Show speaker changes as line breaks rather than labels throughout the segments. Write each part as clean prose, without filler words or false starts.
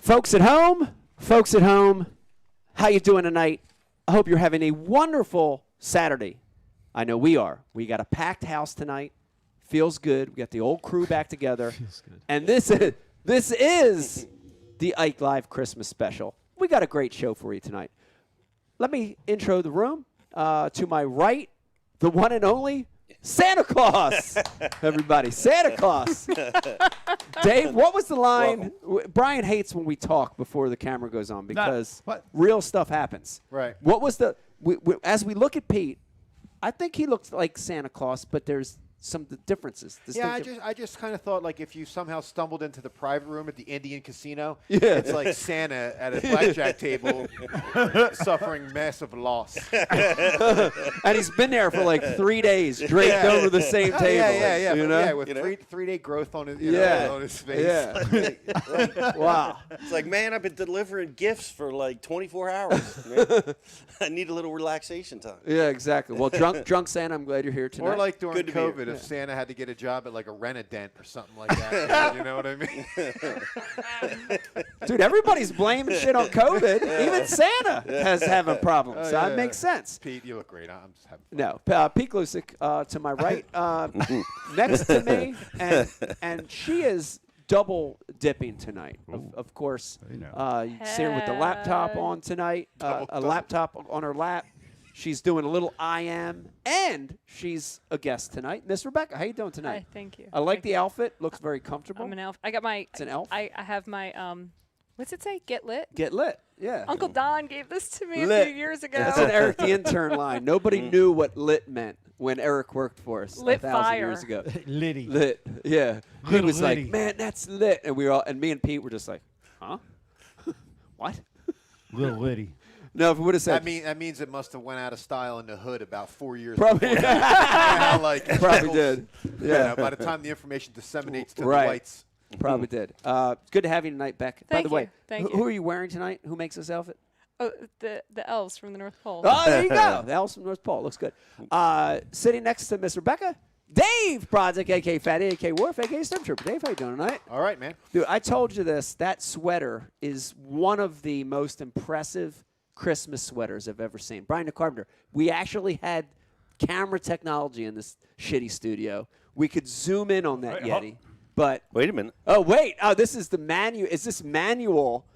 Folks at home, how you doing tonight? I hope you're having a wonderful Saturday. I know we are. We got a packed house tonight. Feels good. We got the old crew back together. Feels good. And this is the Ike Live Christmas special. We got a great show for you tonight. Let me intro the room. To my right, the one and only Santa Claus. Everybody, Santa Claus. Dave, what was the line? Brian hates when we talk before the camera goes on because real stuff happens.
Right.
What was the as we look at Pete, I think he looks like Santa Claus, but there's some differences.
Yeah, I just kind of thought like if you somehow stumbled into the private room at the Indian casino, it's like Santa at a blackjack table suffering massive loss.
And he's been there for like 3 days, draped over the same table.
Yeah.
You know?
With three-day growth on his, on his face.
Yeah. Wow.
It's like, man, I've been delivering gifts for like 24 hours. Man. I need a little relaxation time.
Yeah, exactly. Well, drunk Santa, I'm glad you're here tonight.
Or like during COVID, if Santa had to get a job at like a Rent-A-Dent or something like that. You know what I mean?
Dude, everybody's blaming shit on COVID. Even Santa has having problems. So that makes sense.
Pete, you look great. I'm just having fun.
No, Pete Glusick to my right, next to me, and she is double dipping tonight. Of course, you see her with the laptop on tonight, a laptop on her lap. She's doing a little I am, and she's a guest tonight. Miss Rebecca, how you doing tonight?
Hi, thank you.
I like the outfit. Looks very comfortable.
I'm an elf. I got my.
It's an elf?
I have my, what's it say? Get lit?
Get lit, yeah.
Uncle Don gave this to me
Lit.
a few years ago.
That's an Eric the intern line. Nobody knew what lit meant when Eric worked for us
Lit
1,000
fire.
years ago.
Litty.
Lit, yeah. He
Little
was like,
litty.
man, that's lit. And we all, and me and Pete were just like, huh? What?
Little Liddy.
No, if we would have said
That means it must have went out of style in the hood about 4 years
Probably.
before.
Probably did. Yeah.
By the time the information disseminates to the
Right.
whites.
Probably did. Good to have you tonight, Beck. By
Thank
the way,
you. Thank
who
you.
are you wearing tonight? Who makes this outfit?
Oh, the elves from the North Pole.
Oh, there you go. The Elves from North Pole. Looks good. Sitting next to Miss Rebecca, Dave Brodzik, a.k.a. Fatty, a.k.a. Wolf, a.k.a. Stormtrooper. Dave, how you doing tonight?
All right, man.
Dude, I told you this. That sweater is one of the most impressive Christmas sweaters I've ever seen. Brian the Carpenter, we actually had camera technology in this shitty studio. We could zoom in on that Yeti. But
Wait a minute.
oh, wait. Oh, this is the manual. Is this manual?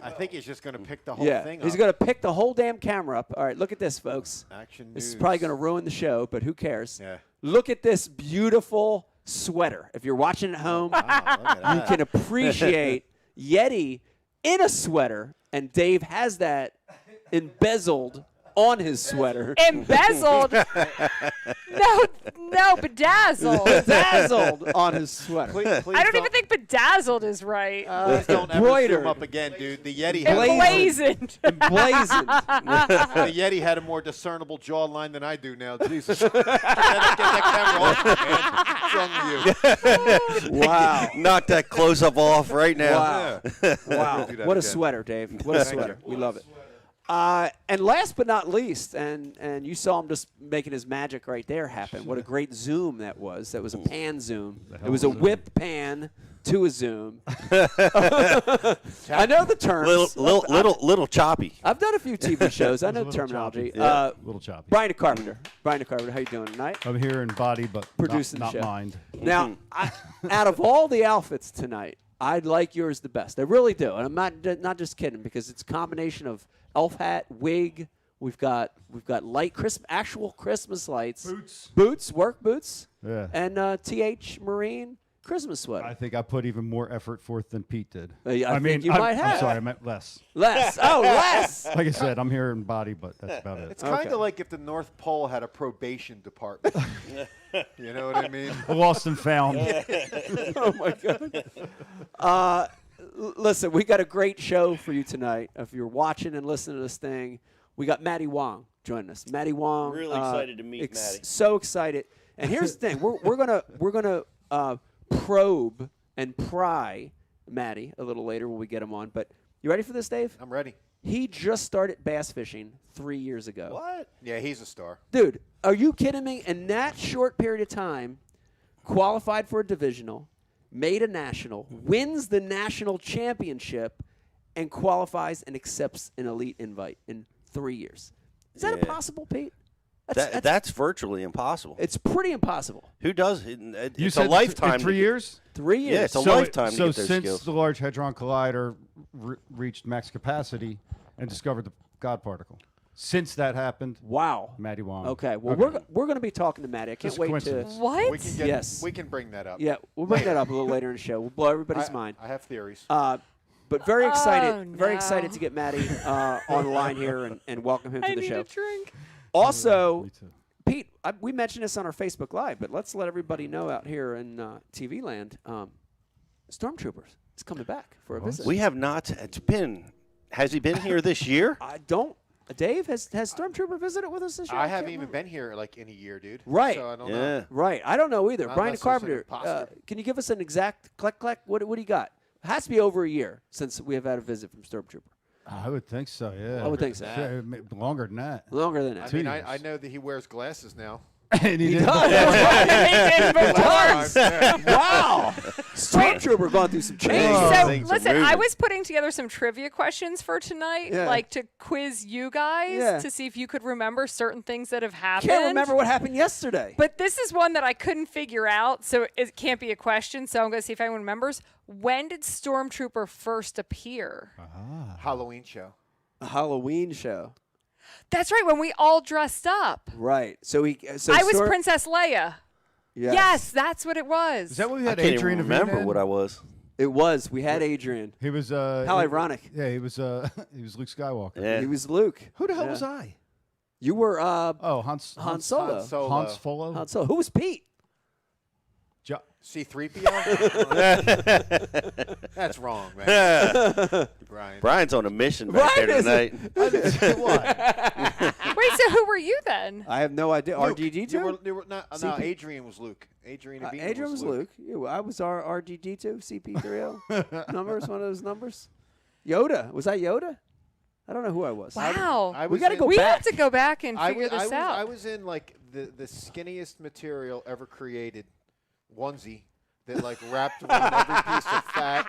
I think he's just going to pick the whole thing up.
He's going to pick the whole damn camera up. All right, look at this, folks.
Action
This is
news.
probably going to ruin the show, but who cares?
Yeah.
Look at this beautiful sweater. If you're watching at home,
Wow, look at
you
that.
can appreciate Yeti in a sweater, and Dave has that embezzled on his sweater.
Embezzled? no, bedazzled.
Bedazzled on his sweater.
Please
I don't even think bedazzled is right.
Please don't ever
Embroidered.
zoom up again, dude. The Yeti had
Emblazoned.
Emblazoned.
the Yeti had a more discernible jawline than I do now. Jesus. Get that camera off, man. What's wrong with you?
Wow.
Knock that close-up off right now.
Wow. Wow.
Do that
What a
again.
sweater, Dave. What a
Thank
sweater.
you.
We love it. And last but not least, and you saw him just making his magic right there happen. What a great zoom that was. That was a pan zoom. It was a whip pan to a zoom. I know the terms.
Little choppy.
I've done a few TV shows. I know the terminology.
Little choppy.
Brian the Carpenter. Brian the Carpenter, how you doing tonight?
I'm here in body, but
Producing
not
the show.
mind.
Now, out of all the outfits tonight, I'd like yours the best. I really do, and I'm not just kidding because it's a combination of elf hat, wig. We've got light actual Christmas lights, work boots,
Yeah.
and TH Marine Christmas sweater.
I think I put even more effort forth than Pete did.
I think you might have.
I'm sorry, I meant less.
Less. Oh, less.
Like I said, I'm here in body, but that's about it.
It's kind
Okay.
of like if the North Pole had a probation department. You know what I mean?
Lost and found.
Oh my God. Listen, we got a great show for you tonight. If you're watching and listening to this thing, we got Maddie Wong joining us. Maddie Wong.
Really excited to meet Maddie.
So excited. And here's the thing: we're gonna probe and pry Maddie a little later when we get him on. But you ready for this, Dave?
I'm ready.
He just started bass fishing 3 years ago.
What?
Yeah, he's a star.
Dude, are you kidding me? In that short period of time, qualified for a divisional, made a national, wins the national championship, and qualifies and accepts an elite invite in 3 years. Is that
Yeah.
impossible, Pete?
That's virtually impossible.
It's pretty impossible.
Who does it?
You
It's
said
a lifetime.
in 3 years?
3 years.
Yeah, it's a lifetime to
So
get those
since
skills.
the Large Hadron Collider reached max capacity and discovered the God particle, since that happened,
Wow.
Maddie Wong.
Okay. Well, we're going to be talking to Maddie. I can't
Just a
wait to.
coincidence.
What?
We can get,
Yes.
we can bring that up.
Yeah, we'll bring that up a little later in the show. We'll blow everybody's mind.
I have theories.
But very excited,
Oh,
very
no.
excited to get Maddie on the line here and welcome him to
I
the
need
show.
a drink.
Also,
Me too.
Pete, we mentioned this on our Facebook Live, but let's let everybody know out here in TV land, Stormtroopers is coming back for a visit.
We have not. Has he been here this year?
I don't. Dave, has Stormtrooper visited with us this year?
I
can't
haven't even
remember.
been here like in a year, dude.
Right.
So I don't
Yeah.
know.
Right. I don't know either.
Not
Brian
unless there's
Carpenter,
an imposter.
can you give us an exact click? What do you got? It has to be over a year since we have had a visit from Stormtrooper.
I would think so, yeah.
I would think so.
Yeah, longer than that.
Longer than
I
that.
mean,
2
I
years.
know that he wears glasses now.
And he did.
does. Wow. Stormtrooper going through some change.
Oh.
So
Things are
listen, I
moving.
was putting together some trivia questions for tonight,
Yeah.
like to quiz you guys
Yeah.
to see if you could remember certain things that have happened.
Can't remember what happened yesterday.
But this is one that I couldn't figure out, so it can't be a question. So I'm going to see if anyone remembers. When did Stormtrooper first appear?
Halloween show.
A Halloween show.
That's right, when we all dressed up.
Right. So
I was Princess Leia.
Yes.
Yes, that's what it was.
Is that what we
I
had
can't
Adrian
even
Avena
remember
in?
what I was.
It was. We had Adrian.
He was
How ironic.
Yeah, he was Luke Skywalker.
Yeah.
He was Luke.
Who the hell
Yeah.
was I?
You were
Oh,
Han Solo.
Han Solo.
Hans Solo.
Han Solo. Who was Pete?
C-3PO? That's wrong, man. Brian.
Brian's on a mission back there
Brian is-
tonight.
Wait, so who were you then?
I have no idea.
Luke.
RDD2?
You were not, no,
CP?
Adrian was Luke. Adrian Avena
Adrian was Luke. Yeah, well, I was our RDD2, CP30 numbers, one of those numbers. Yoda. Was I Yoda? I don't know who I was.
Wow.
I
We
was
got to
in-
go
We
back.
have to go back and
I
figure
was,
this
I
out.
was in like the skinniest material ever created, onesie that like wrapped around every piece of fat,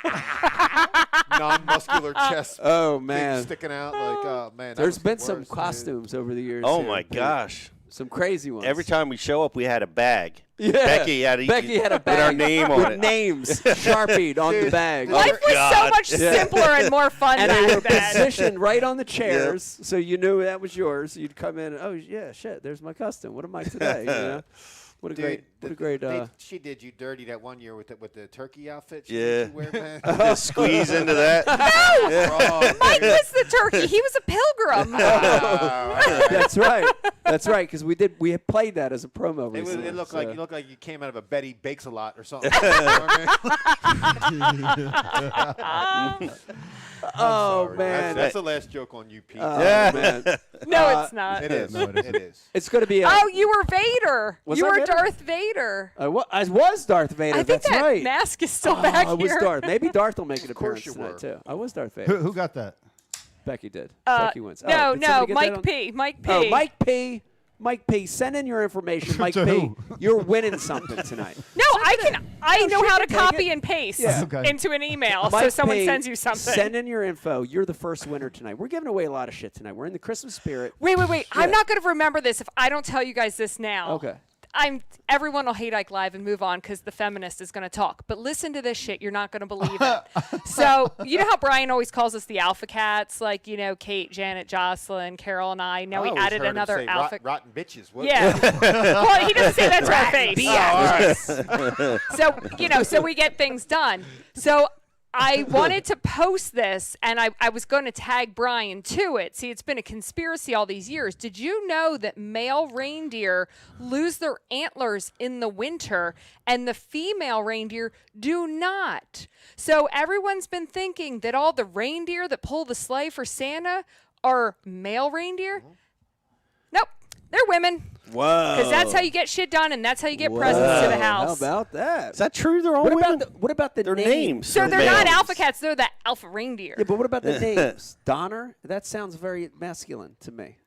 non-muscular chest,
Oh,
thing
man.
sticking out. Like, oh man, that
There's
was the
been some
worst, dude.
costumes over the years.
Oh
here,
my
Pete.
gosh!
Some crazy ones.
Every time we show up, we had a bag.
Yeah.
Becky had
a
with our
bag
name
with
on it.
names sharpied on the
Dude,
bag.
dude.
Life was so
God.
much simpler and more fun
And they were
back then.
positioned right on the chairs, so you knew that was yours. You'd come in, oh yeah, shit, there's my custom. What am I today? You know? What a
Dude,
great.
she did you dirty that one year with the turkey outfit. She
Yeah.
made you wear, man.
Just squeeze into that.
Wrong,
Mike
dude.
was the turkey. He was a pilgrim.
That's right. That's right. Because we had played that as a promo.
It, was,
recently,
it looked
so.
like you looked like you came out of a Betty Bakes a Lot or something. You know what I mean?
Oh
Sorry.
man.
that's the last joke on you, Pete.
Oh,
Yeah.
man.
No, it's not.
It is.
No, it isn't.
It is.
It's going to be.
Oh, you were Vader.
Was
You
I
were
Vader?
Darth Vader.
I was Darth Vader.
I think
That's
that
right.
mask is still
Oh,
back
I was
here.
Darth. Maybe Darth will make an
Of course
appearance
you
tonight
were.
too. I was Darth Vader.
Who got that?
Becky did.
Uh,
Becky wins.
No,
Oh, did
no,
somebody get that
Mike
on-
P. Mike P.
Oh, Mike P. Mike P. Send in your information, Mike
To
P.
who?
You're winning something tonight.
No, I know
she
how
can
to
take
copy
it.
and paste
Yeah.
Okay.
into an email, so
Mike
someone
P,
sends you something.
Send in your info. You're the first winner tonight. We're giving away a lot of shit tonight. We're in the Christmas spirit.
Wait.
Yeah.
I'm not going to remember this if I don't tell you guys this now.
Okay.
Everyone will hate Ike Live and move on because the feminist is going to talk. But listen to this shit. You're not going to believe it. So, you know how Brian always calls us the alpha cats? Like, you know, Kate, Janet, Jocelyn, Carol, and I. Now
I
he
always
added
heard him
another
say
alpha.
rotten bitches. What?
Yeah. Well, he doesn't say that to our face. So, you know, so we get things done. So I wanted to post this, and I was going to tag Brian to it. See, it's been a conspiracy all these years. Did you know that male reindeer lose their antlers in the winter, and the female reindeer do not? So everyone's been thinking that all the reindeer that pull the sleigh for Santa are male reindeer. Nope, they're women.
Whoa.
Because that's how you get shit done, and that's how you get presents to the house.
How about that?
Is that true? They're all
what
women?
about the
Their
names?
names.
So they're
males.
not alpha cats; they're the alpha reindeer.
Yeah, but what about the names? Donner? That sounds very masculine to me.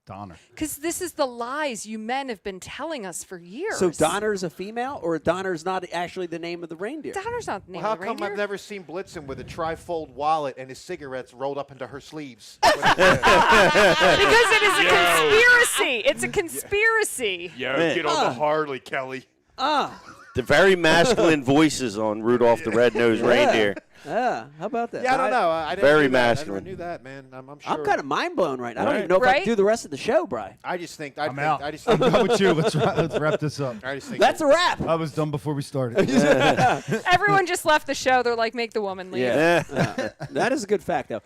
Donner.
Because this is the lies you men have been telling us for years.
So Donner's a female, or Donner's not actually the name of the reindeer?
Donner's not the name
How
of the
come
reindeer.
I've never seen Blitzen with a trifold wallet and his cigarettes rolled up into her sleeves?
Because it is a conspiracy. It's a conspiracy.
Yo,
Man.
get on the Harley, Kelly.
The very masculine voices on Rudolph the Red-Nosed Reindeer.
How about that?
Yeah, I don't know. I didn't
Very
knew that.
masculine.
I never knew that, man. I'm sure.
I'm kind of mind blown right now. I don't
Right.
even know if I
Right?
can do the rest of the show, Bri.
I just think.
I'm out. I'm done with you. Let's wrap this up.
I just think.
That's a wrap.
I was done before we started.
Everyone just left the show. They're like, make the woman leave.
Yeah. That is a good fact, though.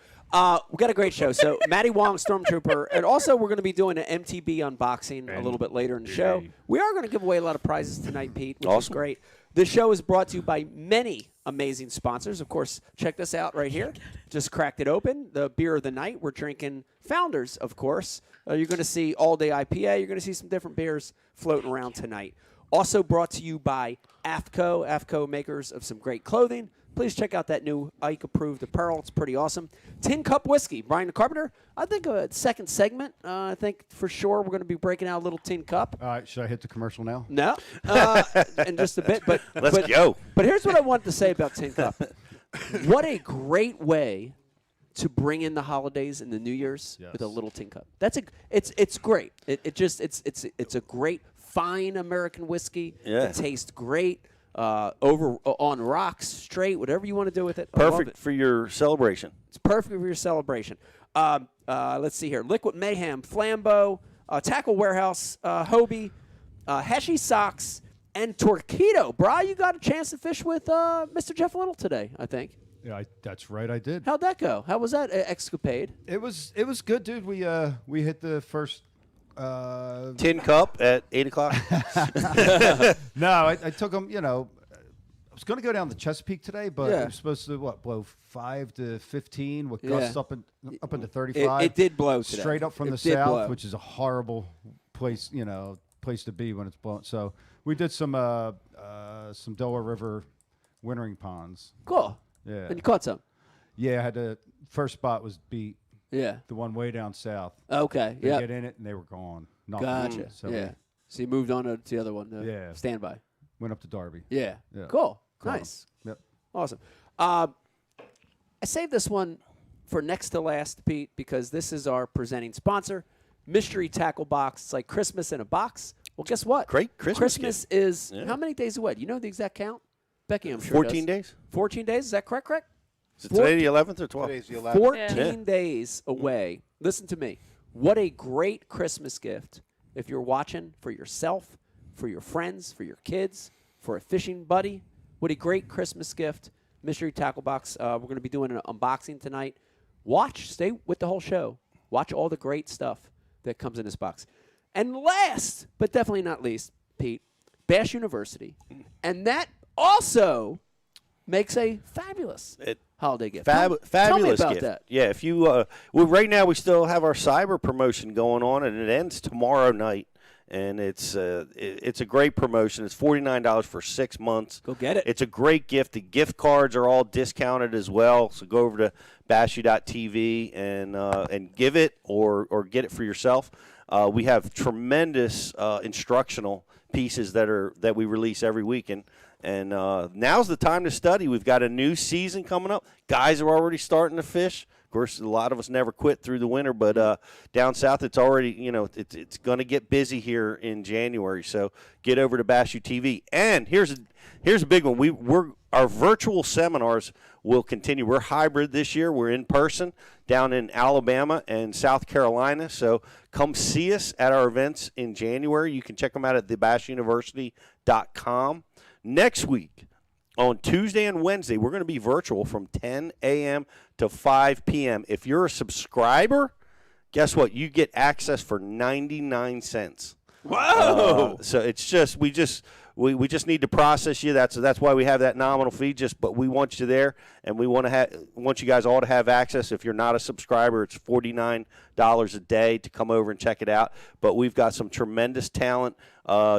We got a great show. So Maddie Wong, Stormtrooper, and also we're going to be doing an MTB unboxing a little bit later in the show. We are going to give away a lot of prizes tonight, Pete, which is
Awesome.
great. This show is brought to you by many amazing sponsors. Of course, check this out right here. Just cracked it open. The beer of the night. We're drinking Founders, of course. You're going to see All Day IPA. You're going to see some different beers floating around tonight. Also brought to you by AFCO. AFCO, makers of some great clothing. Please check out that new Ike-approved apparel. It's pretty awesome. Tin Cup Whiskey. Brian the Carpenter. I think a second segment. I think for sure we're going to be breaking out a little Tin Cup.
All right, should I hit the commercial now?
No, in just a bit. But
Let's go.
But here's what I wanted to say about Tin Cup. What a great way to bring in the holidays and the New Year's with a little Tin Cup. It's great. It's a great fine American whiskey.
Yeah.
It tastes great. Over on rocks, straight, whatever you want to do with it. I love
Perfect
it.
for your celebration.
It's perfect for your celebration. Let's see here. Liquid Mayhem, Flambeau, Tackle Warehouse, Hobie, Heshy Socks, and Torpedo. Bri, you got a chance to fish with Mr. Jeff Little today, I think.
Yeah, that's right. I did.
How'd that go? How was that escapade?
It was good, dude. We hit the first.
Tin Cup at 8 o'clock.
No, I took them. I was going to go down to Chesapeake today, but
Yeah.
it was supposed to blow 5 to 15 with
Yeah.
gusts up into 35.
It did blow today.
straight up from
It
the
did
south,
blow.
which is a horrible place to be when it's blowing. So we did some Delaware River wintering ponds.
Cool.
Yeah,
And you caught some.
yeah. I had first spot was beat
Yeah.
the one way down south.
Okay.
They
Yeah.
get in it and they were gone. Nothing.
Gotcha.
So
yeah.
we
So you moved on to the other one.
Yeah.
Standby.
went up to Darby.
Yeah.
Yeah.
Cool.
Caught 'em.
Nice.
Yep.
Awesome. I saved this one for next to last, Pete, because this is our presenting sponsor, Mystery Tackle Box. It's like Christmas in a box. Well, guess what?
Great Christmas gift.
is
Yeah.
how many days away? Do you know the exact count? Becky, I'm sure
14
does.
days?
14 days? Is that correct?
Is it today the 11th or 12th?
Today's the 11th.
14
Yeah.
days away. Listen to me. What a great Christmas gift if you're watching for yourself, for your friends, for your kids, for a fishing buddy. What a great Christmas gift. Mystery Tackle Box. We're going to be doing an unboxing tonight. Stay with the whole show. Watch all the great stuff that comes in this box. And last, but definitely not least, Pete, Bash University. And that also makes a fabulous holiday gift.
Fabulous
Tell me about
gift.
that.
Yeah, if you right now we still have our cyber promotion going on, and it ends tomorrow night. And it's a great promotion. It's $49 for 6 months.
Go get it.
It's a great gift. The gift cards are all discounted as well. So go over to bashu.tv and give it or get it for yourself. We have tremendous instructional pieces that we release every week, and now's the time to study. We've got a new season coming up. Guys are already starting to fish. Of course, a lot of us never quit through the winter, but down south, it's already, it's going to get busy here in January. So get over to Bashu TV. And here's a big one. Our virtual seminars will continue. We're hybrid this year. We're in person down in Alabama and South Carolina. So come see us at our events in January. You can check them out at thebashuniversity.com. Next week, on Tuesday and Wednesday, we're going to be virtual from 10 a.m. to 5 p.m. If you're a subscriber, guess what? You get access for 99 cents.
Whoa!
So it's just we just need to process you. That's why we have that nominal fee. But we want you there, and we want you guys all to have access. If you're not a subscriber, it's $49 a day to come over and check it out. But we've got some tremendous talent.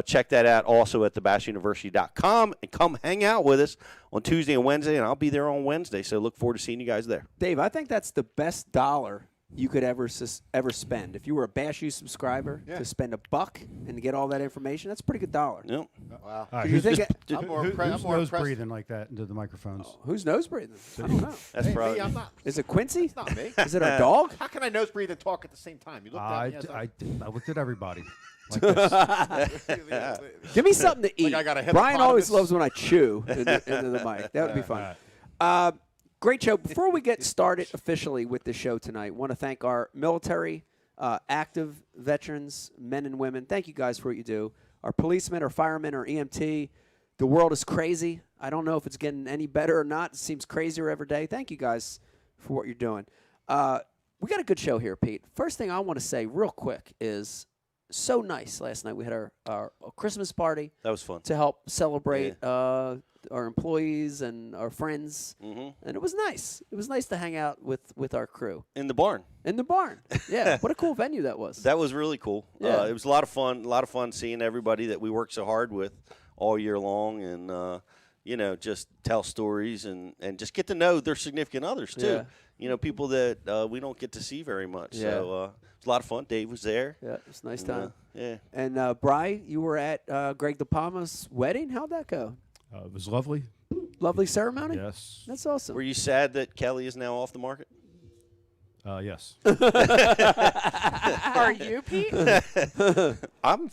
Check that out also at thebashuniversity.com, and come hang out with us on Tuesday and Wednesday, and I'll be there on Wednesday. So look forward to seeing you guys there.
Dave, I think that's the best dollar you could ever spend. If you were a Bash U subscriber, to spend $1 and to get all that information, that's a pretty good dollar.
Yep.
Wow.
All right,
You
who's,
think
I'm more
who's
impressed.
nose breathing like that into the microphones?
who's nose breathing? I don't know.
That's
Hey,
probably.
me, I'm not.
Is it Quincy?
It's not me.
Is it our dog?
How can I nose breathe and talk at the same time? You look
I
down.
looked at everybody. Like this.
Give me something to eat.
I got a
Brian always
hippopotamus.
loves when I chew into the mic. That would be fun. Great show. Before we get started officially with the show tonight, want to thank our military, active veterans, men and women. Thank you guys for what you do. Our policemen, our firemen, our EMT. The world is crazy. I don't know if it's getting any better or not. It seems crazier every day. Thank you guys for what you're doing. We got a good show here, Pete. First thing I want to say real quick is so nice. Last night we had our Christmas party.
That was fun.
To help celebrate our employees and our friends. And it was nice. It was nice to hang out with our crew.
In the barn.
In the barn. Yeah. What a cool venue that was.
That was really cool.
Yeah.
It was a lot of fun. A lot of fun seeing everybody that we work so hard with all year long, and just tell stories and just get to know their significant others too.
Yeah.
People that we don't get to see very much.
Yeah.
So it was a lot of fun. Dave was there.
Yeah, it was a nice time.
Yeah.
And Bri, you were at Greg De Palma's wedding. How'd that go?
It was lovely.
Lovely ceremony?
Yes.
That's awesome.
Were you sad that Kelly is now off the market?
Yes.
Are you, Pete?
I'm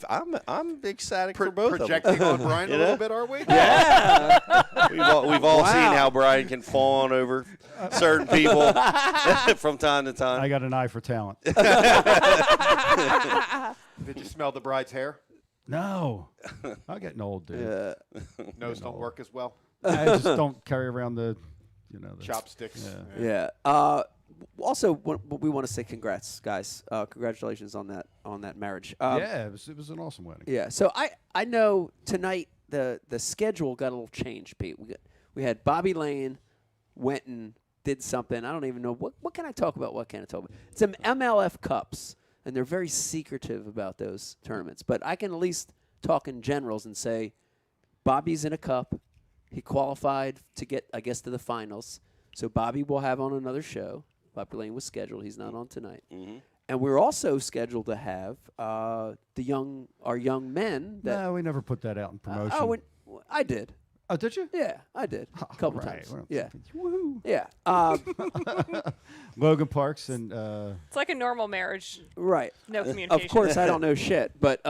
excited for both
Projecting
of them.
on Brian a little bit, are we?
Yeah. we've all seen how Brian can fawn on over certain people from time to time.
I got an eye for talent.
Did you smell the bride's hair?
No. I'm getting old, dude.
Nose don't work as well.
I just don't carry around the
Chopsticks.
Yeah. Also, we want to say congrats, guys. Congratulations on that marriage.
It was an awesome wedding.
Yeah. So I know tonight the schedule got a little changed, Pete. We had Bobby Lane went and did something. I don't even know what can I talk about. What can I talk about? It's some MLF Cups, and they're very secretive about those tournaments. But I can at least talk in generals and say Bobby's in a cup. He qualified to get, I guess, to the finals. So Bobby will have on another show. Bobby Lane was scheduled. He's not on tonight. And we're also scheduled to have our young men.
No, we never put that out in promotion.
I did.
Oh, did you?
Yeah, I did. A couple
Right.
times.
Well,
Yeah.
Woohoo.
Yeah.
Logan Parks and
It's like a normal marriage.
Right.
No communication.
Of course, I don't know shit. But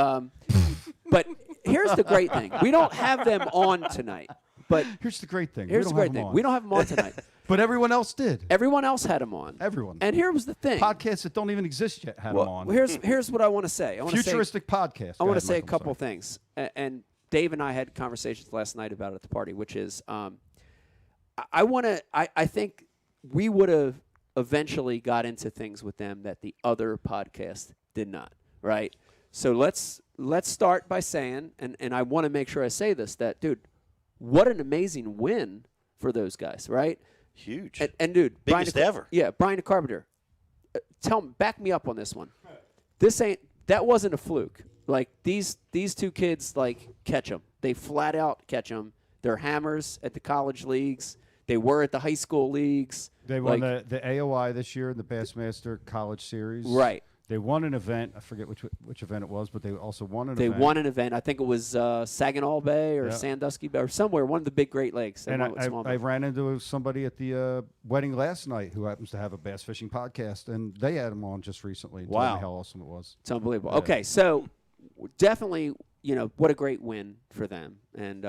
here's the great thing. We don't have them on tonight. But
here's the great thing.
here's the great thing. We don't have them on tonight.
But everyone else did.
Everyone else had them on.
Everyone.
And here was the thing.
Podcasts that don't even exist yet had them on.
Well, here's what I want to say.
Futuristic podcast.
I want to say a couple things. And Dave and I had conversations last night about it at the party, which is I think we would have eventually got into things with them that the other podcast did not, right? So let's start by saying, and I want to make sure I say this, that, dude, what an amazing win for those guys, right?
Huge.
And dude,
biggest ever.
Yeah, Brian the Carpenter. Back me up on this one. That wasn't a fluke. Like these two kids catch them. They flat out catch them. They're hammers at the college leagues. They were at the high school leagues.
They won the AOI this year in the Bassmaster College Series.
Right.
They won an event. I forget which event it was, but they also won an event.
They won an event. I think it was Saginaw Bay or
Yeah.
Sandusky Bay or somewhere, one of the big Great Lakes.
And I ran into somebody at the wedding last night who happens to have a bass fishing podcast, and they had him on just recently. And told
Wow.
me how awesome it was.
It's unbelievable.
Yeah.
Okay, so definitely, what a great win for them. And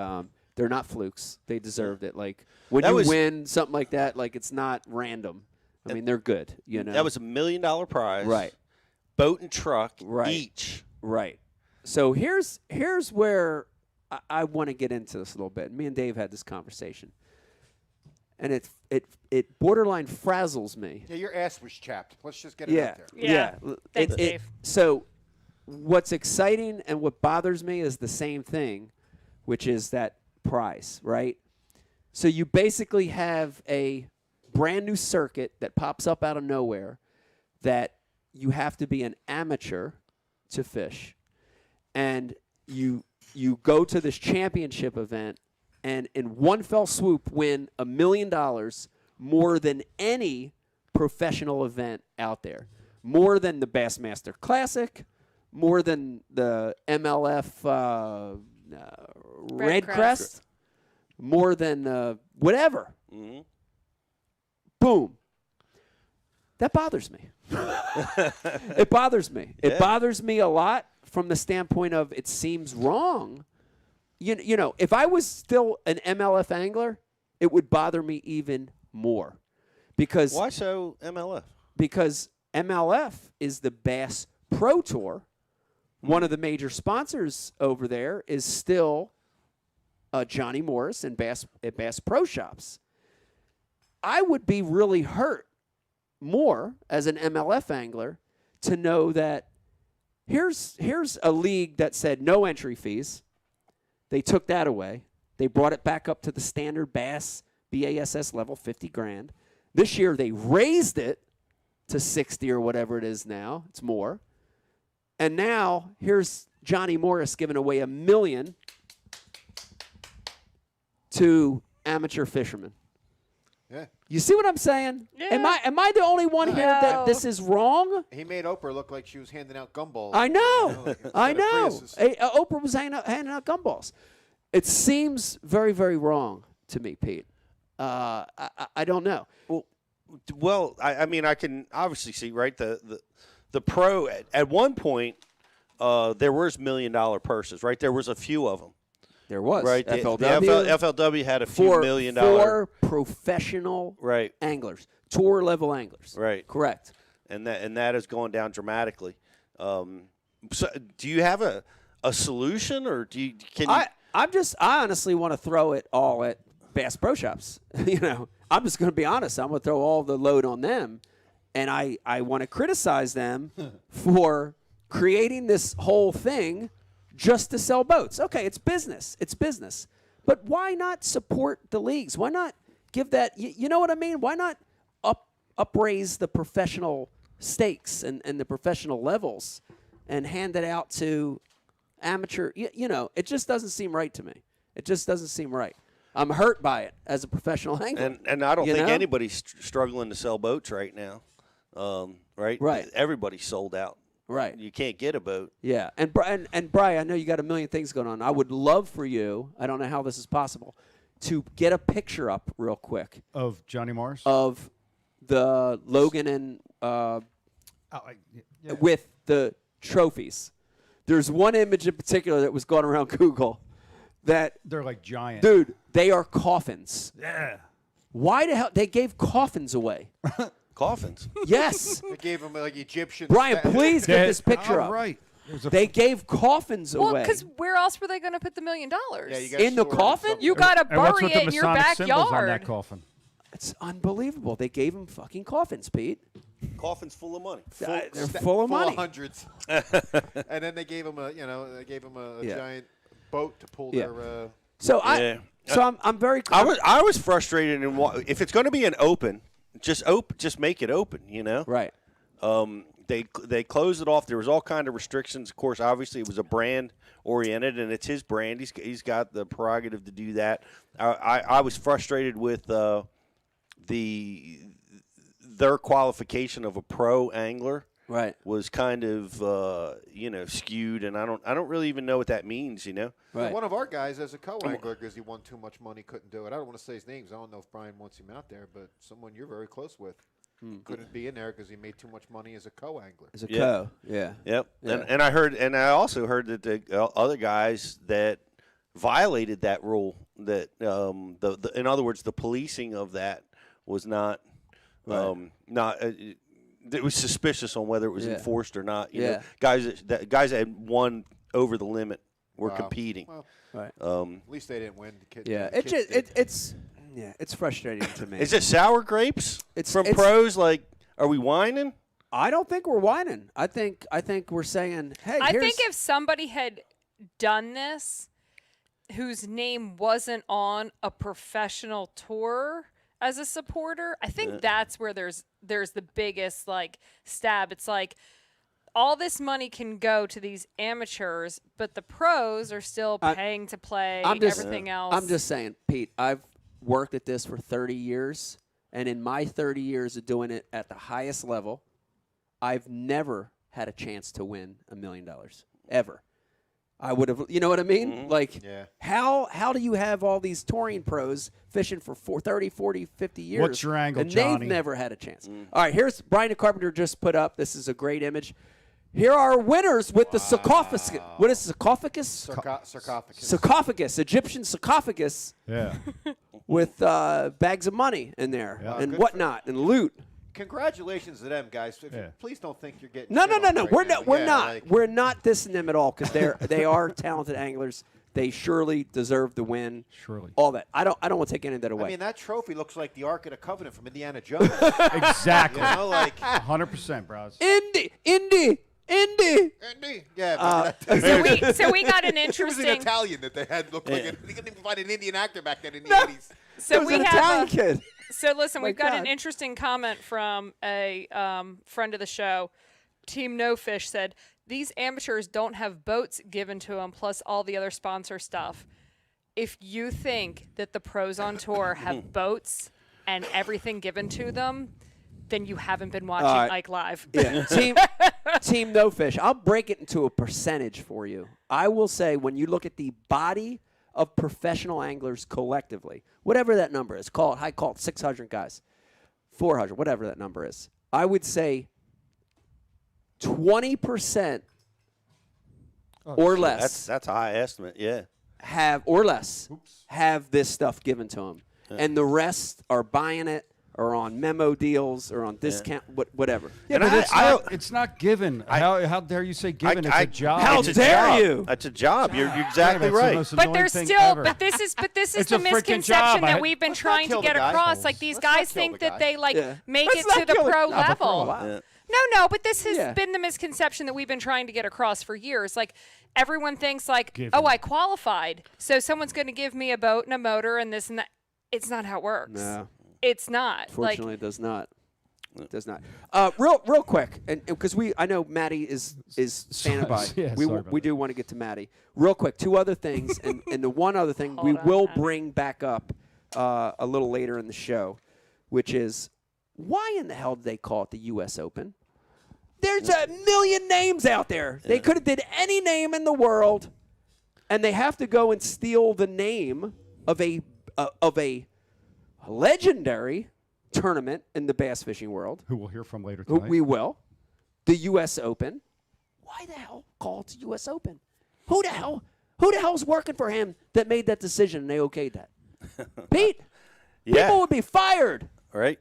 they're not flukes. They deserved it. Like when you win something like that, it's not random. I mean, they're good.
That was $1 million prize.
Right.
Boat and truck
Right.
each.
Right. So here's where I want to get into this a little bit. Me and Dave had this conversation, and it borderline frazzles me.
Yeah, your ass was chapped. Let's just get it out there.
Yeah. Thanks, Dave.
So what's exciting and what bothers me is the same thing, which is that prize, right? So you basically have a brand new circuit that pops up out of nowhere that you have to be an amateur to fish. And you go to this championship event and in one fell swoop win $1 million more than any professional event out there. More than the Bassmaster Classic, more than the MLF Red Crest, more than whatever.
Mm-hmm.
Boom. That bothers me. It bothers me. It bothers me a lot from the standpoint of it seems wrong. You know, if I was still an MLF angler, it would bother me even more. Because
Why so MLF?
Because MLF is the Bass Pro Tour. One of the major sponsors over there is still Johnny Morris and Bass Pro Shops. I would be really hurt more as an MLF angler to know that here's a league that said no entry fees. They took that away. They brought it back up to the standard BASS level, 50 grand. This year they raised it to 60 or whatever it is now. It's more. And now here's Johnny Morris giving away $1 million to amateur fishermen.
Yeah.
You see what I'm saying?
Yeah.
Am I the only one here that
No.
this is wrong?
He made Oprah look like she was handing out gumballs.
I know.
Like instead
I
of
know.
Priuses.
Hey, Oprah was handing out gumballs. It seems very, very wrong to me, Pete. I don't know.
Well, I mean, I can obviously see, right, the pro at one point there was $1 million purses, right? There was a few of them,
There was.
right?
FLW.
The FLW had a few $1 million.
For professional
Right.
anglers, tour level anglers.
Right.
Correct.
And that is going down dramatically. So do you have a solution, or can you?
I honestly want to throw it all at Bass Pro Shops. You know, I'm just going to be honest. I'm going to throw all the load on them, and I want to criticize them for creating this whole thing just to sell boats. Okay, it's business. It's business. But why not support the leagues? Why not give that? You know what I mean? Why not upraise the professional stakes and the professional levels and hand it out to amateur? You know, it just doesn't seem right to me. It just doesn't seem right. I'm hurt by it as a professional angler.
And I don't
You
think
know?
anybody's struggling to sell boats right now, right?
Right.
Everybody's sold out.
Right.
You can't get a boat.
Yeah. And Brian, I know you got a million things going on. I would love for you, I don't know how this is possible, to get a picture up real quick
Of Johnny Morris?
of the Logan and
Yeah.
with the trophies. There's one image in particular that was going around Google that,
They're like giant.
dude, they are coffins.
Yeah.
Why the hell? They gave coffins away.
Coffins.
Yes.
They gave him like Egyptian.
Brian,
statues.
please get this picture
All
up.
right. There's a
They gave coffins
Well,
away.
because where else were they going to put the $1 million?
Yeah, you gotta
In the
store it
coffin?
somewhere.
You got to
and what's
bury
with the
it in your
Masonic symbols on that
backyard.
coffin?
It's unbelievable. They gave him fucking coffins, Pete.
Coffins full of money.
They're
Sta-
full of money.
hundreds. And then they gave him a
Yeah.
giant boat to pull
Yeah.
their.
So
Yeah.
I'm very.
I was frustrated in if it's going to be an open, just make it open. You know.
right.
They closed it off. There was all kind of restrictions. Of course, obviously, it was a brand oriented, and it's his brand. He's got the prerogative to do that. I was frustrated with their qualification of a pro angler.
Right.
Was kind of skewed, and I don't really even know what that means. You know.
Right.
One of our guys as a co-angler because he won too much money, couldn't do it. I don't want to say his names. I don't know if Brian wants him out there, but someone you're very close with couldn't be in there because he made too much money as a co-angler.
As a
Yeah.
co. Yeah.
Yep.
Yeah.
And I also heard that the other guys that violated that rule, that in other words, the policing of that was not it was suspicious on whether it was
Yeah.
enforced or not. You
Yeah.
know, guys that had won over the limit were
Wow.
competing.
Well,
Right.
at least they didn't win. The kid,
Yeah.
the
It
kids
just
did.
it's frustrating to me.
Is it sour grapes from
it's-
pros? Like, are we whining?
I don't think we're whining. I think we're saying, hey,
I
here's,
think if somebody had done this whose name wasn't on a professional tour as a supporter, I think that's where there's the biggest like stab. It's like all this money can go to these amateurs, but the pros are still paying to play everything else.
I'm just saying, Pete, I've worked at this for 30 years. And in my 30 years of doing it at the highest level, I've never had a chance to win $1 million, ever. I would have, you know what I mean?
Mm-hmm.
Like,
Yeah.
how do you have all these touring pros fishing for 30, 40, 50 years?
What's your angle,
and
Johnny?
they've never had a chance. All right, here's Brian the Carpenter just put up. This is a great image. Here are winners with the sarcophagus. What is sarcophagus?
Sarcophagus.
Sarcophagus, Egyptian sarcophagus
Yeah.
with bags of money in there and
good
whatnot and loot.
Congratulations to them, guys.
Yeah.
Please don't think you're getting
No.
shit on right
We're
now.
not. We're
Yeah,
not.
like-
We're not dissing them at all because they are talented anglers. They surely deserve the win.
Surely.
All that. I don't want to take any of that away.
I mean, that trophy looks like the Ark of the Covenant from Indiana Jones.
Exactly.
You know, like
100%, bros.
Indy.
yeah.
So we got an
it was an
interesting.
Italian that they had looked like. They couldn't even find an Indian actor back then in the
No.
80s.
So
It was
we
an
have
Italian
a,
kid.
So listen,
My
we've got an
God.
interesting comment from a friend of the show. Team No Fish said, these amateurs don't have boats given to them plus all the other sponsor stuff. If you think that the pros on tour have boats and everything given to them, then you haven't been watching Ike Live.
Yeah. Team No Fish. I'll break it into a percentage for you. I will say when you look at the body of professional anglers collectively, whatever that number is, call it 600 guys, 400, whatever that number is. I would say 20% or less
That's a high estimate. Yeah.
have this stuff given to them, and the rest are buying it or on memo deals or on discount, whatever.
Yeah,
And
but it's not given. How dare you say given? It's a job.
How
It's a
dare
job.
you?
It's a job. You're
Yeah,
exactly
that's the
right.
most
But
annoying
there's
thing
still,
ever.
but this is
It's
the
a freaking
misconception
job.
that we've been trying to
kill
get
the guy.
across. Like these
Let's not
guys
kill
think
the
that
guy.
they like
Yeah.
make
Let's
it
not
to the
kill it.
pro
No,
level.
wow.
No, but this has
Yeah.
been the misconception that we've been trying to get across for years. Like everyone thinks like,
Given.
oh, I qualified, so someone's going to give me a boat and a motor and this and that. It's not how it works.
No.
It's not.
Fortunately, it does not. It does not. Real quick, and because I know Maddie is standing by.
Yeah,
we
sorry about
we
that.
do want to get to Maddie. Real quick, two other things, and the one other thing we
Hold on,
will
Maddie.
bring back up a little later in the show, which is why in the hell did they call it the U.S. Open? There's a million names out there. They could have did any name in the world, and they have to go and steal the name of a legendary tournament in the bass fishing world.
Who we'll hear from later
Who
tonight.
we will. The U.S. Open. Why the hell call it the U.S. Open? Who the hell's working for him that made that decision and they okayed that? Pete,
Yeah.
people would be fired.
Right.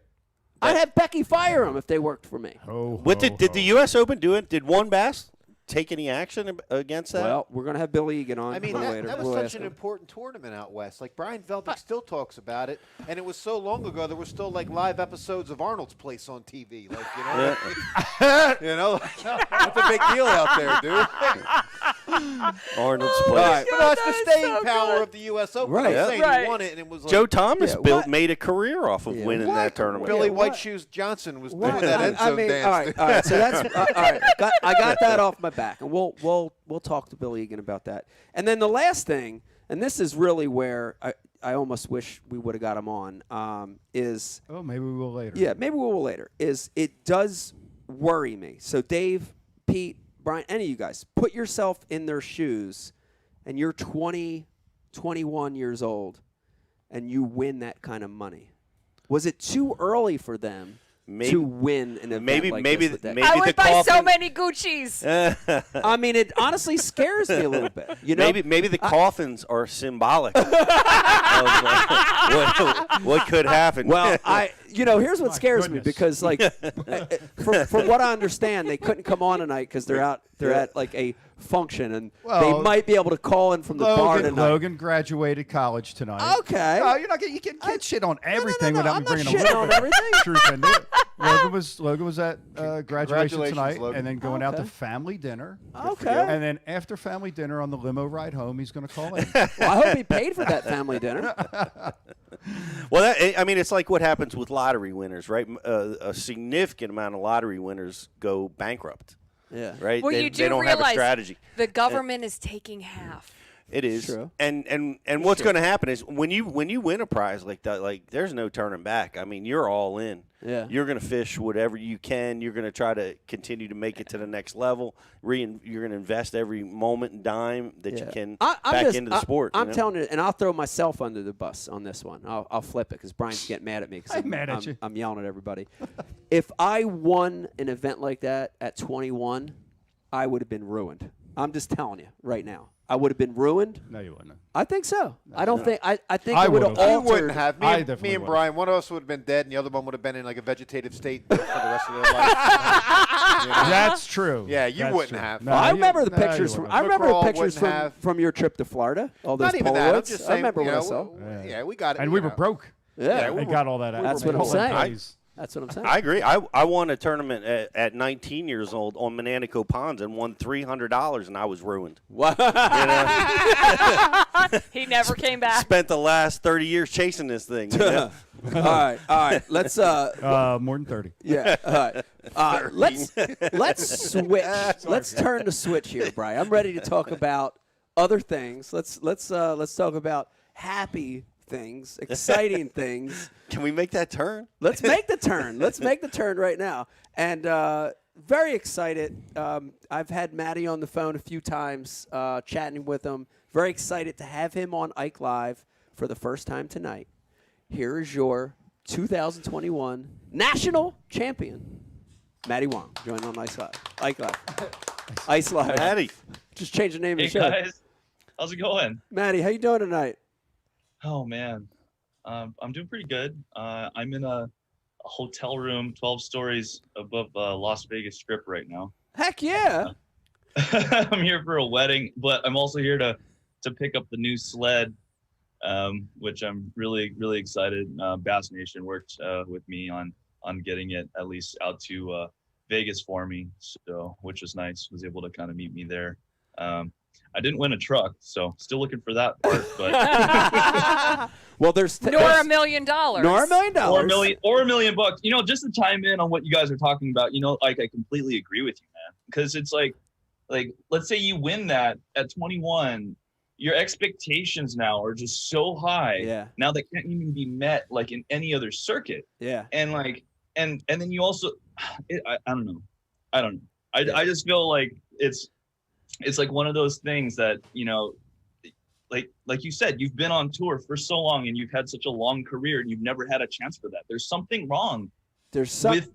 I'd have Becky fire them if they worked for me.
What did the U.S. Open do? It did one bass take any action against that?
Well, we're going to have Billy Egan on
I mean,
a little
that,
later.
that was
We'll
such
ask
an
him.
important tournament out west. Like Brian Veldick still talks about it, and it was so long ago. There were still like live episodes of Arnold's Place on TV. Like you know, that's a big deal out there, dude.
Arnold's
All
place.
right.
But that's the
That is
staying
so
power
good.
of the U.S. Open.
Right.
I'm
Yeah.
saying
Right.
he won it, and it was like
Joe Thomas
Yeah, what?
made a career off of
Yeah.
winning
What?
that tournament.
Billy
Yeah, what?
White Shoes Johnson was
What?
doing that end zone dance.
all right. So that's all right. I got that off my back, and we'll talk to Billy Egan about that. And then the last thing, and this is really where I almost wish we would have got him on, is
Oh, maybe we will later.
yeah, maybe we will later. Is it does worry me. So Dave, Pete, Brian, any of you guys, put yourself in their shoes, and you're 20, 21 years old, and you win that kind of money. Was it too early for them to win an event
maybe-
like
maybe-
this with that?
maybe
I
the
would buy so
coffin-
many Gucci's.
I mean, it honestly scares me a little bit. You know,
Maybe the coffins are symbolic of what could happen.
Well, here's what
My
scares me
goodness.
because, like, from what I understand, they couldn't come on tonight because they're out. They're at like a function, and they
Well,
might be able to call in from the bar tonight.
Logan graduated college tonight.
Okay.
No, you're not getting. You can't shit on everything
no,
without
I'm
me
not
bringing a
shitting
little
on
bit
everything.
of truth in it. Logan was at graduation
Congratulations,
tonight,
Logan.
and then going out to
Okay.
family dinner.
Okay.
And then after family dinner on the limo ride home, he's going to call in.
Well, I hope he paid for that family dinner.
Well, it's like what happens with lottery winners, right? A significant amount of lottery winners go bankrupt,
Yeah.
right?
Well,
they
you do
don't have a
realize
strategy.
the government is taking half.
It is.
True.
And what's going to happen is when you win a prize like that, like there's no turning back. I mean, you're all in.
Yeah.
You're going to fish whatever you can. You're going to try to continue to make it to the next level. You're going to invest every moment and dime that you can into the sport.
I'm telling you, and I'll throw myself under the bus on this one. I'll flip it because Brian's getting mad at me because
I'm mad at you.
I'm yelling at everybody. If I won an event like that at 21, I would have been ruined. I'm just telling you right now. I would have been ruined.
No, you wouldn't.
I think so. I don't think. I think
I
it would have
would've.
You
altered.
wouldn't have.
I
Me
definitely
and
would've.
Brian, one of us would have been dead, and the other one would have been in like a vegetative state for the rest of their life. You know?
That's true.
Yeah, you
That's
wouldn't
true.
have.
No,
I
you-
remember the
no, you
pictures from.
wouldn't.
I remember the
McCraw
pictures
wouldn't have.
from your trip to Florida. All those
Not even that. I'm
Polaroids.
just
I
saying.
remember
you
what I
know,
saw.
Yeah, we got it.
And we were broke.
Yeah,
we
I
were-
got all that.
That's what I'm saying. That's what I'm saying.
I agree. I won a tournament at 19 years old on Menanico Ponds and won $300, and I was ruined.
What?
He never came back.
Spent the last 30 years chasing this thing. You know?
All right. Let's
More than 30.
yeah. All right. Let's switch. Let's turn the switch here, Brian. I'm ready to talk about other things. Let's talk about happy things, exciting things.
Can we make that turn?
Let's make the turn. Let's make the turn right now. And very excited. I've had Maddie on the phone a few times, chatting with him. Very excited to have him on Ike Live for the first time tonight. Here is your 2021 national champion, Maddie Wong, joining on Ice Live. Ike Live. Ice Live.
Maddie.
Just change the name
Hey
of the show.
guys, how's it going?
Maddie, how you doing tonight?
Oh man, I'm doing pretty good. I'm in a hotel room 12 stories above Las Vegas Strip right now.
Heck yeah.
I'm here for a wedding, but I'm also here to pick up the new sled, which I'm really excited. Bass Nation worked with me on getting it at least out to Vegas for me, so which was nice. Was able to kind of meet me there. I didn't win a truck, so still looking for that part. But
Well, there's
Nor $1 million.
Nor $1 million.
or $1 million. You know, just to chime in on what you guys are talking about. You know, like I completely agree with you, man. Because it's like let's say you win that at 21, your expectations now are just so high.
Yeah.
Now they can't even be met like in any other circuit.
Yeah.
And like and then you also, I don't know. I just feel like it's like one of those things that, you know, like you said, you've been on tour for so long and you've had such a long career and you've never had a chance for that. There's something wrong.
There's something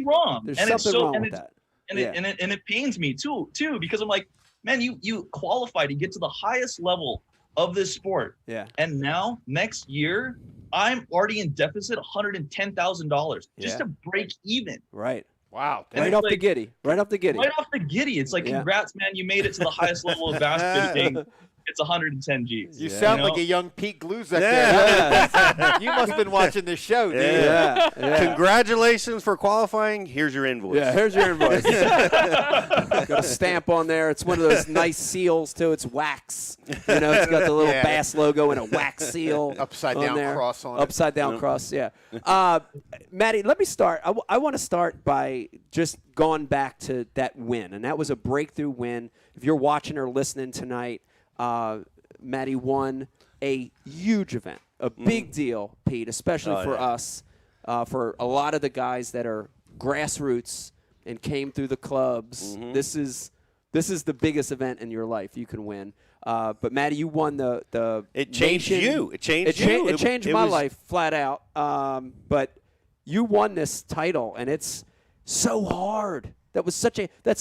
wrong.
There's
And
something wrong with that.
And it pains me too, because I'm like, man, you qualify to get to the highest level of this sport.
Yeah.
And now next year, I'm already in deficit $110,000 just to break even.
Right.
Wow.
And
Right
it's
off the
like-
giddy. Right off the giddy.
Right off the giddy. It's like,
Yeah.
congrats, man. You made it to the highest level of bass fishing. It's 110 G's.
You
Yeah.
sound
You know?
like a young Pete Gluzek
Yeah.
there. You must have been watching this show, dude.
Yeah.
Yeah.
Congratulations for qualifying. Here's your invoice.
Yeah, here's your invoice. Got a stamp on there. It's one of those nice seals too. It's wax. You know, it's got the little
Yeah.
bass logo and a wax seal.
Upside
on
down
there.
cross on it.
Upside down cross. Yeah. Maddie, let me start. I want to start by just going back to that win, and that was a breakthrough win. If you're watching or listening tonight, Maddie won a huge event, a big deal, Pete, especially for us, for a lot of the guys that are grassroots and came through the clubs. This is the biggest event in your life you can win. But Maddie, you won the
It changed
nation-
you. It changed you.
It changed
It
my
was-
life flat out. But you won this title, and it's so hard. That's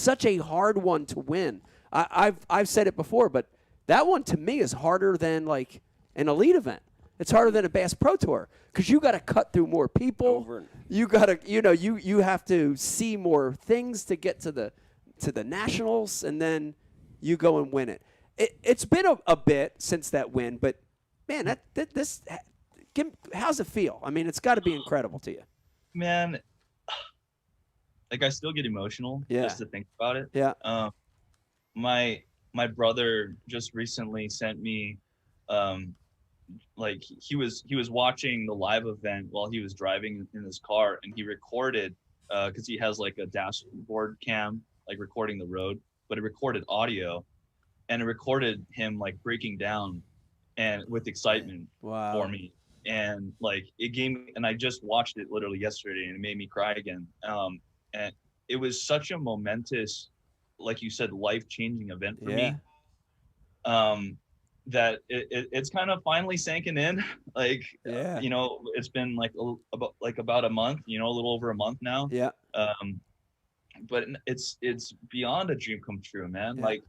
such a hard one to win. I've said it before, but that one to me is harder than like an elite event. It's harder than a Bass Pro Tour because you got to cut through more people. You got to, you have to see more things to get to the nationals, and then you go and win it. It's been a bit since that win, but man, how's it feel? I mean, it's got to be incredible to you.
Man, like I still get emotional just to think about it.
Yeah.
My brother just recently sent me, like he was watching the live event while he was driving in his car, and he recorded, because he has like a dashboard cam, like recording the road, but it recorded audio, and recorded him like breaking down and with excitement
Wow.
for me. And like it gave me, and I just watched it literally yesterday and it made me cry again. And it was such a momentous, like you said, life-changing event for me. That it's kind of finally sinking in. Like,
Yeah.
you know, it's been like about a month, you know, a little over a month now.
Yeah.
But it's beyond a dream come true, man.
Yeah.
Like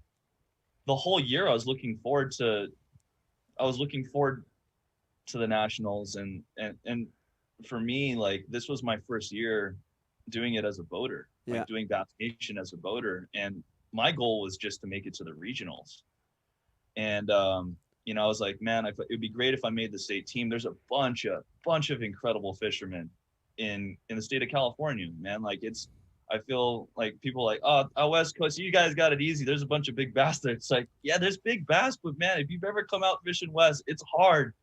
the whole year I was looking forward to the nationals, and for me, like this was my first year doing it as a boater, like doing Bass Nation as a boater, and my goal was just to make it to the regionals. And you know, I was like, man, it would be great if I made the state team. There's a bunch of incredible fishermen in the state of California, man. Like I feel like people are like, oh, West Coast, you guys got it easy. There's a bunch of big bass there. It's like, yeah, there's big bass, but man, if you've ever come out fishing West, it's hard.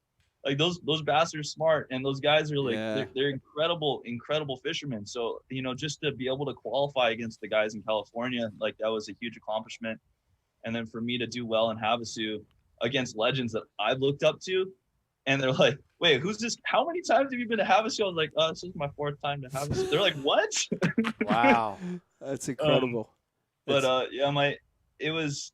Like those bass are smart, and those guys are like they're incredible fishermen. So, you know, just to be able to qualify against the guys in California, like that was a huge accomplishment. And then for me to do well in Havasu against legends that I looked up to, and they're like, wait, who's this? How many times have you been to Havasu? I was like, this is my 4th time to Havasu. They're like, what?
Wow.
That's incredible.
It was,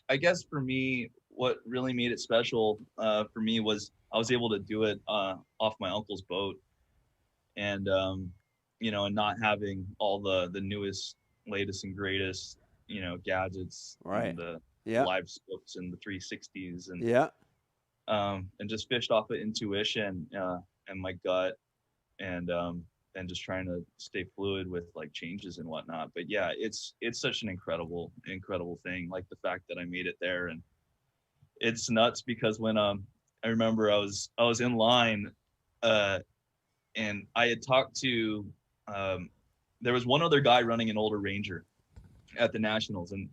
I guess for me, what really made it special for me was I was able to do it off my uncle's boat, and you know, and not having all the newest, latest and greatest, you know, gadgets,
right?
And the
yeah.
live scopes and the 360s, and and just fished off of intuition and my gut, and just trying to stay fluid with like changes and whatnot. But yeah, it's such an incredible thing. Like the fact that I made it there, and it's nuts because when I remember I was in line, and I had talked to there was one other guy running an older Ranger at the Nationals, and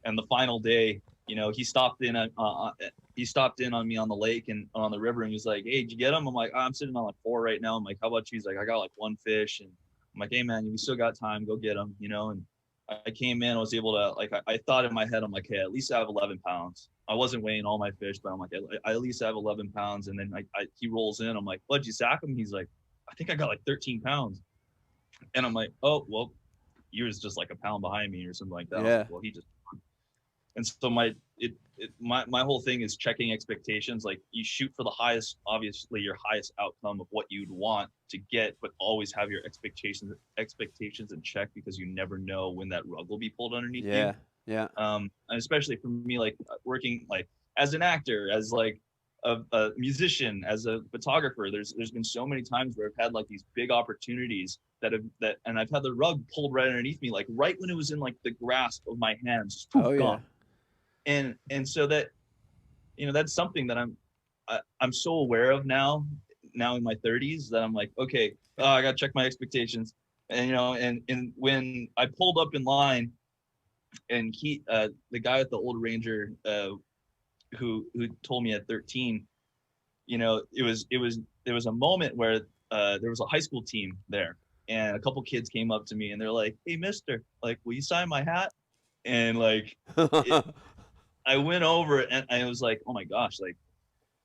the final day, you know, he stopped in on me on the lake and on the river, and he was like, hey, did you get him? I'm like, I'm sitting on like 4 right now. I'm like, how about you? He's like, I got like 1 fish. And I'm like, hey man, you still got time, go get him, you know. And I came in, I was able to, like, I thought in my head, I'm like, hey, at least I have 11 pounds. I wasn't weighing all my fish, but I'm like, I at least have 11 pounds. And then he rolls in, I'm like, what'd you sack him? He's like, I think I got like 13 pounds. And I'm like, oh, well, he was just like a pound behind me or something like that.
Yeah.
Like, well, he just, and so my whole thing is checking expectations. Like you shoot for the highest, obviously your highest outcome of what you'd want to get, but always have your expectations in check, because you never know when that rug will be pulled underneath you.
Yeah.
And especially for me, like working like as an actor, as like a musician, as a photographer, there's been so many times where I've had like these big opportunities and I've had the rug pulled right underneath me, like right when it was in like the grasp of my hands, just gone. And so that, you know, that's something that I'm so aware of now in my 30s, that I'm like, okay, I gotta check my expectations. And, you know, and when I pulled up in line, and he, the guy at the old Ranger, who told me at 13, you know, there was a moment where there was a high school team there, and a couple kids came up to me and they're like, hey mister, like, will you sign my hat? And like I went over and I was like, oh my gosh, like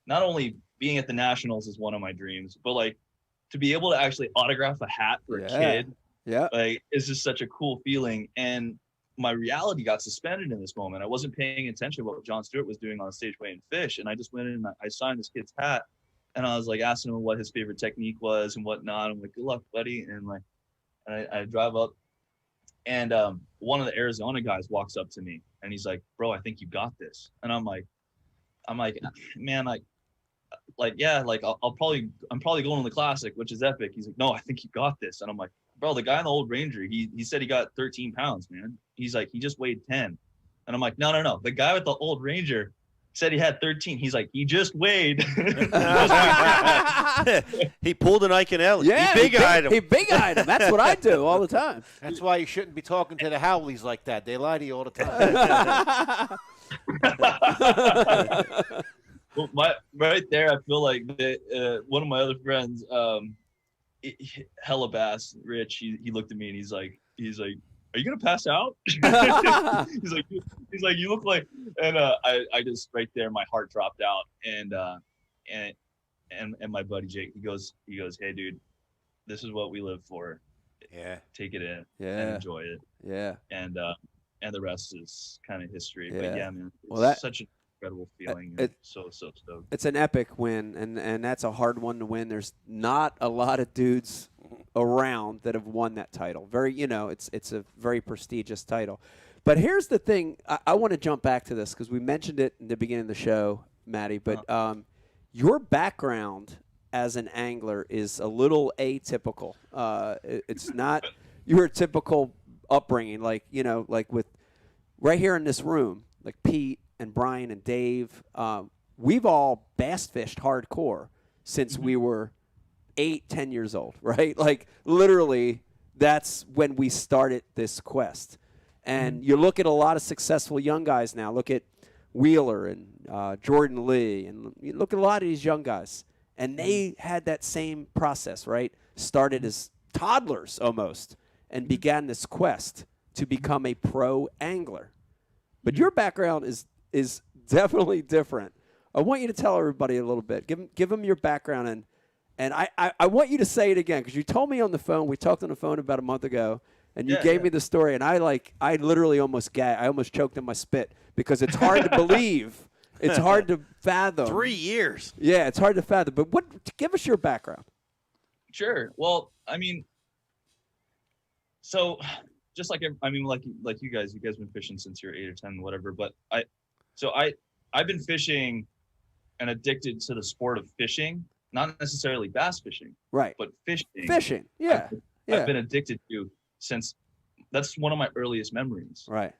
not only being at the Nationals is one of my dreams, but like to be able to actually autograph a hat for a kid, like it's just such a cool feeling. And my reality got suspended in this moment. I wasn't paying attention to what John Stewart was doing on stage weighing fish, and I just went in and I signed this kid's hat, and I was like asking him what his favorite technique was and whatnot. I'm like, good luck, buddy. And like I drive up, and one of the Arizona guys walks up to me and he's like, bro, I think you got this. And I'm like, man, yeah, like I'm probably going to the Classic, which is epic. He's like, no, I think you got this. And I'm like, bro, the guy in the old Ranger, he said he got 13 pounds, man. He's like, he just weighed 10. And I'm like, no. The guy with the old Ranger said he had 13. He's like, he just weighed.
He pulled an Iaconelli.
Yeah,
he big-eyed him.
He big-eyed him. That's what I do all the time.
That's why you shouldn't be talking to the Howleys like that. They lie to you all the time.
Well, right there, I feel like one of my other friends, hella bass, Rich, he looked at me and he's like, are you gonna pass out? He's like, He's like, you look like, and I just right there, my heart dropped out, and my buddy Jake, he goes, hey dude, this is what we live for.
Yeah.
Take it in
Yeah.
and enjoy it.
Yeah.
And the rest is kind of history.
Yeah.
But yeah, man, it's
Well,
such an incredible feeling. So stoked.
It's an epic win, and that's a hard one to win. There's not a lot of dudes around that have won that title. Very, it's a very prestigious title. But here's the thing. I want to jump back to this because we mentioned it in the beginning of the show, Maddie. But your background as an angler is a little atypical. It's not your typical upbringing, like with right here in this room, like Pete and Brian and Dave. We've all bass fished hardcore since we were 8-10 years old, right? Like literally, that's when we started this quest. And you look at a lot of successful young guys now. Look at Wheeler and Jordan Lee, and you look at a lot of these young guys. And they had that same process, right? Started as toddlers almost and began this quest to become a pro angler. But your background is definitely different. I want you to tell everybody a little bit. Give them your background. And I want you to say it again because you told me on the phone. We talked on the phone about a month ago. And you gave me the story. And I literally almost gagged. I almost choked in my spit because it's hard to believe. It's hard to fathom.
3 years.
Yeah, it's hard to fathom. But give us your background.
Sure. Well, I mean, so just like you guys have been fishing since you're 8 or 10, whatever. But I've been fishing and addicted to the sport of fishing, not necessarily bass fishing,
Right.
but fishing.
Fishing. Yeah.
I've been addicted to since that's one of my earliest memories.
Right.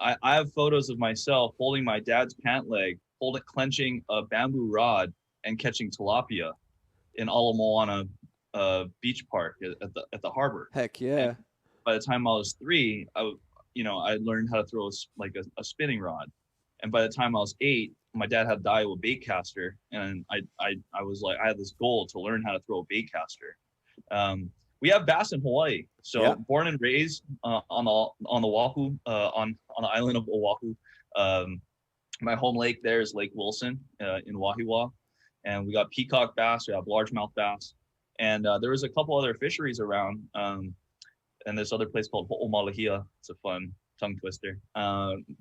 I have photos of myself holding my dad's pant leg, clenching a bamboo rod and catching tilapia in Ala Moana beach park at the harbor.
Heck yeah.
And by the time I was 3, I learned how to throw a spinning rod. And by the time I was 8, my dad had the Iowa bait caster, and I was like, I had this goal to learn how to throw a bait caster. We have bass in Hawaii. So born and raised on the Oahu, on the island of Oahu. My home lake there is Lake Wilson in Wahiawa. And we got peacock bass, we have largemouth bass. And there was a couple other fisheries around. And this other place called Ho'omalahia. It's a fun tongue twister.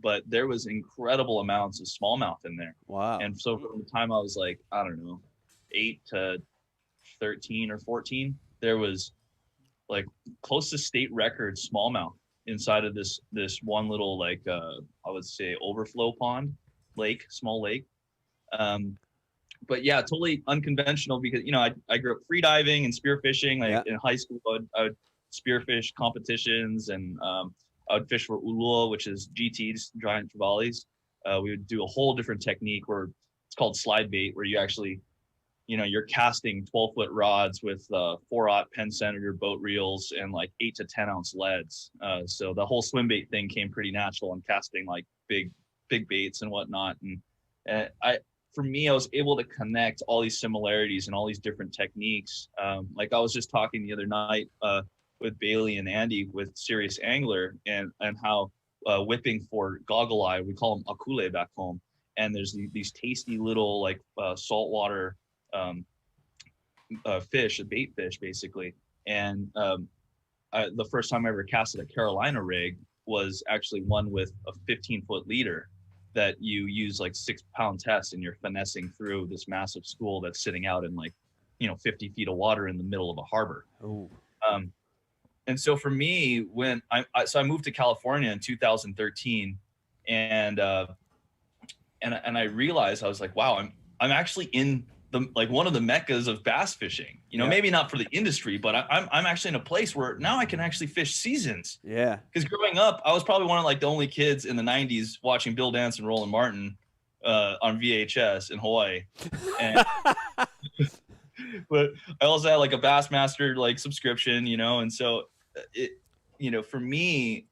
But there was incredible amounts of smallmouth in there.
Wow.
And so from the time I was like, I don't know, 8 to 13 or 14, there was like close to state record smallmouth inside of this one little I would say overflow pond small lake. But yeah, totally unconventional because I grew up free diving and spearfishing. In high school, I would spearfish competitions, and I would fish for ulua, which is GTs, giant trevallies. We would do a whole different technique where it's called slide bait, where you actually you're casting 12-foot rods with 4/0 Penn Senator boat reels and like 8 to 10 ounce leads. So the whole swim bait thing came pretty natural, and casting like big baits and whatnot. And for me, I was able to connect all these similarities and all these different techniques. Like I was just talking the other night with Bailey and Andy with Serious Angler and how whipping for goggle eye, we call them akule back home. And there's these tasty little like saltwater fish, a bait fish basically. And the first time I ever casted a Carolina rig was actually one with a 15-foot leader that you use like 6-pound test, and you're finessing through this massive school that's sitting out in 50 feet of water in the middle of a harbor.
Ooh.
And so for me, when I moved to California in 2013, and I realized, I was like, wow, I'm actually in one of the meccas of bass fishing. Maybe not for the industry, but I'm actually in a place where now I can actually fish seasons.
Yeah. Because
growing up, I was probably one of the only kids in the 90s watching Bill Dance and Roland Martin on VHS in Hawaii. And but I also had a Bassmaster subscription, and so for me,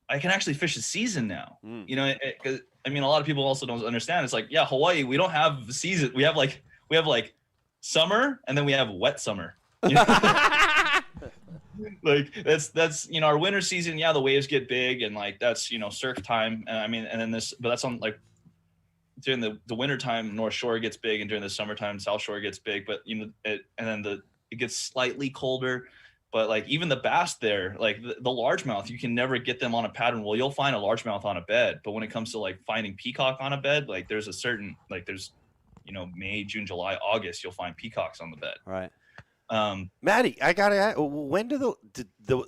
I can actually fish a season now. Because a lot of people also don't understand. It's Hawaii, we don't have the season. We have like that's our winter season. Yeah, the waves get big, and like that's surf time. And I mean, and then but that's on like during the winter time, North Shore gets big, and during the summertime, South Shore gets big. But and then it gets slightly colder. But like even the bass there, like the largemouth, you can never get them on a pattern. Well, you'll find a largemouth on a bed, but when it comes to like finding peacock on a bed, like there's a certain there's May, June, July, August, you'll find peacocks on the bed.
Right.
Maddie, I gotta ask, when do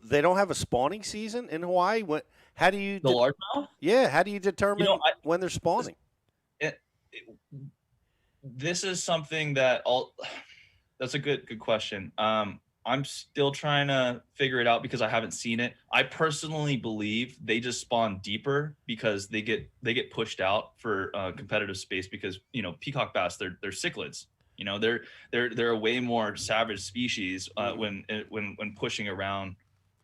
they don't have a spawning season in Hawaii? How do you
the largemouth?
Yeah, how do you determine when they're spawning?
This is something that that's a good question. I'm still trying to figure it out because I haven't seen it. I personally believe they just spawn deeper because they get pushed out for competitive space because peacock bass they're cichlids. They're a way more savage species when pushing around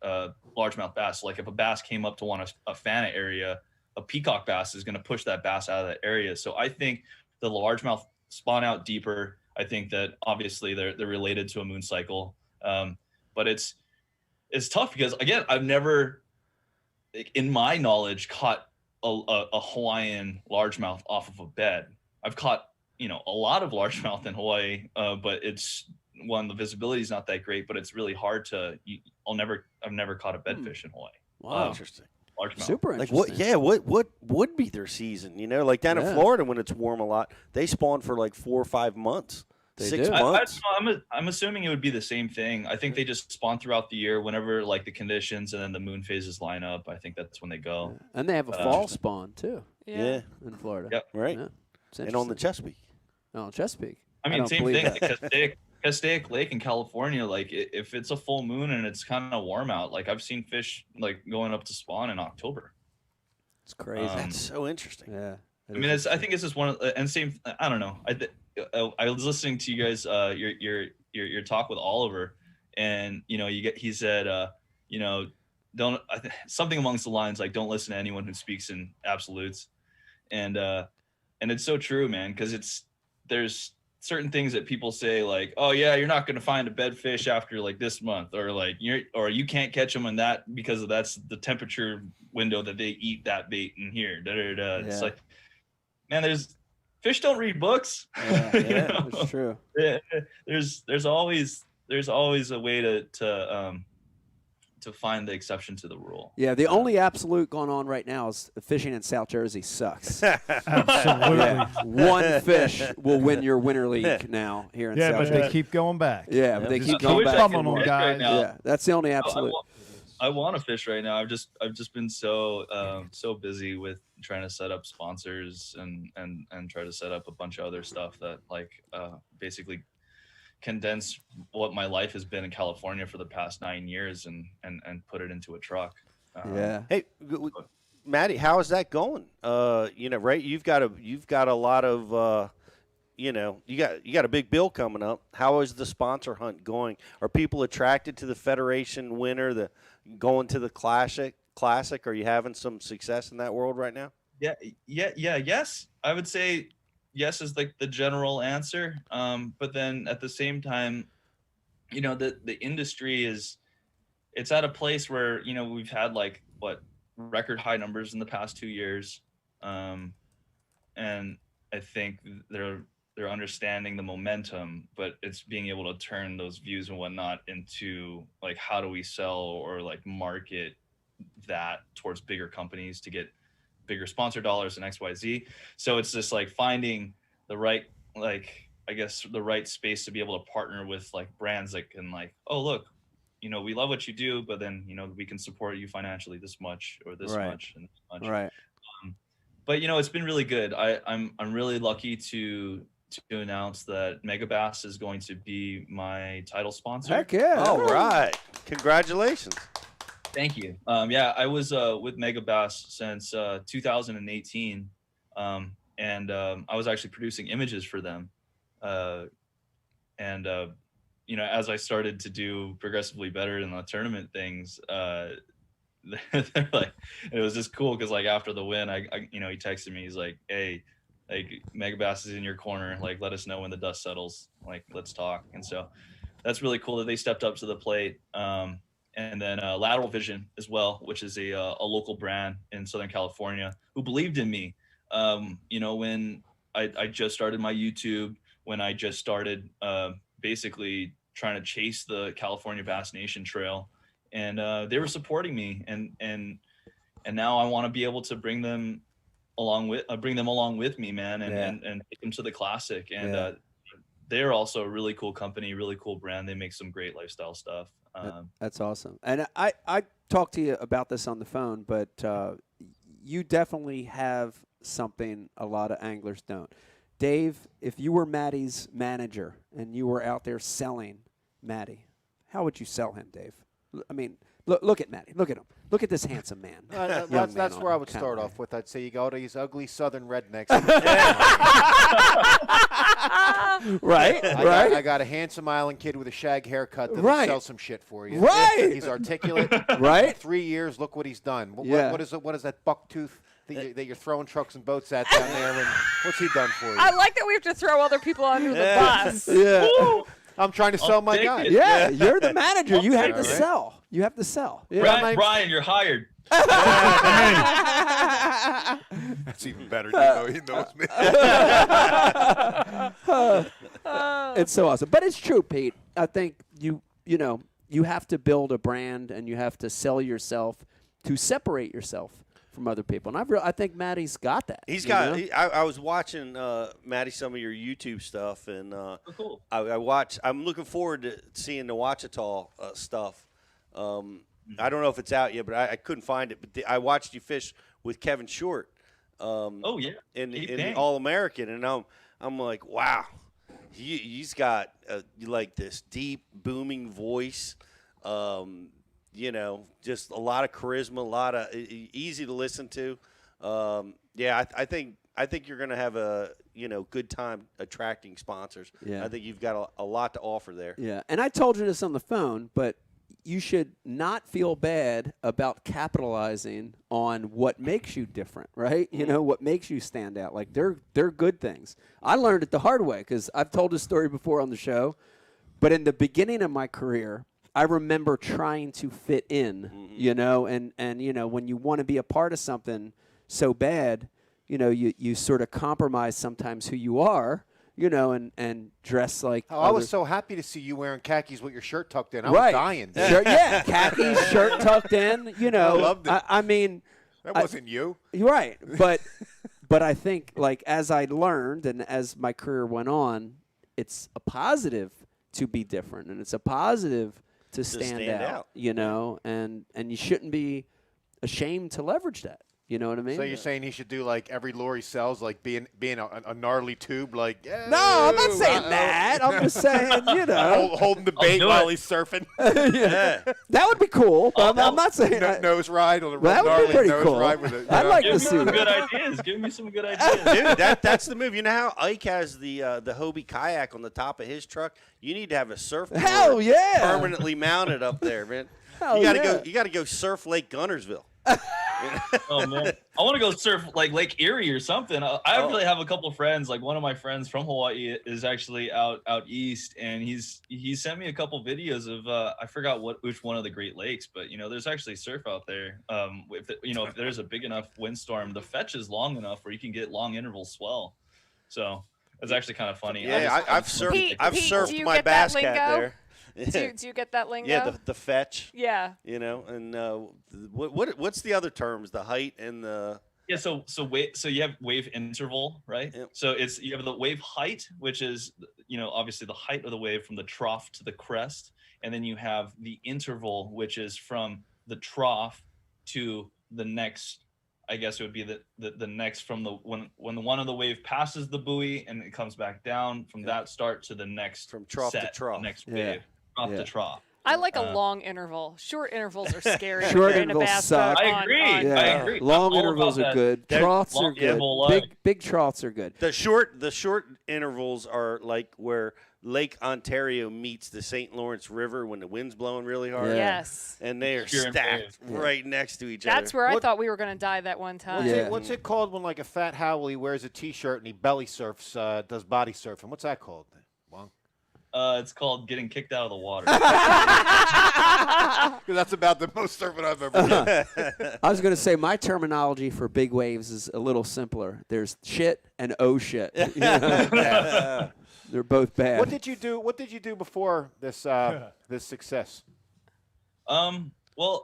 largemouth bass. So like if a bass came up to want a fauna area, a peacock bass is going to push that bass out of that area. So I think the largemouth spawn out deeper. I think that obviously they're related to a moon cycle. But it's tough because again, I've never, in my knowledge, caught a Hawaiian largemouth off of a bed. I've caught a lot of largemouth in Hawaii, but the visibility is not that great. But it's really hard to. I've never caught a bedfish in Hawaii.
Wow,
interesting.
Largemouth.
Super
Like
interesting.
what? Yeah, what would be their season? Like down in Florida when it's warm a lot, they spawn for like 4 or 5 months.
They
6
do.
months.
I'm assuming it would be the same thing. I think they just spawn throughout the year whenever like the conditions and then the moon phases line up. I think that's when they go.
And they have a fall spawn too
Yeah.
in Florida.
Yep.
Right.
Yeah.
And on the Chesapeake.
Oh, Chesapeake.
I mean,
don't
same
believe
thing.
that.
Like Castaic Lake in California, like if it's a full moon and it's kind of warm out, like I've seen fish like going up to spawn in October.
It's crazy.
That's so interesting.
Yeah.
I mean, I think it's just one of and same. I don't know. I was listening to you guys, your talk with Oliver, and he said, don't something amongst the lines like don't listen to anyone who speaks in absolutes, and it's so true, man, because there's certain things that people say like, oh yeah, you're not going to find a bedfish after like this month, or like you can't catch them in that because that's the temperature window that they eat that bait in here. It's like, man, fish don't read books.
Yeah, that's true.
There's always a way to find the exception to the rule.
Yeah, the only absolute going on right now is fishing in South Jersey sucks.
Absolutely.
Yeah. One fish will win your winter league now here in
Yeah,
South
but
Jersey.
they keep going back.
Yeah, but they
Just
keep going
wish I
back.
could
Coming on,
fish
guys.
right now.
Yeah, that's the only absolute.
I want to fish right now. I've just been so busy with trying to set up sponsors and try to set up a bunch of other stuff that basically condense what my life has been in California for the past 9 years and put it into a truck.
Yeah.
Hey, Maddie, how is that going? Right? You've got a lot of you got a big bill coming up. How is the sponsor hunt going? Are people attracted to the Federation winner, the going to the classic? Are you having some success in that world right now?
Yes. I would say yes is like the general answer. But then at the same time, the industry it's at a place where, we've had like record high numbers in the past 2 years. And I think they're understanding the momentum, but it's being able to turn those views and whatnot into like, how do we sell or like market that towards bigger companies to get bigger sponsor dollars and XYZ. So it's just like finding the right, the right space to be able to partner with like brands that can like, oh, look, we love what you do, but then, we can support you financially this much or this much and this much.
Right.
But it's been really good. I'm really lucky to announce that Megabass is going to be my title sponsor.
Heck yeah.
All right. Congratulations.
Thank you. I was with Megabass since 2018, and I was actually producing images for them. As I started to do progressively better in the tournament things, they're like, it was just cool because like after the win, he texted me. He's like, "Hey, like Megabass is in your corner. Like, let us know when the dust settles. Like, let's talk." And so that's really cool that they stepped up to the plate. and then Lateral Vision as well, which is a local brand in Southern California who believed in me. When I just started my YouTube, when I just started basically trying to chase the California Bass Nation Trail, and they were supporting me, and now I want to be able to bring them along with me, man, and take them to the classic. And they're also a really cool company, really cool brand. They make some great lifestyle stuff.
That's awesome. And I talked to you about this on the phone, but you definitely have something a lot of anglers don't. Dave, if you were Maddie's manager and you were out there selling Maddie, how would you sell him, Dave? I mean, look at Maddie. Look at him. Look at this handsome man.
That's where I would start off with. I'd say you go to these ugly southern rednecks.
Right.
I got a handsome island kid with a shag haircut that'll sell some shit for you.
Right.
He's articulate.
Right.
3 years. Look what he's done. What is that buck tooth that you're throwing trucks and boats at down there? And what's he done for you?
I like that we have to throw other people under the bus.
Yeah.
Woo!
I'm trying to sell my guy.
Yeah, you're the manager. You have to sell. You have to sell. Yeah.
Brian, you're hired.
That's even better. He knows me.
It's so awesome. But it's true, Pete. I think you have to build a brand and you have to sell yourself to separate yourself from other people. And I think Maddie's got that.
He's got. I was watching Maddie some of your YouTube stuff, and
Cool.
I'm looking forward to seeing the Ouachita stuff. I don't know if it's out yet, but I couldn't find it. But I watched you fish with Kevin Short.
Oh yeah.
In the All American, and I'm like, wow, he's got like this deep booming voice. Just a lot of charisma, a lot of easy to listen to. I think you're going to have a good time attracting sponsors.
Yeah.
I think you've got a lot to offer there.
Yeah, and I told you this on the phone, but you should not feel bad about capitalizing on what makes you different, right? You know, what makes you stand out. Like, they're good things. I learned it the hard way because I've told this story before on the show, but in the beginning of my career, I remember trying to fit in, and when you want to be a part of something so bad, you sort of compromise sometimes who you are, and dress like
I was so happy to see you wearing khakis with your shirt tucked in. I
right.
was dying.
Shirt, yeah, khakis, shirt tucked in,
I loved it.
I mean.
That wasn't you.
Right, but I think, like, as I learned and as my career went on, it's a positive to be different, and it's a positive to stand out, and you shouldn't be ashamed to leverage that. You know what I mean?
So you're saying he should do like every lure he sells, like being a gnarly tube, like
no, I'm not saying that. I'm just saying,
holding the bait while he's surfing.
Yeah. That would be cool. But I'm not saying
nose ride on a
that would be pretty
nose
cool.
ride with it.
I'd like
Give
to
me
see
some
that.
good ideas. Give me some good ideas.
Dude, that's the move. You know how Ike has the Hobie kayak on the top of his truck? You need to have a surfboard
Hell yeah.
permanently mounted up there, man.
Hell
You gotta go surf Lake Gunnersville.
Oh man, I want to go surf like Lake Erie or something. I really have a couple friends. Like one of my friends from Hawaii is actually out east, and he sent me a couple videos of I forgot which one of the Great Lakes, but there's actually surf out there. If there's a big enough windstorm, the fetch is long enough where you can get long interval swell. So it's actually kind of funny.
Yeah, I've surfed.
Pete,
I've
do
surfed
you
my
get that
bass cat
lingo?
there.
Do you get that lingo?
Yeah, the fetch.
Yeah.
And what's the other terms? The height and the.
Yeah, so you have wave interval, right?
Yep.
So you have the wave height, which is obviously the height of the wave from the trough to the crest, and then you have the interval, which is from the trough to the next. I guess it would be the next from when one of the wave passes the buoy and it comes back down from that start to the next
From trough to
set,
trough.
the next wave, trough to trough.
I like a long interval. Short intervals are scary.
Short
if you're in a
intervals
bass
suck.
boat
I agree.
on-
I agree.
Long
I'm all
intervals
about
are
that.
good.
That
Troughs are
long
good.
interval leg.
Big troughs are good.
The short intervals are like where Lake Ontario meets the St. Lawrence River when the wind's blowing really hard.
Yeah.
Yes.
And they are
Pure and
stacked
wave.
right next to each other.
That's where I
What-
thought we were going to die that one time.
Yeah.
What's it called when like a fat Howley wears a T-shirt and he belly surfs, does body surfing? What's that called? Well,
It's called getting kicked out of the water.
'Cause that's about the most surfing I've ever done.
I was going to say my terminology for big waves is a little simpler. There's shit and oh shit. They're both bad.
What did you do? What did you do before this this success?
Well,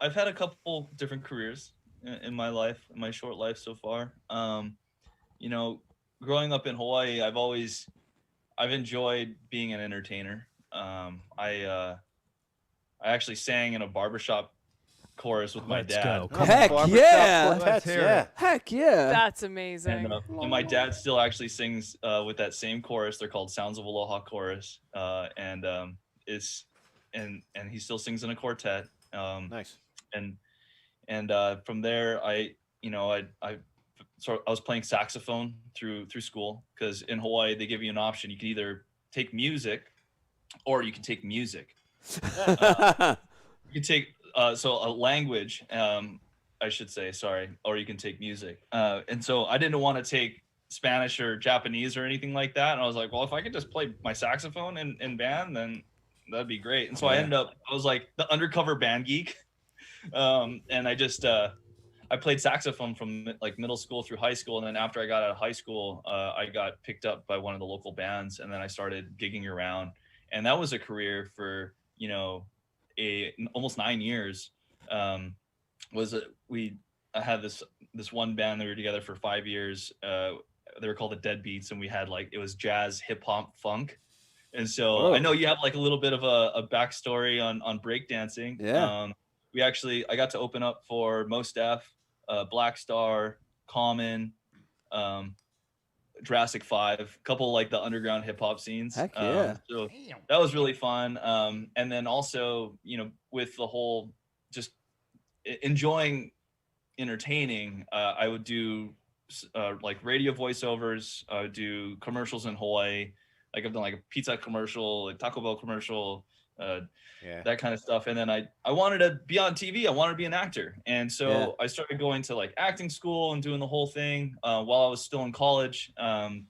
I've had a couple different careers in my life, in my short life so far. You know, growing up in Hawaii, I've enjoyed being an entertainer. I actually sang in a barbershop chorus with my dad.
Heck yeah.
Let's hear it.
Heck yeah.
That's amazing.
And my dad still actually sings with that same chorus. They're called Sounds of Aloha chorus, and he still sings in a quartet.
Nice.
And from there, I was playing saxophone through school, because in Hawaii they give you an option. You can either take music, or you can take music. You can take a language, I should say, sorry, or you can take music. And so I didn't want to take Spanish or Japanese or anything like that. And I was like, well, if I could just play my saxophone in band, then that'd be great. And so I was like the undercover band geek. And I just I played saxophone from like middle school through high school, and then after I got out of high school, I got picked up by one of the local bands, and then I started gigging around, and that was a career for almost 9 years. I had this one band that we were together for 5 years. They were called the Deadbeats, and we had it was jazz, hip hop, funk. And so I know you have like a little bit of a backstory on breakdancing.
Yeah.
I got to open up for Mos Def, Black Star, Common, Jurassic 5, a couple like the underground hip hop scenes.
Heck yeah.
So that was really fun. And then also, with the whole just enjoying entertaining, I would do like radio voiceovers. I would do commercials in Hawaii. Like I've done like a pizza commercial, like Taco Bell commercial, that kind of stuff. And then I wanted to be on TV. I wanted to be an actor. And so I started going to like acting school and doing the whole thing while I was still in college. I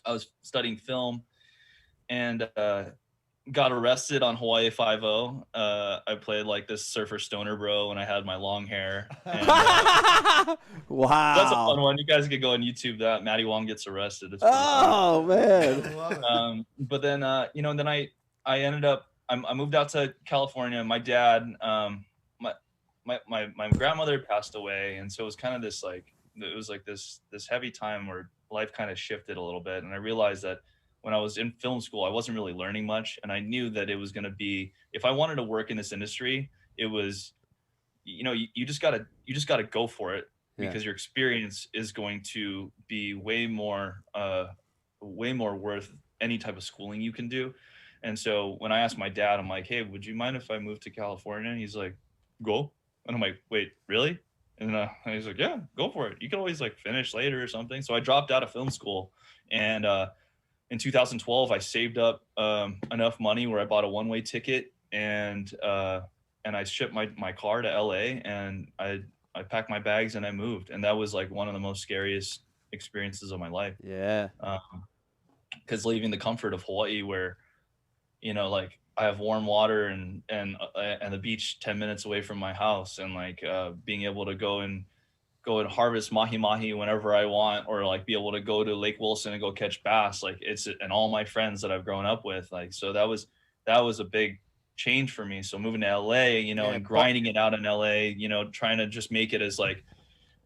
was studying film and got arrested on Hawaii 5-0. I played like this surfer stoner bro when I had my long hair. And,
wow.
That's a fun one. You guys could go on YouTube that. Maddie Wong gets arrested. It's
man.
But then, then I ended up, I moved out to California. My dad, my grandmother passed away. And so it was kind of this this heavy time where life kind of shifted a little bit. And I realized that when I was in film school, I wasn't really learning much. And I knew that it was going to be, if I wanted to work in this industry, it was, you just gotta go for it, because your experience is going to be way more worth any type of schooling you can do. And so when I asked my dad, I'm like, hey, would you mind if I moved to California? And he's like, go. And I'm like, wait, really? And he's like, yeah, go for it. You can always like finish later or something. So I dropped out of film school, and in 2012, I saved up enough money where I bought a one-way ticket, and I shipped my car to LA, and I packed my bags and I moved. And that was like one of the most scariest experiences of my life.
Yeah.
Because leaving the comfort of Hawaii, where, like I have warm water and the beach 10 minutes away from my house, and like being able to go and harvest mahi-mahi whenever I want, or like be able to go to Lake Wilson and go catch bass. Like and all my friends that I've grown up with, like, so that was a big change for me. So moving to LA, and grinding it out in LA, trying to just make it as like,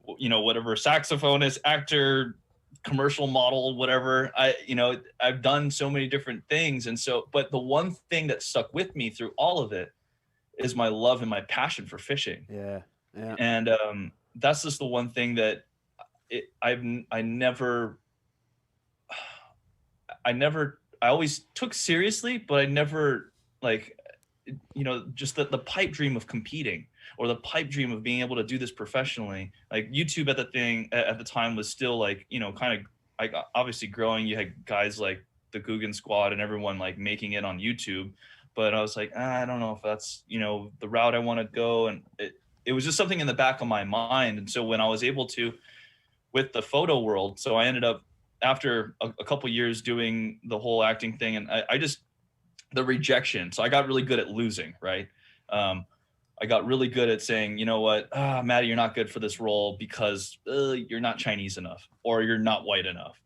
whatever, saxophonist, actor, commercial model, whatever. I've done so many different things. And so, but the one thing that stuck with me through all of it is my love and my passion for fishing.
Yeah. Yeah.
And, that's just the one thing that I always took seriously, but I never just the pipe dream of competing, or the pipe dream of being able to do this professionally. Like YouTube at the time was still like, kind of like obviously growing. You had guys like the Guggen Squad and everyone like making it on YouTube, but I was like, I don't know if that's, the route I want to go. And it was just something in the back of my mind. And so when I was able to, with the photo world, so I ended up after a couple years doing the whole acting thing, and I just, the rejection. So I got really good at losing, right? I got really good at saying, you know what, Maddie, you're not good for this role because you're not Chinese enough, or you're not white enough,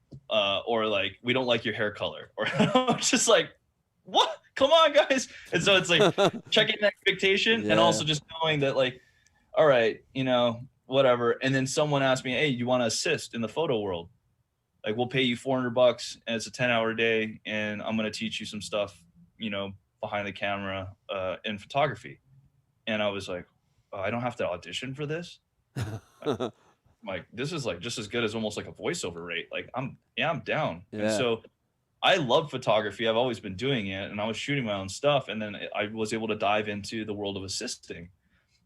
or like, we don't like your hair color, or it's just like, what? Come on, guys. And so it's like checking the expectation and also just knowing that, like, all right, you know, whatever. And then someone asked me, hey, you want to assist in the photo world? Like, we'll pay you $400 and it's a 10-hour day, and I'm going to teach you some stuff, you know, behind the camera in photography. And I was like, oh, I don't have to audition for this. Like, this is like just as good as almost like a voiceover rate. Like, I'm down. Yeah. And so I love photography. I've always been doing it, and I was shooting my own stuff. And then I was able to dive into the world of assisting.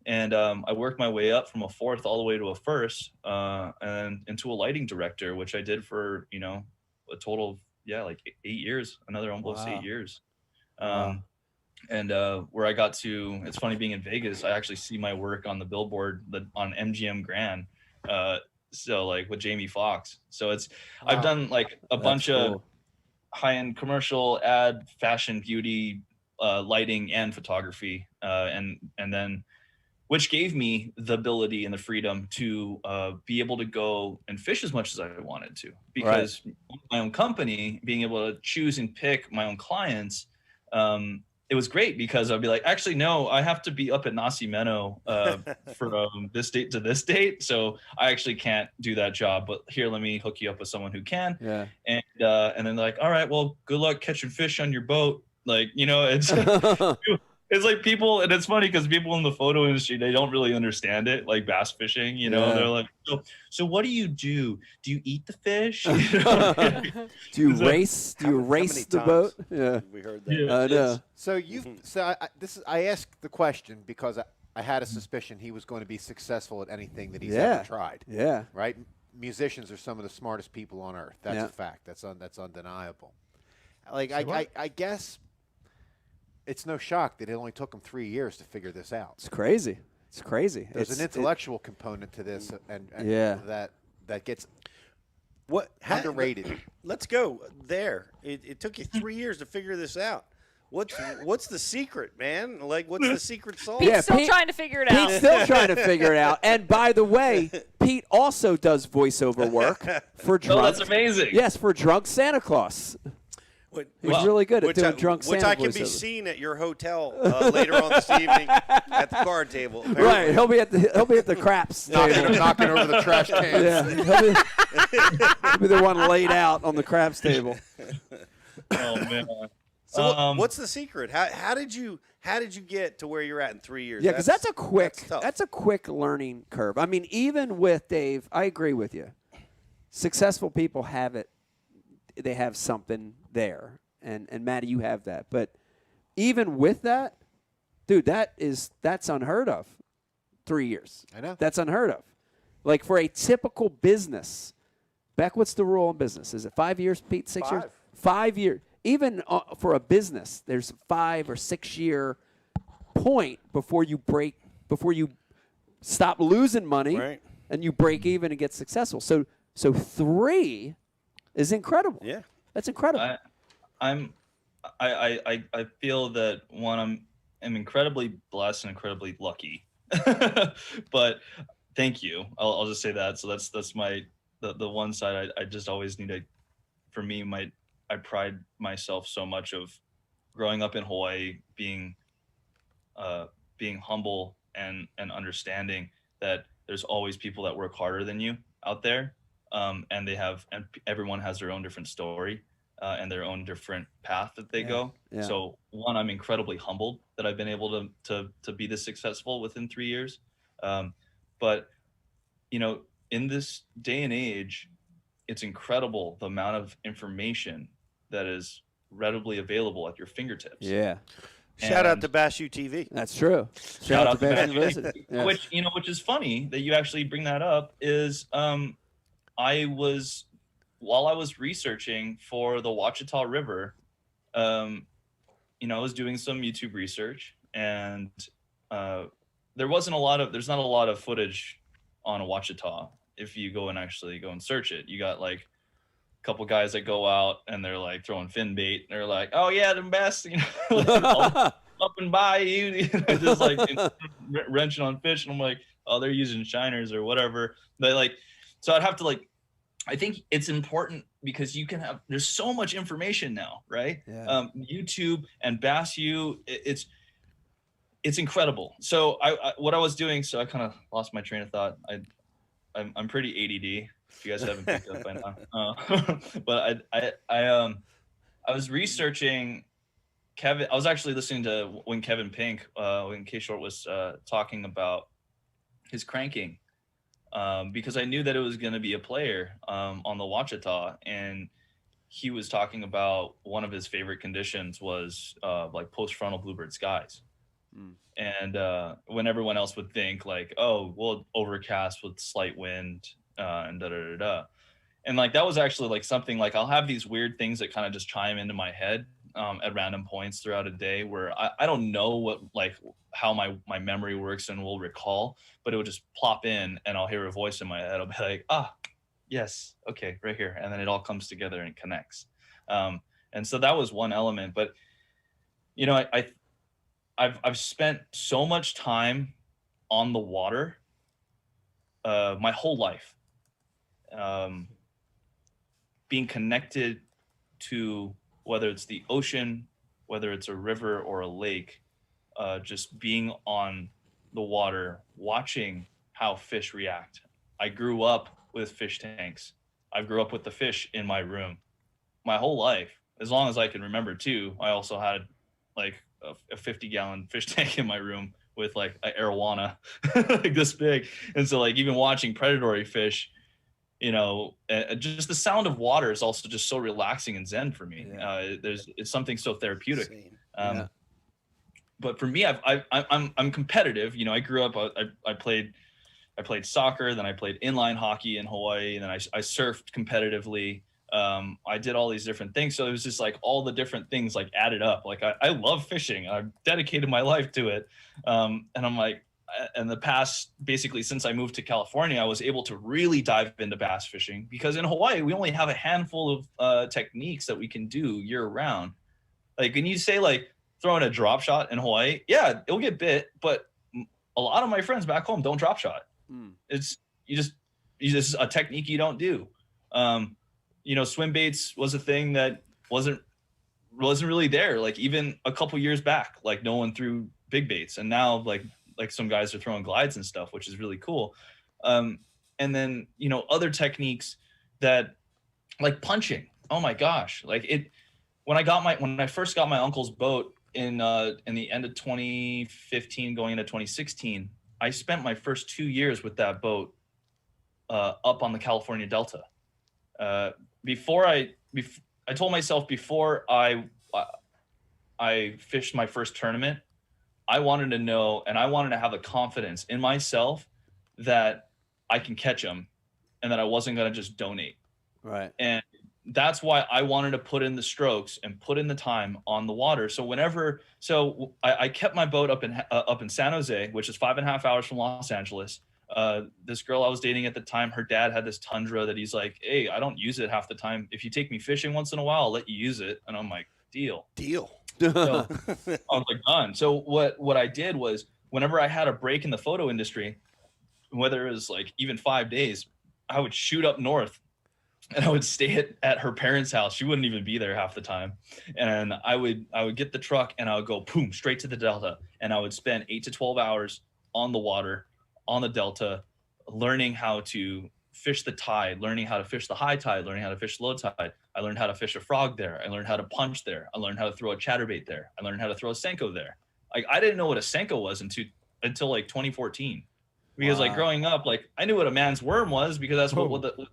And I worked my way up from a fourth all the way to a first, and into a lighting director, which I did for, you know, a total of, like 8 years, another almost 8 years. And where I got to, it's funny being in Vegas, I actually see my work on the billboard on MGM Grand. So like with Jamie Foxx. So it's, I've done like a bunch of high-end commercial, ad, fashion, beauty, lighting, and photography. And then, which gave me the ability and the freedom to be able to go and fish as much as I wanted to, because my own company, being able to choose and pick my own clients, it was great, because I'd be like, actually, no, I have to be up at Nacimiento from this date to this date. So I actually can't do that job, but here, let me hook you up with someone who can. Yeah. And then they're like, all right, well, good luck catching fish on your boat. Like, you know, it's it's like people, and it's funny because people in the photo industry, they don't really understand it, like bass fishing, you know. They're like, so what do? Do you eat the fish?
Do you race? Do you race the boat? Yeah,
we heard that.
Yeah.
So I asked the question because I had a suspicion he was going to be successcill at anything that he's ever tried. Yeah. Right. Musicians are some of the smartest people on earth. That's a fact. That's undeniable. Like, I guess it's no shock that it only took him 3 years to figure this out.
It's crazy. It's crazy.
There's an intellectual component to this, and that gets underrated.
Let's go there. It took you 3 years to figure this out. What's the secret, man? Like, what's the secret sauce?
Pete's still trying to figure it out.
Pete's still trying to figure it out. And by the way, Pete also does voiceover work for drunk.
Oh, that's amazing.
Yes, for Drunk Santa Claus. He's really good at doing drunk Santa.
Which I can be seen at your hotel later on this evening at the card table. Apparently.
Right, he'll be at the craps table.
knocking over the trash cans.
Yeah, he'll be the one laid out on the craps table.
Oh man.
So what's the secret? How did you get to where you're at in 3 years?
Yeah, because that's a quick learning curve. I mean, even with Dave, I agree with you. Successful people have it. They have something there, and Maddie, you have that. But even with that, dude, that's unheard of. 3 years.
I know.
That's unheard of. Like, for a typical business, Beck, what's the rule in business? Is it 5 years, Pete? 6 years? 5 years. Even for a business, there's 5 or 6 year point before you stop losing money and you break even and get successful. So 3 is incredible.
Yeah,
that's incredible.
I feel that I'm incredibly blessed and incredibly lucky. But thank you. I'll just say that. So that's my the one side I just always need to. For me, I pride myself so much of growing up in Hawaii, being humble and understanding that there's always people that work harder than you out there. And everyone has their own different story and their own different path that they go. Yeah. So one, I'm incredibly humbled that I've been able to be this successful within 3 years. But, you know, in this day and age, it's incredible the amount of information that is readily available at your fingertips.
Yeah.
Shout out to Bashu TV.
That's true. Shout out to Bashu
TV. Yes. Which is funny that you actually bring that up is, while I was researching for the Ouachita River, I was doing some YouTube research, and there's not a lot of footage on Ouachita. If you go and search it, you got like couple guys that go out and they're like throwing fin bait. They're like, "Oh yeah, the best," I'll up and buy you, just like wrenching on fish. And I'm like, "Oh, they're using shiners or whatever." But like, so I'd have to like, I think it's important because you can have, there's so much information now, right?
Yeah.
YouTube and Bass U, it's incredible. So what I was doing, so I kind of lost my train of thought. I'm pretty ADD. If you guys haven't picked up by now, but I was researching Kevin. I was actually listening to when Kevin Pink, when K Short was talking about his cranking, because I knew that it was going to be a player on the Ouachita, and he was talking about one of his favorite conditions was like post-frontal bluebird skies. And when everyone else would think like, oh, well, overcast with slight wind and and like that was actually like something like I'll have these weird things that kind of just chime into my head at random points throughout a day where I don't know what like how my memory works and will recall, but it would just plop in and I'll hear a voice in my head. I'll be like, yes, okay, right here, and then it all comes together and connects. And so that was one element, but you know, I've spent so much time on the water my whole life, being connected to whether it's the ocean, whether it's a river or a lake, just being on the water, watching how fish react. I grew up with fish tanks. I grew up with the fish in my room my whole life, as long as I can remember too. I also had like a 50-gallon fish tank in my room with like an arowana like this big. And so like even watching predatory fish, you know, just the sound of water is also just so relaxing and zen for me. Yeah. It's something so therapeutic. Yeah. But for me, I'm competitive. You know, I grew up, I played soccer, then I played inline hockey in Hawaii, and then I surfed competitively. I did all these different things. So it was just like all the different things like added up. Like I love fishing. I've dedicated my life to it. And I'm like, in the past, basically since I moved to California, I was able to really dive into bass fishing because in Hawaii, we only have a handful of techniques that we can do year round. Like when you say like throwing a drop shot in Hawaii, yeah, it'll get bit, but a lot of my friends back home don't drop shot. It's you just a technique you don't do. You know, swim baits was a thing that wasn't really there. Like even a couple years back, like no one threw big baits, and now like some guys are throwing glides and stuff, which is really cool. And then you know other techniques that like punching. Oh my gosh, like it. When I first got my uncle's boat in the end of 2015, going into 2016, I spent my first 2 years with that boat up on the California Delta. I told myself before I fished my first tournament, I wanted to know and I wanted to have the confidence in myself that I can catch them and that I wasn't going to just donate.
Right.
And that's why I wanted to put in the strokes and put in the time on the water. So I kept my boat up in San Jose, which is 5.5 hours from Los Angeles. This girl I was dating at the time, her dad had this Tundra that he's like, hey, I don't use it half the time. If you take me fishing once in a while, I'll let you use it. And I'm like, deal. So I was like, done. So what I did was whenever I had a break in the photo industry, whether it was like even 5 days, I would shoot up north and I would stay at her parents' house. She wouldn't even be there half the time. And I would get the truck and I would go boom, straight to the Delta. And I would spend 8 to 12 hours on the water, on the Delta, learning how to fish the tide, learning how to fish the high tide, learning how to fish low tide. I learned how to fish a frog there. I learned how to punch there. I learned how to throw a chatterbait there. I learned how to throw a Senko there. Like I didn't know what a Senko was until like 2014. Because like growing up, like I knew what a man's worm was because that's what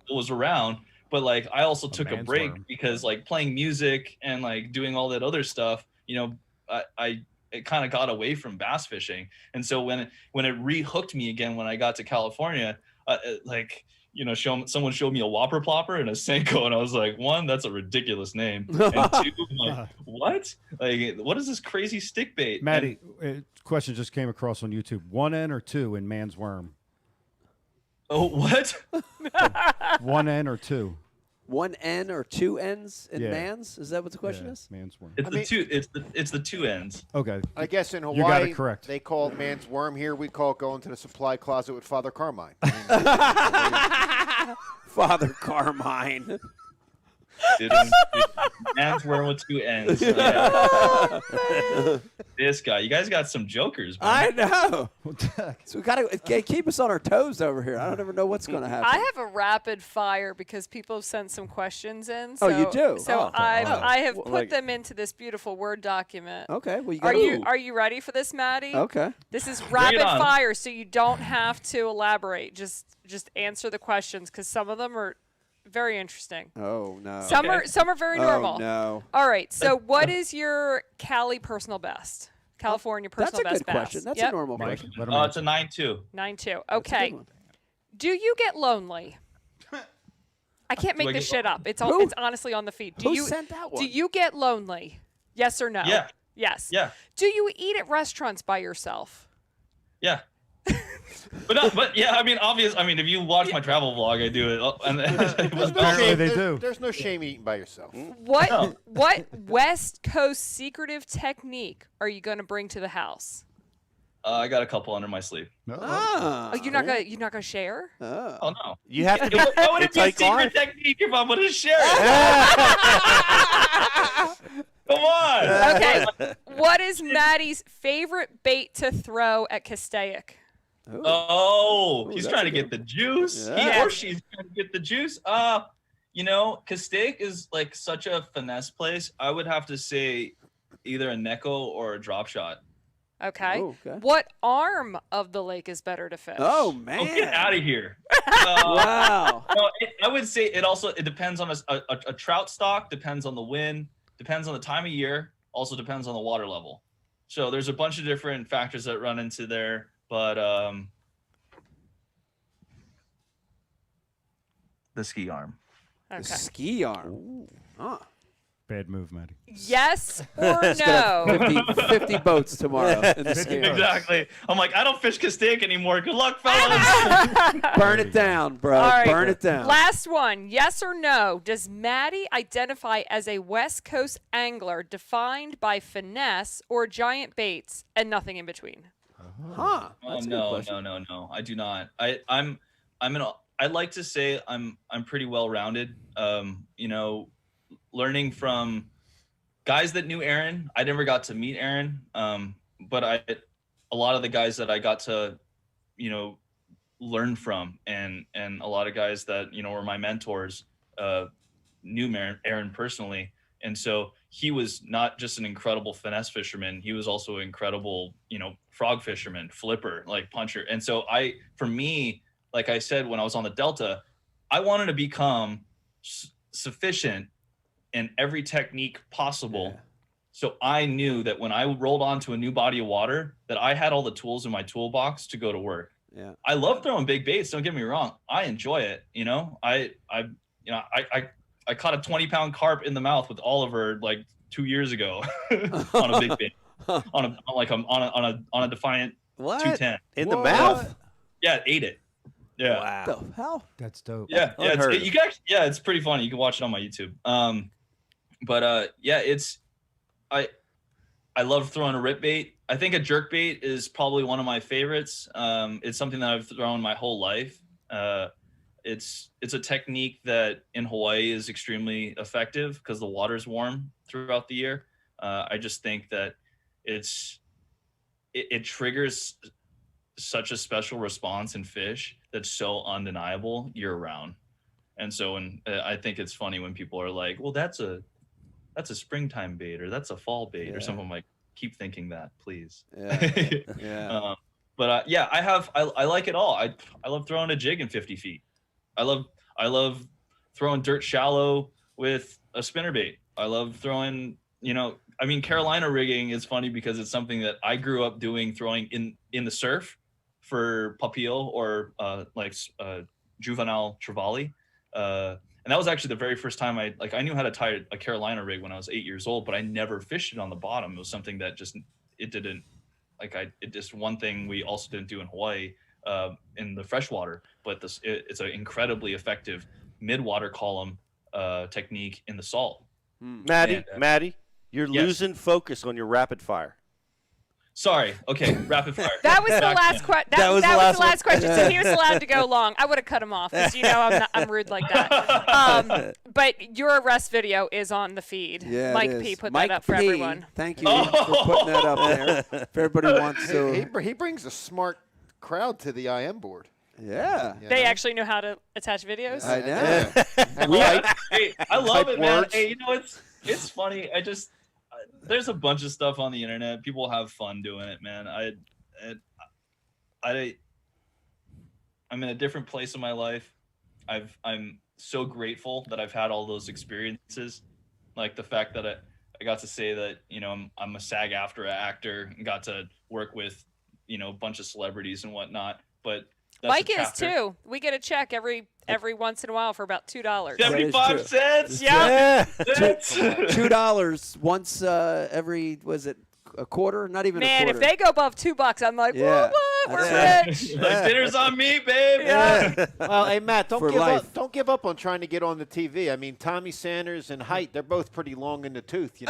was around. But like I also took a break because like playing music and like doing all that other stuff, you know, it kind of got away from bass fishing. And so when it re-hooked me again when I got to California, like, you know, someone showed me a Whopper Plopper and a Senko, and I was like, one, that's a ridiculous name, and two, like, what? Like, what is this crazy stick bait?
Maddie, question just came across on YouTube: 1 N or 2 in man's worm?
Oh, what?
1 N or 2?
one N or two N's in
Yeah.
man's? Is that what the question is?
Man's worm.
It's the two ends.
Okay.
I guess in
got
Hawaii,
it correct.
they call it man's worm. Here we call it going to the supply closet with Father Carmine.
Father Carmine.
Man's worm with two ends. Yeah. This guy. You guys got some jokers, man.
I know. So we gotta keep us on our toes over here. I don't ever know what's going to happen.
I have a rapid fire because people have sent some questions in.
Oh,
So,
you do?
So
Oh, okay.
I have put
Like-
them into this beautiful Word document.
Okay. Well, you
Are
got
you ready for this, Maddie?
Okay.
This is rapid
on.
fire, so you don't have to elaborate. Just answer the questions because some of them are very interesting.
Oh no.
Some are very normal.
Oh no.
All right. So what is your Cali personal best? California
That's
personal
a
best
good question. That's
Yep.
a normal
Mike,
question.
let him
It's
answer.
a 9-2.
9-2.
That's a
Okay.
good one.
Do you get lonely? I can't make
I
this
get
shit up. It's
Who?
it's honestly on the feed. Do
Who
you
sent that one?
Do you get lonely? Yes or no?
Yeah.
Yes.
Yeah.
Do you eat at restaurants by yourself?
Yeah. but yeah, I mean, obvious. I mean, if you watch my travel vlog, I do it. And it was
Apparently they do.
There's no shame eating by yourself.
What
No.
what West Coast secretive technique are you going to bring to the house?
I got a couple under my sleeve.
Ah.
Oh, you're not gonna share?
Oh.
Oh no.
You have to.
Why would it
It's
be a
like
secret
art.
technique if I'm gonna share it? Come on.
Okay. What is Maddie's favorite bait to throw at Castaic?
Oh, he's
that's
trying
a
to
good
get the juice.
Yeah.
He or she's trying to get the juice. Castaic is like such a finesse place. I would have to say either a Neko or a drop shot.
Okay.
Oh, okay.
What arm of the lake is better to fish?
Oh man.
Oh, get out of here.
Wow.
No, I would say it depends on a trout stock, depends on the wind, depends on the time of year, also depends on the water level. So there's a bunch of different factors that run into there, but the ski arm.
The
Okay.
ski arm. Huh.
Bad move, Maddie.
Yes or
It's gonna
no?
have 50 boats tomorrow in the ski arm.
Exactly. I'm like, I don't fish Castaic anymore. Good luck, fellas.
Burn it down, bro.
All right.
Burn it down.
Last one. Yes or no? Does Maddie identify as a West Coast angler defined by finesse or giant baits and nothing in between?
Huh.
Oh,
That's a good
no,
question.
no. I do not. I'd like to say I'm pretty well rounded. Learning from guys that knew Aaron. I never got to meet Aaron, but a lot of the guys that I got to, learn from, and a lot of guys that were my mentors, knew Aaron personally, and so he was not just an incredible finesse fisherman. He was also an incredible, frog fisherman, flipper, like puncher. And so for me, like I said, when I was on the Delta, I wanted to become sufficient in every technique possible.
Yeah.
So I knew that when I rolled onto a new body of water, that I had all the tools in my toolbox to go to work.
Yeah.
I love throwing big baits. Don't get me wrong. I enjoy it. I caught a 20-pound carp in the mouth with Oliver like 2 years ago on a big bait, on a Defiant
What?
210.
In the
What?
mouth.
Yeah, ate it. Yeah.
Wow.
The hell?
That's dope.
Yeah,
Unheard of.
it's pretty funny. You can watch it on my YouTube. I love throwing a rip bait. I think a jerk bait is probably one of my favorites. It's something that I've thrown my whole life. It's a technique that in Hawaii is extremely effective because the water's warm throughout the year. I just think that it triggers such a special response in fish that's so undeniable year round. And so I think it's funny when people are like, well, that's a springtime bait or that's a fall bait or something. I'm like, keep thinking that, please.
Yeah. Yeah.
I like it all. I love throwing a jig in 50 feet. I love throwing dirt shallow with a spinnerbait. I love throwing, Carolina rigging is funny because it's something that I grew up doing, throwing in the surf for papio or juvenile trevally. And that was actually the very first time I knew how to tie a Carolina rig when I was 8 years old, but I never fished it on the bottom. It was something that it's one thing we also didn't do in Hawaii, in the freshwater, but it's an incredibly effective mid-water column technique in the salt.
Maddie,
And,
Maddie, you're
yes.
losing focus on your rapid fire.
Sorry. Okay. Rapid fire.
That was the
Back
last
in.
question.
That was the
the
last
last question. So he was allowed to go long. I would have cut him off because I'm rude like that. But your arrest video is on the feed.
Yeah,
Mike
it
P
is.
put
Mike
that up for
P,
everyone.
Thank you for putting that up there. If everybody wants to.
He brings a smart crowd to the IM board.
Yeah.
you
They
know?
actually know how to attach videos.
I know.
And like,
Hey, I love
Type
it, man.
words.
Hey, it's funny. There's a bunch of stuff on the internet. People have fun doing it, man. I'm in a different place in my life. I'm so grateful that I've had all those experiences, like the fact that I got to say that I'm a SAG-AFTRA actor and got to work with a bunch of celebrities and whatnot. But that's
Mike
a
is
chapter.
too. We get a check every once in a while for about $2.
75
true.
cents.
Yeah.
Cents.
$2 once every, was it a quarter? Not even
Man,
a
if
quarter.
they go above $2, I'm like,
Yeah.
what? We're
That's
rich.
Like, dinner's on me, babe.
Yeah.
well, hey Matt,
For life.
Don't give up on trying to get on the TV. I mean, Tommy Sanders and Height, they're both pretty long in the tooth. You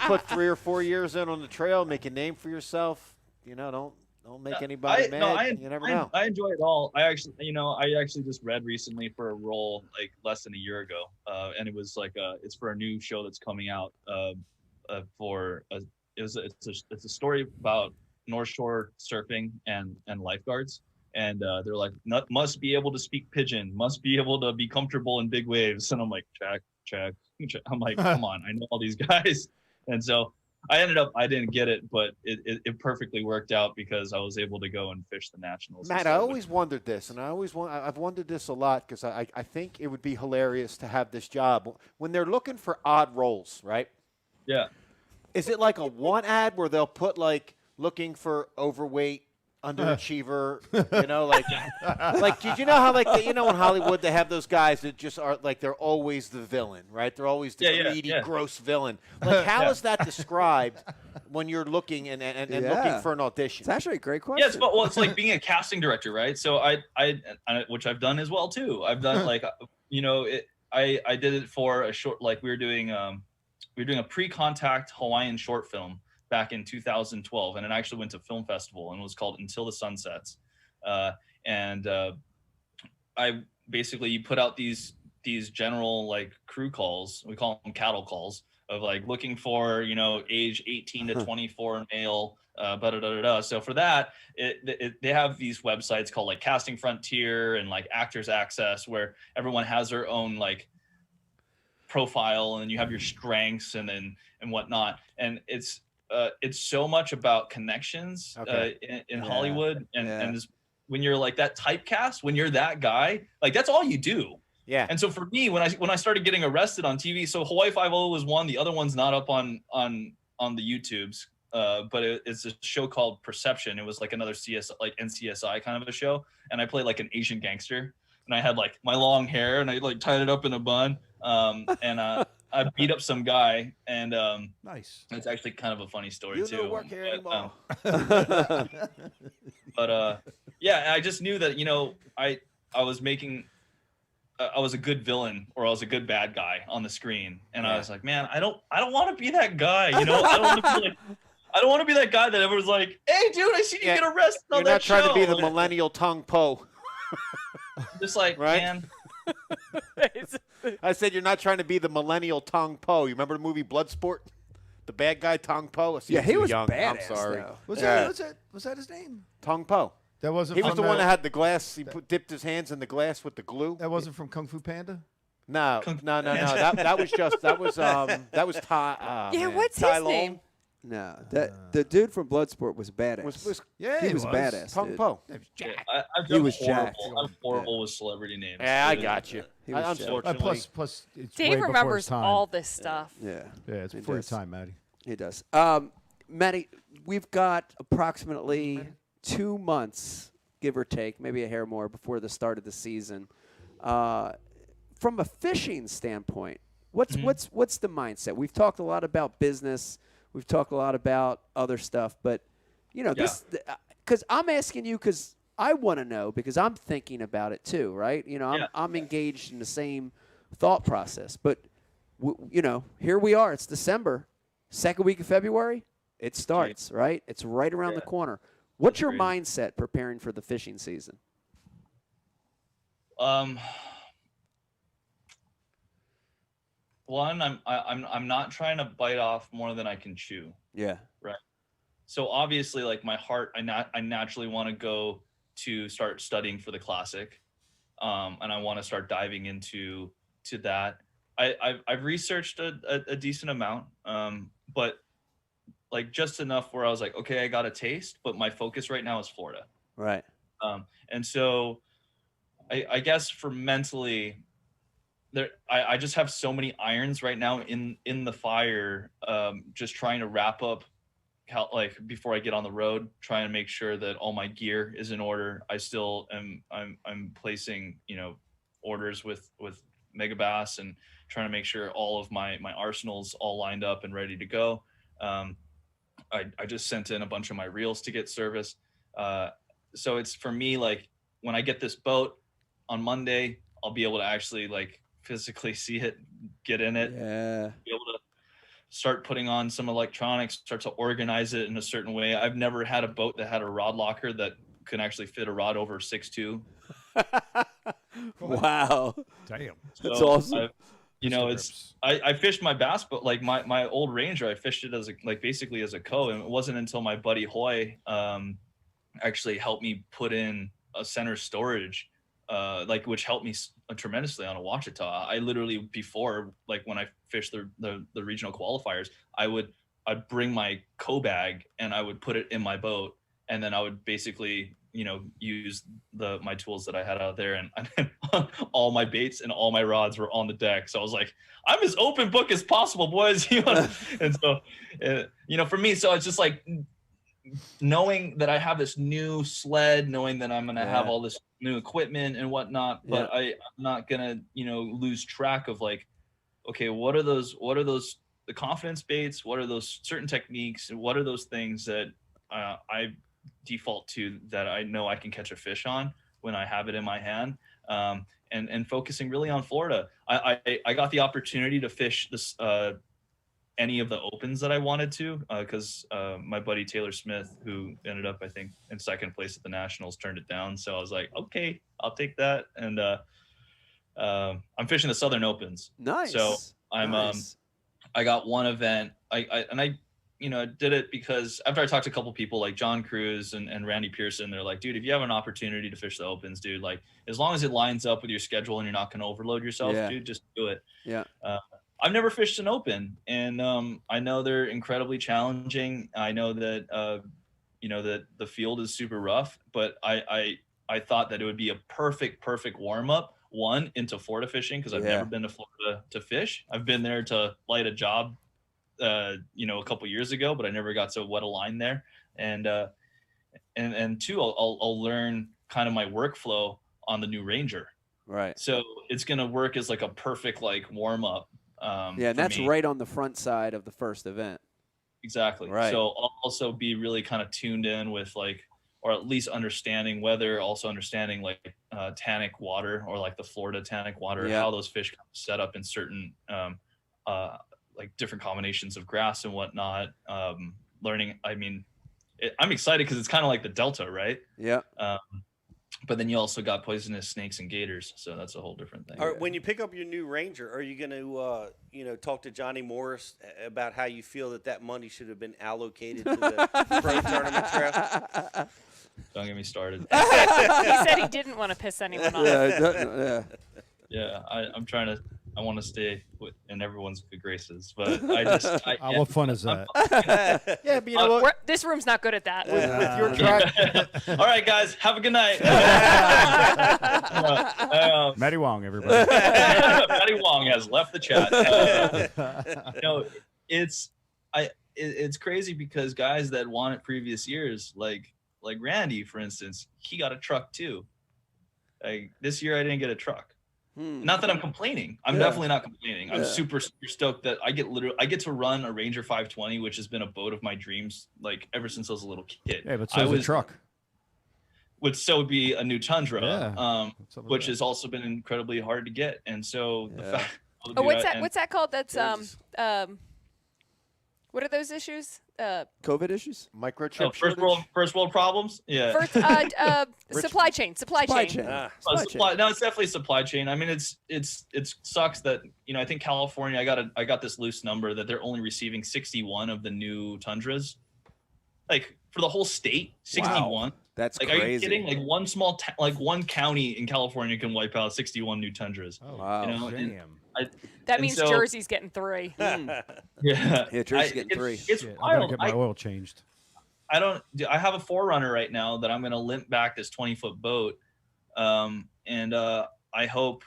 put 3 or 4 years in on the trail, make a name for yourself. Don't make anybody mad. You never know.
I enjoy it all. I actually just read recently for a role like less than a year ago, and it was like it's for a new show that's coming out. It's a story about North Shore surfing and lifeguards, and they're like must be able to speak pidgin, must be able to be comfortable in big waves, and I'm like check. I'm like, come on, I know all these guys, and so. I didn't get it, but it perfectly worked out because I was able to go and fish the nationals.
Matt, I always wondered this, and I've wondered this a lot because I think it would be hilarious to have this job when they're looking for odd roles, right?
Yeah.
Is it like a one ad where they'll put like looking for overweight underachiever, like did you know how in Hollywood they have those guys that just are like they're always the villain, right? They're always the greedy, gross villain. Like how is that described when you're looking and looking for an audition?
It's actually a great question.
Yes, but it's like being a casting director, right? So I which I've done as well too. I've done like I did it for a short, like we were doing a pre-contact Hawaiian short film back in 2012, and it actually went to film festival and was called Until the Sun Sets. I basically put out these general like crew calls, we call them cattle calls, of like looking for age 18 to 24 male, So for that, they have these websites called like Casting Frontier and like Actors Access, where everyone has their own like profile, and you have your strengths and whatnot, and it's so much about connections in Hollywood, and just, when you're like that typecast, when you're that guy, like that's all you do.
Yeah.
And so for me, when I started getting arrested on TV, so Hawaii Five-0 was one, the other one's not up on the YouTubes, but it's a show called Perception. It was like another like NCSI kind of a show, and I played like an Asian gangster, and I had like my long hair, and I like tied it up in a bun, and I beat up some guy, and
Nice.
it's actually kind of a funny story
You
too.
don't work here anymore.
But yeah, I just knew that I was making I was a good villain or I was a good bad guy on the screen, and I was like, man, I don't want to be that guy. I don't want to be that guy that everyone's like, hey, dude, I see you get arrested on that show.
You're not trying to be the millennial Tong Po.
Just like,
Right?
man.
I said you're not trying to be the millennial Tong Po. You remember the movie Bloodsport? The bad guy Tong Po.
Yeah, he was
young.
badass.
I'm sorry.
Though.
Was that his name?
Tong Po.
That wasn't.
He was
from
the one that had the glass. He dipped his hands in the glass with the glue.
That wasn't from Kung Fu Panda.
No. That was Ty.
Yeah,
man.
what's
Tai
his
Lung.
name?
No, the dude from Bloodsport was badass.
Yeah,
he was badass.
Tong
dude.
Po.
He was jacked.
I'm horrible with celebrity names.
Yeah, I got you.
He was jacked.
Unfortunately.
Plus, it's way
Dave
before
remembers
his time.
all this stuff.
Yeah,
Yeah, it's
He
before your
does.
time, Maddie.
he does. Maddie, we've got approximately 2 months, give or take, maybe a hair more, before the start of the season. From a fishing standpoint, what's the mindset? We've talked a lot about business. We've talked a lot about other stuff, but this because I'm asking you because I want to know because I'm thinking about it too, right? You know, I'm engaged in the same thought process. But, you know, here we are. It's December, second week of February. It starts, right? It's right around the corner. What's your mindset preparing for the fishing season?
One, I'm not trying to bite off more than I can chew.
Yeah.
Right. So obviously, like my heart, I naturally want to go to start studying for the classic, and I want to start diving into that. I've researched a decent amount, but like just enough where I was like, okay, I got a taste, but my focus right now is Florida.
Right.
And so I guess for mentally, I just have so many irons right now in the fire, just trying to wrap up like before I get on the road, trying to make sure that all my gear is in order. I still I'm placing, you know, orders with Megabass and trying to make sure all of my arsenal's all lined up and ready to go. I just sent in a bunch of my reels to get service. So it's for me, like when I get this boat on Monday, I'll be able to actually like physically see it, get in it, be able to start putting on some electronics, start to organize it in a certain way. I've never had a boat that had a rod locker that can actually fit a rod over 6'2".
Wow.
Damn.
That's awesome.
I fished my bass, but like my old Ranger, I fished it as basically as a and it wasn't until my buddy Hoy actually helped me put in a center storage, which helped me tremendously on a Ouachita. I literally before, like when I fished the regional qualifiers, I'd bring my bag and I would put it in my boat, and then I would basically, you know, use my tools that I had out there, and all my baits and all my rods were on the deck. So I was like, I'm as open book as possible, boys. And so, you know, for me, so it's just like knowing that I have this new sled, knowing that I'm going to have all this new equipment and whatnot, but I'm not going to, you know, lose track of like, okay, what are those, the confidence baits? What are those certain techniques? And what are those things that I default to that I know I can catch a fish on when I have it in my hand? And focusing really on Florida. I got the opportunity to fish this, any of the opens that I wanted to, because my buddy Taylor Smith, who ended up, I think, in second place at the Nationals, turned it down. So I was like, okay, I'll take that. And I'm fishing the Southern Opens.
Nice.
So I got one event. I did it because after I talked to a couple people like John Cruz and Randy Pearson, they're like, dude, if you have an opportunity to fish the Opens, dude, like as long as it lines up with your schedule and you're not going to overload yourself, dude, just do it.
Yeah.
I've never fished an Open, and I know they're incredibly challenging. I know that that the field is super rough, but I thought that it would be a perfect warm up into Florida fishing, because I've never been to Florida to fish. I've been there to light a job, a couple years ago, but I never got to wet a line there. And two, I'll learn kind of my workflow on the new Ranger.
Right.
So it's gonna work as like a perfect like warm up.
And that's right on the front side of the first event.
Exactly.
Right.
So I'll also be really kind of tuned in with like, or at least understanding weather, also understanding like tannic water, or like the Florida tannic water, how those fish set up in certain like different combinations of grass and whatnot. Learning, I'm excited because it's kind of like the Delta, right?
Yeah.
But then you also got poisonous snakes and gators, so that's a whole different thing.
When you pick up your new Ranger, are you going to, talk to Johnny Morris about how you feel that money should have been allocated to the pro tournament trail?
Don't get me started.
He said he didn't want to piss anyone off.
Yeah, I want to stay in everyone's good graces, but
what fun is that?
Yeah, but you know what?
This room's not good at that.
With your track,
all right, guys, have a good night.
Maddie Wong, everybody.
Maddie Wong has left the chat. It's crazy because guys that won it previous years, like Randy, for instance, he got a truck too. Like this year, I didn't get a truck. Not that I'm complaining. I'm definitely not complaining. I'm super stoked that I get to run a Ranger 520, which has been a boat of my dreams, like ever since I was a little kid.
Hey, but so is a truck.
would still be a new Tundra,
Yeah. What's up with
which
that?
has also been incredibly hard to get. And so the
Yeah.
fact.
Oh, what's that?
and-
What's that called? That's
Jerseys.
What are those issues?
COVID issues?
Microchip
Oh, first world problems. Yeah.
First, supply chain.
Supply chain.
Ah.
Supply, no, it's definitely supply chain. I mean, it sucks that I think California. I got this loose number that they're only receiving 61 of the new Tundras, like for the whole state. 61.
That's
Like,
crazy.
are you kidding? Like one small, like one county in California can wipe out 61 new Tundras.
Oh,
Wow.
You know, and
damn.
That
And
means
so-
Jersey's getting 3.
Yeah.
Yeah, Jersey's getting 3.
It's
Shit, I gotta
wild.
get my oil changed.
I have a Forerunner right now that I'm going to limp back this 20-foot boat. And I hope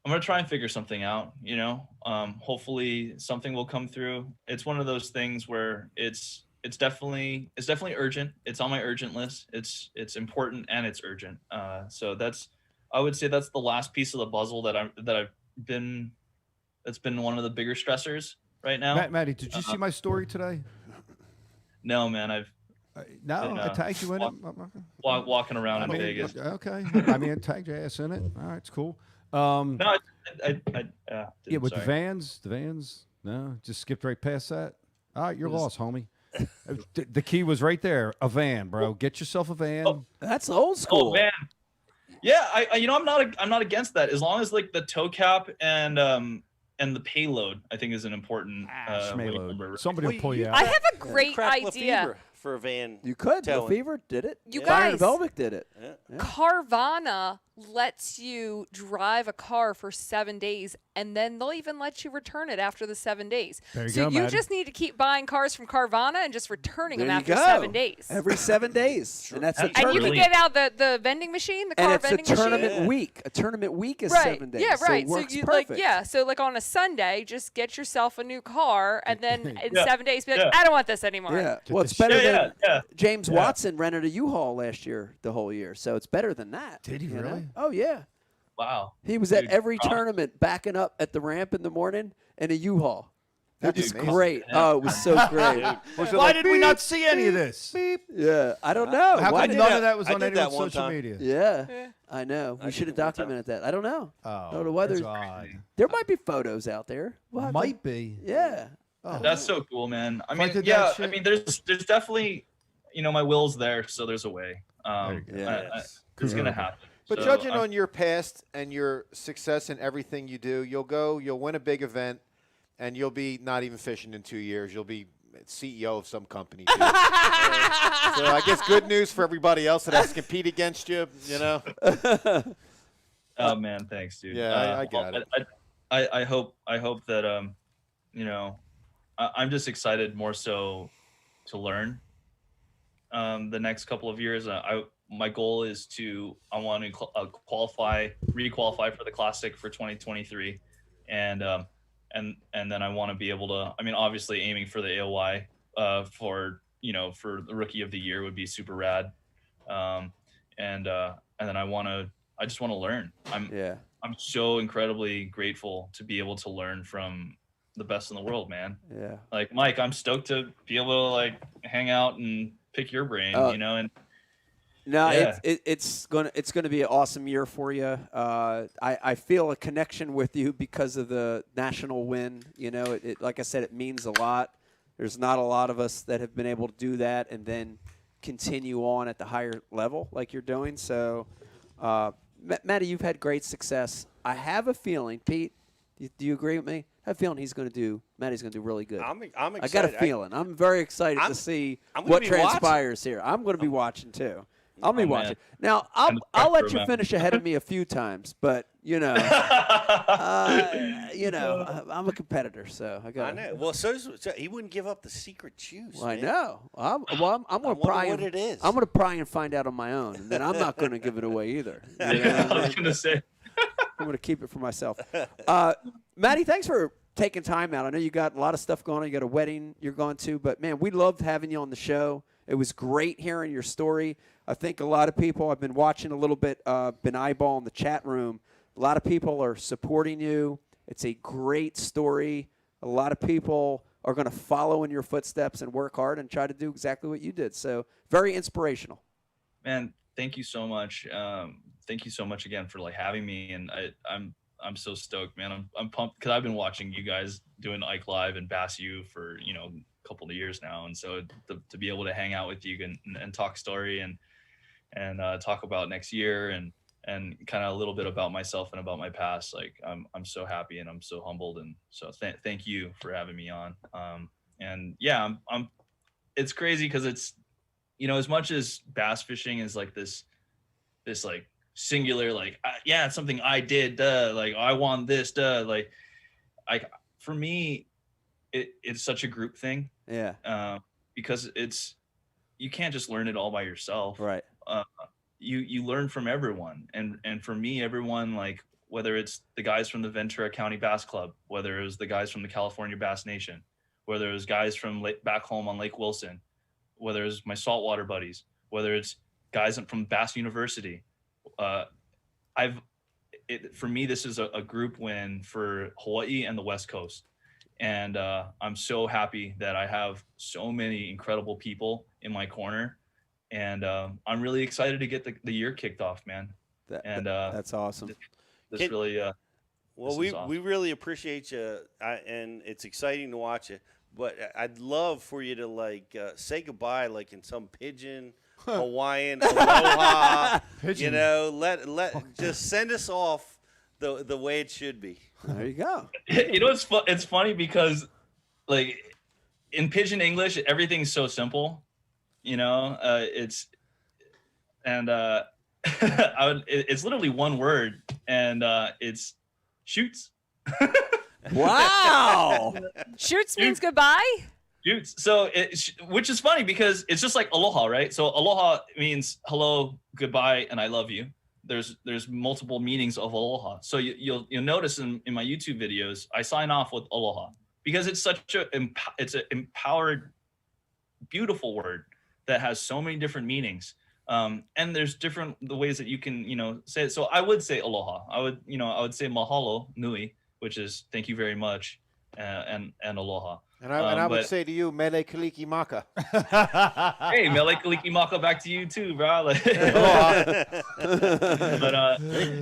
I'm going to try and figure something out, you know. Hopefully something will come through. It's one of those things where it's definitely urgent. It's on my urgent list. It's important and it's urgent. So I would say that's the last piece of the puzzle that's been one of the bigger stressors right now.
Maddie, did you see my story today?
No, man, I've
No,
And,
I tagged you in it.
walking around
I
in
mean,
Vegas.
okay. I mean, I tagged your ass in it. All right, it's cool.
No, I
Yeah, with
sorry.
the vans. No, just skipped right past that. All right, you're lost, homie. The key was right there. A van, bro. Get yourself a van.
Oh.
That's old school.
Oh man, yeah. I'm not against that as long as like the tow cap and the payload I think is an important weight number.
Schmayload. Somebody will pull you out.
I have a great
Crack
idea.
Lefevre for a van.
You could.
Towing.
Lefevre did it.
You
Byron
guys-
Velvick did it.
Yeah.
Carvana lets you drive a car for 7 days, and then they'll even let you return it after the 7 days.
There you
so
go,
you
Maddie.
just need to keep buying cars from Carvana and just returning
There
them
you
after
go.
7 days.
Every 7 days. And that's a
And
and you
tournament.
can get out the vending machine, the car
And it's a
vending machine.
tournament
Yeah.
week. A tournament week is
Right.
7 days.
Yeah,
So
right.
it
So,
works
you
perfect.
so like on a Sunday, just get yourself a new car, and then in
Yeah.
7 days, be like,
Yeah.
I don't want this anymore.
Yeah.
Get
Well,
the
it's better
shit.
than
Yeah, yeah.
James
Yeah.
Watson rented a U-Haul last year, the whole year. So it's better than that.
Did he
you know?
really?
Oh, yeah.
Wow.
He was at
Dude,
every
props.
tournament backing up at the ramp in the morning in a U-Haul. It
That's
was
amazing.
great.
Yeah.
Oh, it was so great.
Was it
Why
like,
did we not see any of this?
Yeah, I don't know.
How
Why
come
did
none
that-
of that was
I
on
did that
anyone's
one
social
time.
media?
Yeah, I know. We should have
did one time.
documented that. I don't know.
Oh,
don't know whether
that's odd.
there might be photos out there. We'll have to-
Might be.
Yeah.
Oh.
That's so cool, man. I
If I
mean,
did
yeah.
that
I
shit-
mean, there's definitely, my will's there, so there's a way.
There you go.
It's gonna happen.
But
So
judging
I'm-
on your past and your success in everything you do, you'll win a big event, and you'll be not even fishing in 2 years. You'll be CEO of some company. Too. So I guess good news for everybody else that has to compete against you. You know.
Oh man, thanks, dude.
Yeah, I got it.
I hope that I'm just excited more so to learn. The next couple of years, my goal is I want to requalify for the Classic for 2023, and then I want to be able to. I mean, obviously aiming for the AOY for the Rookie of the Year would be super rad, and then I just want to learn. I'm so incredibly grateful to be able to learn from the best in the world, man.
Yeah.
Like Mike, I'm stoked to be able to like hang out and pick your brain, and
No,
Yeah.
it's gonna be an awesome year for you. I feel a connection with you because of the national win. It like I said, it means a lot. There's not a lot of us that have been able to do that and then continue on at the higher level like you're doing. So, Maddie, you've had great success. I have a feeling, Pete. Do you agree with me? I have a feeling Maddie's going to do really good.
I'm
I
excited.
got a feeling. I'm very excited to see
I'm gonna
what
be
transpires here. I'm going to be watching too. I'll be
Oh, man.
watching. Now,
I'm
I'll let
excited,
you
man.
finish ahead of me a few times, but I'm a competitor, so I got.
I know. Well, so he wouldn't give up the secret juice.
Well, I
man.
know. I'm going to
wonder
pry
what
and
it is.
I'm going to pry and find out on my own, and then I'm not going to give it away either. You know what I
I
mean?
was gonna say.
I'm going to keep it for myself. Maddie, thanks for taking time out. I know you got a lot of stuff going on. You got a wedding you're going to, but man, we loved having you on the show. It was great hearing your story. I think a lot of people, I've been watching a little bit, been eyeballing the chat room. A lot of people are supporting you. It's a great story. A lot of people are going to follow in your footsteps and work hard and try to do exactly what you did. So very inspirational.
Man, thank you so much. Thank you so much again for like having me, and I'm so stoked, man. I'm pumped because I've been watching you guys doing Ike Live and Bass U for a couple of years now, and so to be able to hang out with you and talk story and talk about next year and kind of a little bit about myself and about my past, like I'm so happy and I'm so humbled, and so thank you for having me on. And yeah, I'm it's crazy because it's as much as bass fishing is like this like singular, like yeah, it's something I did, like I want this, like for me it's such a group thing, because you can't just learn it all by yourself,
right?
You learn from everyone, and for me, everyone, like whether it's the guys from the Ventura County Bass Club, whether it was the guys from the California Bass Nation, whether it was guys from back home on Lake Wilson, whether it's my saltwater buddies, whether it's guys from Bass University, for me, this is a group win for Hawaii and the West Coast. And I'm so happy that I have so many incredible people in my corner. And I'm really excited to get the year kicked off, man.
That's awesome.
This really,
well, we really appreciate you, and it's exciting to watch it. But I'd love for you to like say goodbye, like in some pidgin, Hawaiian, aloha.
Pigeon.
Let just send us off the way it should be.
There you go.
It's funny because like in pidgin English, everything's so simple. It's literally one word, and it's shoots.
Wow.
Shoots means goodbye?
Shoots. So which is funny because it's just like aloha, right? So aloha means hello, goodbye, and I love you. There's multiple meanings of aloha. So you'll notice in my YouTube videos, I sign off with aloha because it's it's an empowered, beautiful word that has so many different meanings. And there's the ways that you can, say it. So I would say aloha. I would say mahalo nui, which is thank you very much, and aloha.
And I would say to you, mele kaliki maka.
Hey, mele kaliki maka, back to you too, bro. But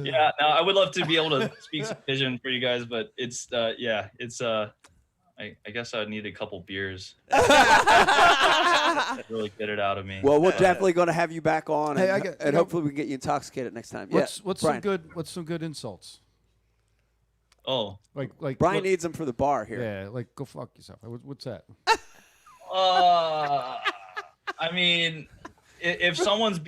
yeah, no, I would love to be able to speak some vision for you guys, but it's I guess I'd need a couple beers to really get it out of me.
Well, we're definitely going to have you back on,
Hey,
and hopefully we can get you intoxicated next time.
What's
Brian.
some good insults?
Oh,
Like
Brian needs them for the bar here.
Yeah, like go fuck yourself. What's that?
I mean, if someone's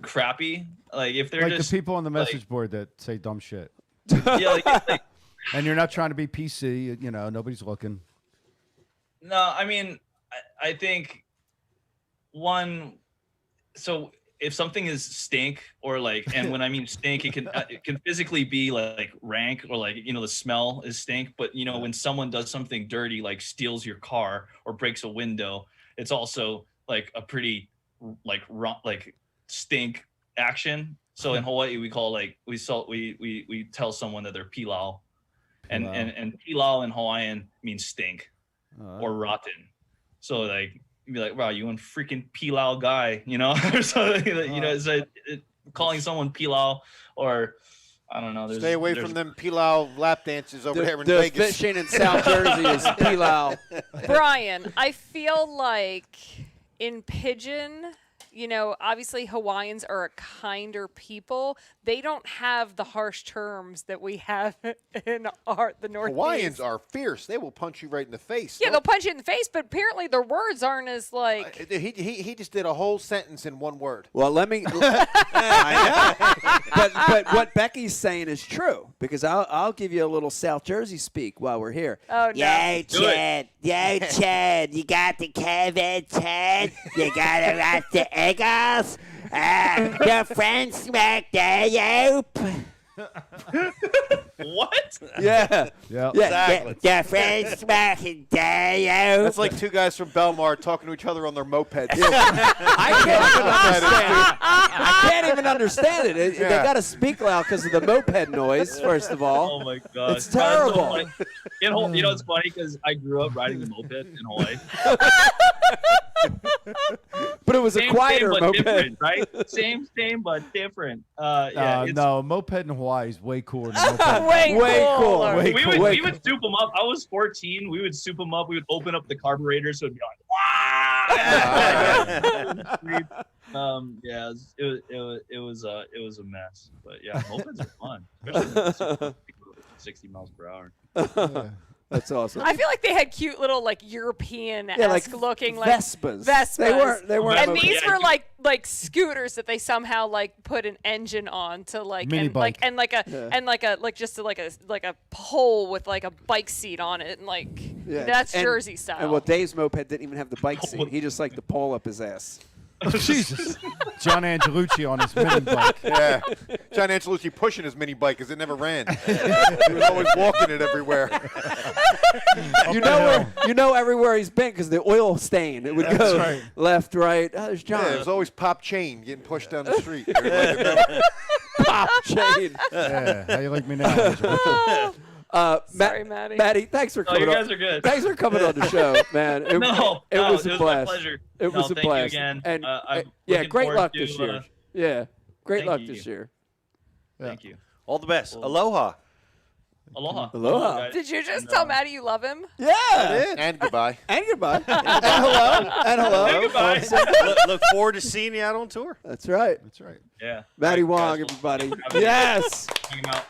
crappy, like if they're
like
just
the people on the message board that say dumb shit.
yeah, like
And you're not trying to be PC, nobody's looking.
no, I mean, I think so if something is stink or like, and when I mean stink, it can physically be like rank or like, the smell is stink. But, when someone does something dirty, like steals your car or breaks a window, it's also like a pretty like stink action. So in Hawaii, we call we tell someone that they're pilau. And pilau in Hawaiian means stink or rotten. So like, you'd be like, wow, you one freaking pilau guy, or something. So calling someone pilau, or I don't know.
Stay away from them pilau lap dances over there in
the
Vegas.
fishing in South Jersey is pilau.
Brian, I feel like in pidgin, obviously Hawaiians are a kinder people. They don't have the harsh terms that we have in the Northeast.
Hawaiians are fierce. They will punch you right in the face.
Yeah, they'll punch you in the face, but apparently their words aren't as like.
He just did a whole sentence in one word.
Well, let me. I know. But what Becky's saying is true, because I'll give you a little South Jersey speak while we're here.
Oh, no.
Yo, Chad. Yo, Chad. You got the Kevin, Chad. You got to wrap the Eagles. Your friend smacked the Yope.
What?
Yeah.
Yeah.
Exactly.
Your friend smacked the Yope.
That's like two guys from Belmar talking to each other on their mopeds.
I can't even understand it. They got to speak loud because of the moped noise, first of all.
Oh my god,
It's terrible.
It's funny because I grew up riding the moped in Hawaii.
But it was a quieter
but
moped.
different, right? Same, but different. Yeah, it's,
no, moped in Hawaii is way cooler than moped.
Way cool.
cooler.
Way
we
cool.
would soup them up. I was 14. We would soup them up. We would open up the carburetor, so it'd be like, wow. Yeah, it was a mess. But yeah, mopeds are fun, especially when 60 miles per hour.
Yeah.
That's awesome.
I feel like they had cute little like European-esque
Yeah, like
looking like
Vespas.
Vespas.
They weren't.
And
mopeds.
these
Yeah,
were like scooters that they somehow like put an engine on to like
Mini
and
bike.
like a pole with like a bike seat on it and like
Yeah.
that's
And-
Jersey style.
And well, Dave's moped didn't even have the bike seat. He just liked the pole up his ass.
Oh, Jesus. John Angelucci on his mini bike.
Yeah. John Angelucci pushing his mini bike because it never ran. He was always walking it everywhere.
You know everywhere he's been because the oil stain. It would go
right.
left, right. Oh, there's John.
Yeah, it was always pop chain getting pushed down the street. Everybody remember?
Pop chain.
Yeah. How you like me now?
Sorry, Maddie.
Maddie, thanks for
Oh,
coming
you
on.
guys are good.
Thanks for coming on the show, man. It was a blast.
my pleasure.
It was a
thank
blast.
You again.
And
I'm
yeah,
looking
great
forward
luck
to,
this year. Yeah, great
thank
luck
you.
this year.
Thank you.
All the best. Aloha.
Aloha.
Aloha.
guys.
Did you just tell Maddie you love him?
Yeah.
And goodbye.
And goodbye. And hello. And hello.
And goodbye.
Look forward to seeing you out on tour.
That's right.
That's right.
Yeah.
Maddie
All right,
Wong,
guys,
everybody.
have a good
Yes.
hang out.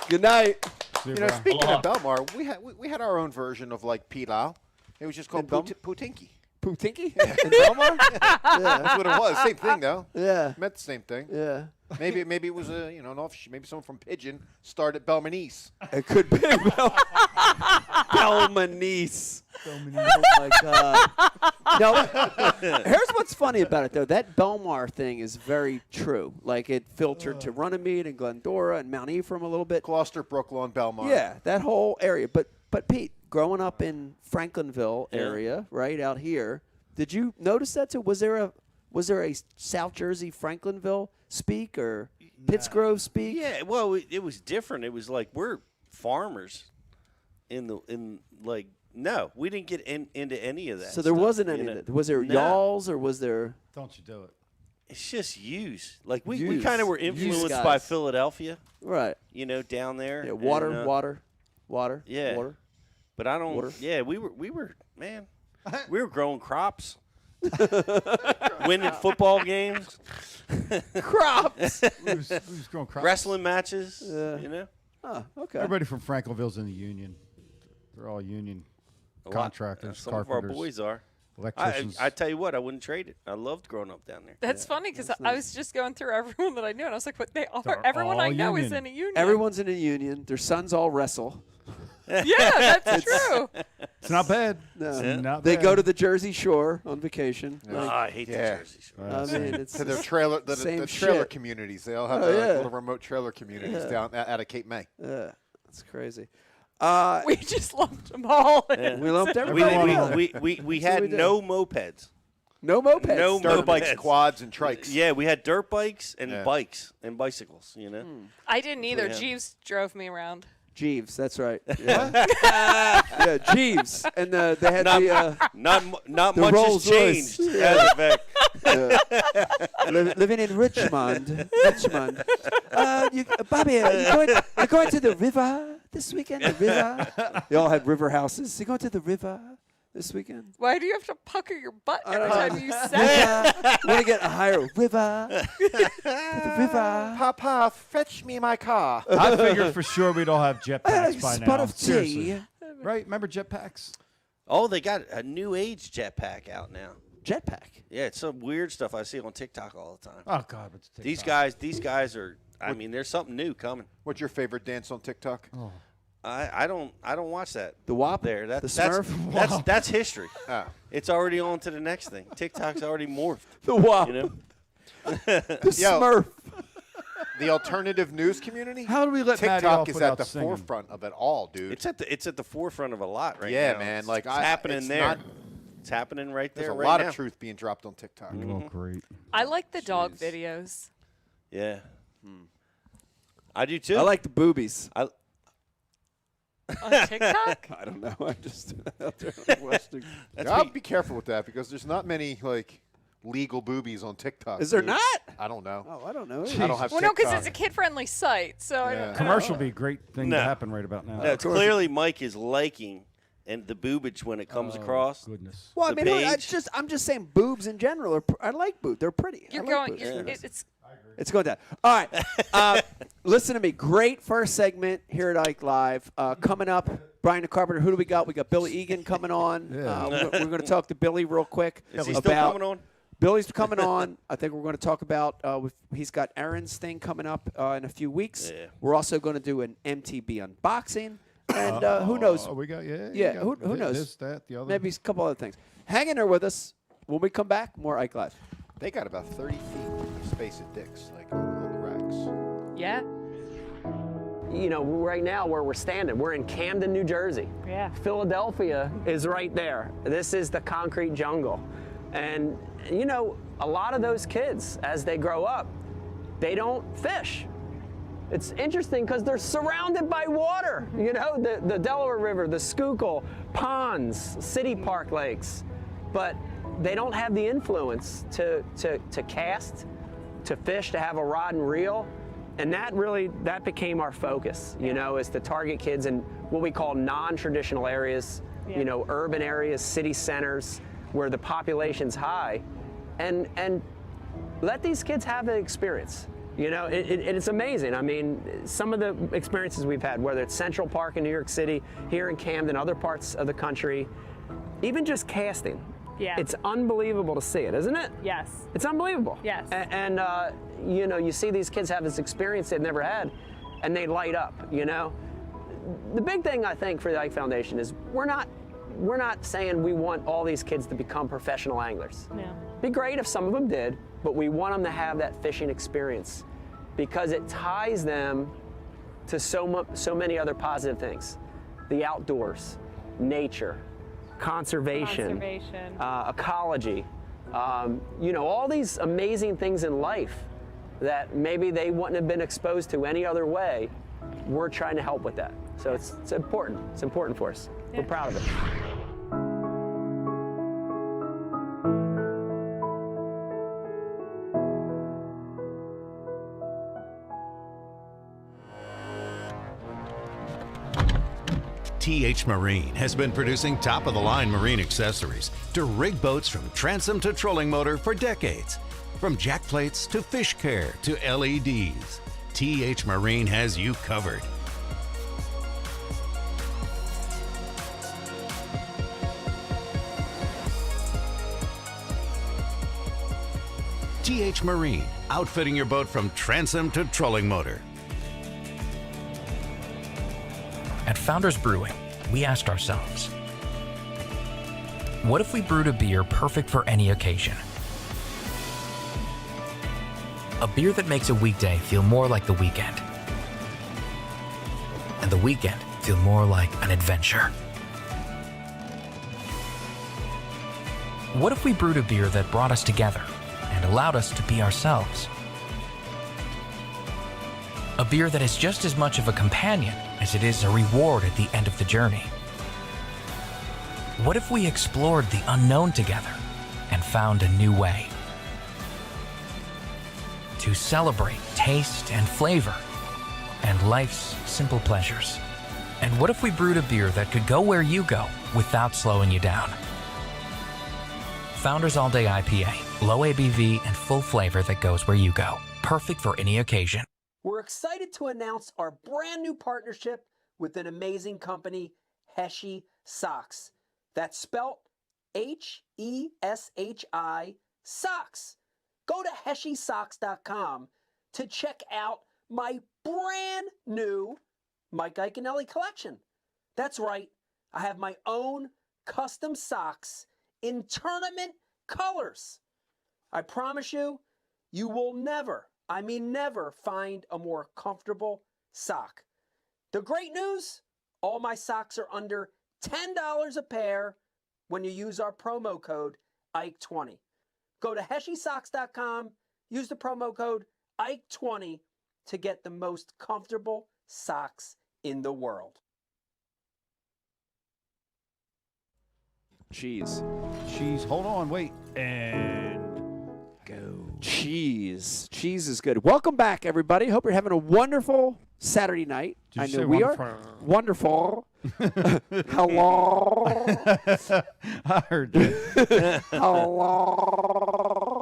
Good night.
You know, speaking of Belmar, we had our own version of like pilau. It was just called Putinki.
Putinki? In Belmar?
That's what it was. Same thing though.
Yeah.
Meant the same thing.
Yeah.
Maybe it was a an offshoot. Maybe someone from Pigeon started Belmanese.
It could be Belmanese. Oh my God. No, here's what's funny about it though. That Belmar thing is very true. Like it filtered to Runnymede and Glendora and Mount Ephraim a little bit.
Gloucester, Brooklawn, Belmar.
Yeah, that whole area. But Pete, growing up in Franklinville area, right out here, did you notice that too? Was there a South Jersey Franklinville speak or Pittsgrove speak?
Yeah, well, it was different. It was like we're farmers no, we didn't get into any of that.
So there
stuff,
wasn't any
you
of
know?
that. Was there
No.
y'alls or was there?
Don't you do it.
It's just use. Like we
Use.
kind of were
Use
influenced by
guys.
Philadelphia,
Right.
down there.
Yeah, water.
Yeah.
Water.
But I don't.
Water.
Yeah, we were man. We were growing crops, winning football games,
Crops.
Who's growing crops?
wrestling matches.
Yeah. Oh, okay.
Everybody from Franklinville's in the union. They're all union contractors,
Some
carpenters,
of our boys are.
electricians.
I tell you what, I wouldn't trade it. I loved growing up down there.
That's funny because I was just going through everyone that I knew and I was like, what they are?
They're
Everyone I
all
know is
union.
in a union.
Everyone's in a union. Their sons all wrestle.
Yeah, that's true.
It's not bad.
No.
It's not
They
bad.
go to the Jersey Shore on vacation.
Oh, I hate
Yeah.
the Jersey Shore.
I mean, it's
To their trailer, the
Same
trailer
shit.
communities. They all have
Oh, yeah.
little remote trailer communities down out of Cape May.
That's crazy.
We just lumped them all in.
We lumped
We,
everybody together.
we
That's what
had
we did.
no mopeds.
No mopeds.
No
Dirt bikes,
mopeds.
quads, and trikes.
Yeah, we had dirt bikes and
Yeah.
bikes and bicycles,
I didn't either.
Yeah.
Jeeves drove me around.
Jeeves, that's right. Yeah, yeah Jeeves. And they had
Not
The
much
Rolls
has changed.
Royce.
As a fact.
living in Richmond. Bobby, you're going to the river this weekend? The river? They all had river houses. You going to the river this weekend?
Why do you have to pucker your butt every
don't know.
time you say it?
River. Want to get a higher river? The river.
Papa, fetch me my car.
I figured for sure we'd all have jetpacks by
Spot
now.
of tea.
Seriously. Right? Remember jetpacks?
Oh, they got a new age jetpack out now.
Jetpack.
Yeah, it's some weird stuff I see on TikTok all the time.
Oh God, what's
These guys are. I mean, there's something new coming.
What's your favorite dance on TikTok?
Oh.
I don't watch that.
The WAP?
There,
The Smurf?
that's history.
Ah.
It's already on to the next thing. TikTok's already morphed.
The WAP.
You know,
The
Yo.
Smurf.
The alternative news community?
How do we let Maddie
TikTok
off
is
without
at the
singing?
forefront of it all, dude.
it's at the forefront of a lot right
Yeah,
now.
man,
It's,
like,
it's
I-
happening
it's
there.
not-
It's happening right
There's
there.
a
right
lot
now.
of truth being dropped on TikTok.
Oh, great.
I like the dog
Jeez.
videos.
Yeah. I do too.
I like the boobies.
On TikTok?
I don't know. I'm just out there questioning.
I'll be careful with that because there's not many like legal boobies on TikTok.
Is there
dude.
not?
I don't know.
Oh, I don't know.
I don't have
Well, no, because
TikTok.
it's a kid-friendly site. So I
Yeah.
don't
Commercial would be a great thing
No.
to happen right about now.
No, clearly Mike is liking and the boobage when it comes across.
Goodness.
Well, I
the
mean,
page.
I'm just saying boobs in general. I like boobs. They're pretty.
You're
I like
going.
boobs.
You're,
They're nice.
it's
It's going down. All right. Listen to me. Great first segment here at Ike Live. Coming up, Brian the Carpenter. Who do we got? We got Billy Egan coming on.
Yeah.
We're going to talk to Billy real quick.
Is he
about
still coming on?
Billy's coming on. I think we're going to talk about. He's got Aaron's thing coming up in a few weeks.
Yeah.
We're also going to do an MTB unboxing. And who knows?
Oh, we got
Yeah, who knows?
This, that, the other.
Maybe a couple other things. Hang in there with us. When we come back, more Ike Live.
They got about 30 feet of space at Dick's, like on the racks.
yeah.
You know, right now where we're standing, we're in Camden, New Jersey.
Yeah.
Philadelphia is right there. This is the concrete jungle. And, you know, a lot of those kids, as they grow up, they don't fish. It's interesting because they're surrounded by water. You know, the Delaware River, the Schuylkill, ponds, city park lakes. But they don't have the influence to cast, to fish, to have a rod and reel. And that became our focus, you know, is to target kids in what we call non-traditional areas, you know, urban areas, city centers, where the population's high, and let these kids have an experience. You know, it's amazing. I mean, some of the experiences we've had, whether it's Central Park in New York City, here in Camden, other parts of the country, even just casting.
Yeah.
It's unbelievable to see it, isn't it?
Yes.
It's unbelievable.
Yes.
And you know, you see these kids have this experience they've never had, and they light up, you know? The big thing, I think, for the Ike Foundation is we're not saying we want all these kids to become professional anglers.
No.
Be great if some of them did, but we want them to have that fishing experience because it ties them to so many other positive things. The outdoors, nature, conservation. Ecology, you know, all these amazing things in life that maybe they wouldn't have been exposed to any other way. We're trying to help with that. So it's important. It's important for us. We're proud of it.
TH Marine has been producing top-of-the-line marine accessories to rig boats from transom to trolling motor for decades. From jack plates to fish care to LEDs, TH Marine has you covered. TH Marine, outfitting your boat from transom to trolling motor.
At Founders Brewing, we asked ourselves, what if we brewed a beer perfect for any occasion? A beer that makes a weekday feel more like the weekend, and the weekend feel more like an adventure. What if we brewed a beer that brought us together and allowed us to be ourselves? A beer that is just as much of a companion as it is a reward at the end of the journey. What if we explored the unknown together and found a new way to celebrate taste and flavor and life's simple pleasures? And what if we brewed a beer that could go where you go without slowing you down? Founders All Day IPA, low ABV and full flavor that goes where you go. Perfect for any occasion.
We're excited to announce our brand new partnership with an amazing company, Heshi Socks. That's spelt Heshi Socks. Go to heshysocks.com to check out my brand new Mike Iaconelli collection. That's right, I have my own custom socks in tournament colors. I promise you, you will never, I mean never, find a more comfortable sock. The great news, all my socks are under $10 a pair when you use our promo code IKE20. Go to heshysocks.com, use the promo code IKE20 to get the most comfortable socks in the world.
Cheese.
Cheese. Hold on, wait. And
Go. Cheese. Cheese is good. Welcome back, everybody. Hope you're having a wonderful Saturday night.
Did
I
you
know
say
we
wonderful?
are. Wonderful. Hello.
I heard you.
Hello.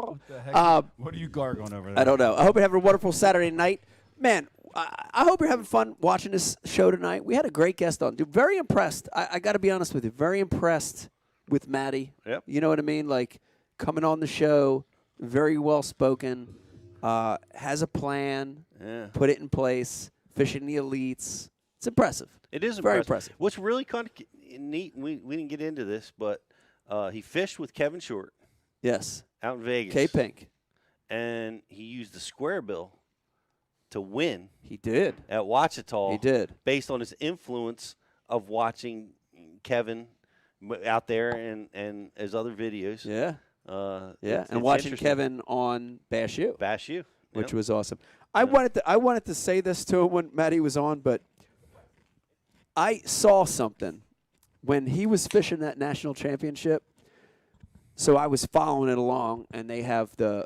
What the heck? What are you gargling over there?
I don't know. I hope you're having a wonderful Saturday night. Man, I hope you're having fun watching this show tonight. We had a great guest on. Dude, very impressed. I got to be honest with you. Very impressed with Maddie.
Yep.
You know what I mean? Like, coming on the show, very well spoken, has a plan, put it in place, fishing the elites. It's impressive.
It is
very
impressive. What's really kind of neat, we didn't get into this, but he fished with Kevin Short.
Yes.
Out in Vegas.
K-Pink.
And he used the square bill to win.
He did.
At Ouachita.
He did.
Based on his influence of watching Kevin out there and his other videos.
Yeah.
It's
And watching
interesting.
Kevin on Bash U.
Bash U.
Which
Yep.
was awesome. I wanted to say this to him when Maddie was on, but I saw something when he was fishing that national championship. So I was following it along, and they have the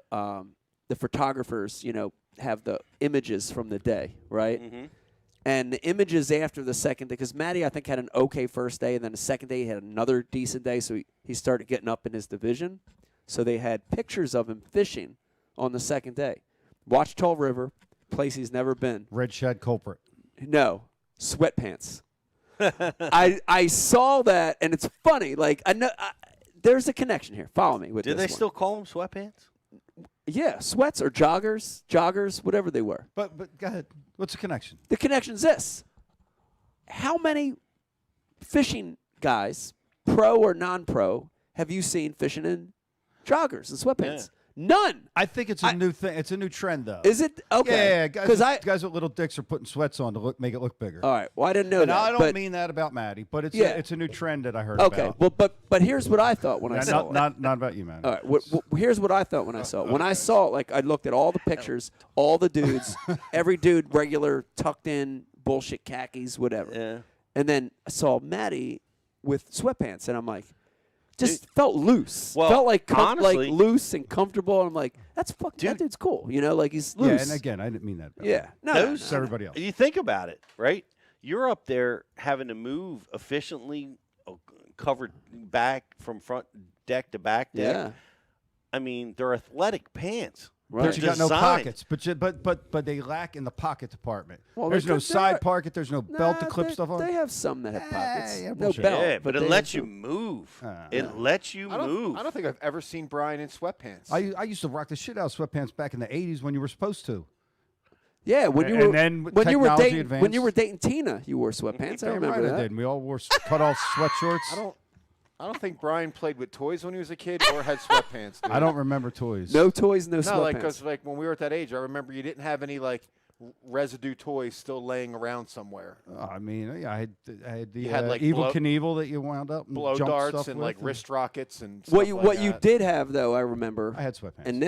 photographers, have the images from the day, right?
Mm-hmm.
And the images after the second day, because Maddie, I think, had an okay first day, and then the second day he had another decent day, so he started getting up in his division. So they had pictures of him fishing on the second day. Ouachita River, place he's never been.
Red Shed culprit.
No, sweatpants. I saw that, and it's funny. Like, I know there's a connection here. Follow me with
Did
this
they
one.
still call them sweatpants?
Yeah, sweats or joggers, whatever they were.
But go ahead. What's the connection?
The connection's this. How many fishing guys, pro or non-pro, have you seen fishing in joggers and sweatpants? None.
I think it's a new thing. It's a new trend, though.
Is it? Okay.
Yeah,
Because
guys with little dicks are putting sweats on to make it look bigger.
All right. Well, I didn't know
And
that.
I don't
but,
mean that about Maddie, but it's
Yeah.
it's a new trend that I heard
Okay.
about.
Well, but here's what I thought when I saw it.
Not about you, man.
All right. Here's what I thought when I saw it. When I saw it, like, I looked at all the pictures, all the dudes, every dude regular, tucked in, bullshit khakis, whatever.
Yeah.
And then I saw Maddie with sweatpants, and I'm like, just felt loose.
Well,
felt like
honestly-
loose and comfortable. And I'm like, that dude's cool. Like, he's loose.
Yeah, and again, I didn't mean that. About
Yeah. No,
Those-
It's everybody else.
You think about it, right? You're up there having to move efficiently, covered back from front deck to back deck.
Yeah.
I mean, they're athletic pants.
Right.
But you got no
Designed.
pockets. But they lack in the pocket department.
Well,
There's no
there
side
are-
pocket. There's no belt to clip stuff on.
They have some that have pockets.
yeah,
no
bullshit.
belt.
Yeah, but it
they
lets
have
you
some.
move.
Ah.
It lets you
I
move.
don't think I've ever seen Brian in sweatpants.
I used to rock the shit out of sweatpants back in the '80s when you were supposed to.
Yeah, when you
And
were
then with
when you were
technology
dating
advanced-
when you were dating Tina, you wore sweatpants. I
Damn
remember
right
that.
I did. And we all wore cut-off sweatshorts.
I don't think Brian played with toys when he was a kid or had sweatpants. Dude.
I don't remember toys.
No toys, no
No,
sweatpants.
because when we were at that age, I remember you didn't have any residue toys still laying around somewhere.
I mean, yeah, I had the
You had, like,
Evil
blow-
Knievel that you wound up and
Blow
jumped
darts
stuff
and
with
wrist rockets and
what
stuff
you
like
what you
that.
did have though, I remember.
I had sweatpants.
And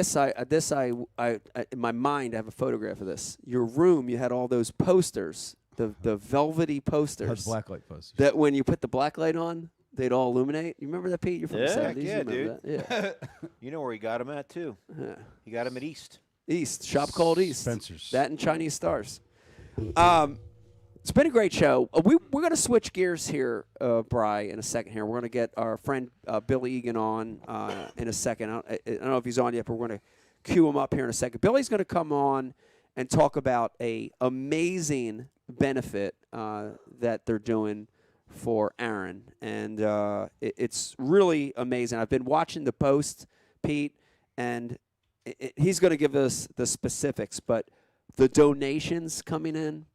I in my mind I have a photograph of this. Your room, you had all those posters, the velvety posters.
Had blacklight posters.
That when you put the black light on, they'd all illuminate. You remember that, Pete? You're from the
Yeah,
70s.
heck
you
yeah,
remember
dude.
That? Yeah.
You know where he got them at too.
Yeah.
He got them at East.
East, shop called East.
Spencer's.
That and Chinese stars. It's been a great show. We're going to switch gears here, Bri, in a second here. We're going to get our friend Billy Egan on in a second. I don't know if he's on yet, but we're going to cue him up here in a second. Billy's going to come on and talk about a amazing benefit that they're doing for Aaron. And it's really amazing. I've been watching the post, Pete, and he's going to give us the specifics, but the donations coming in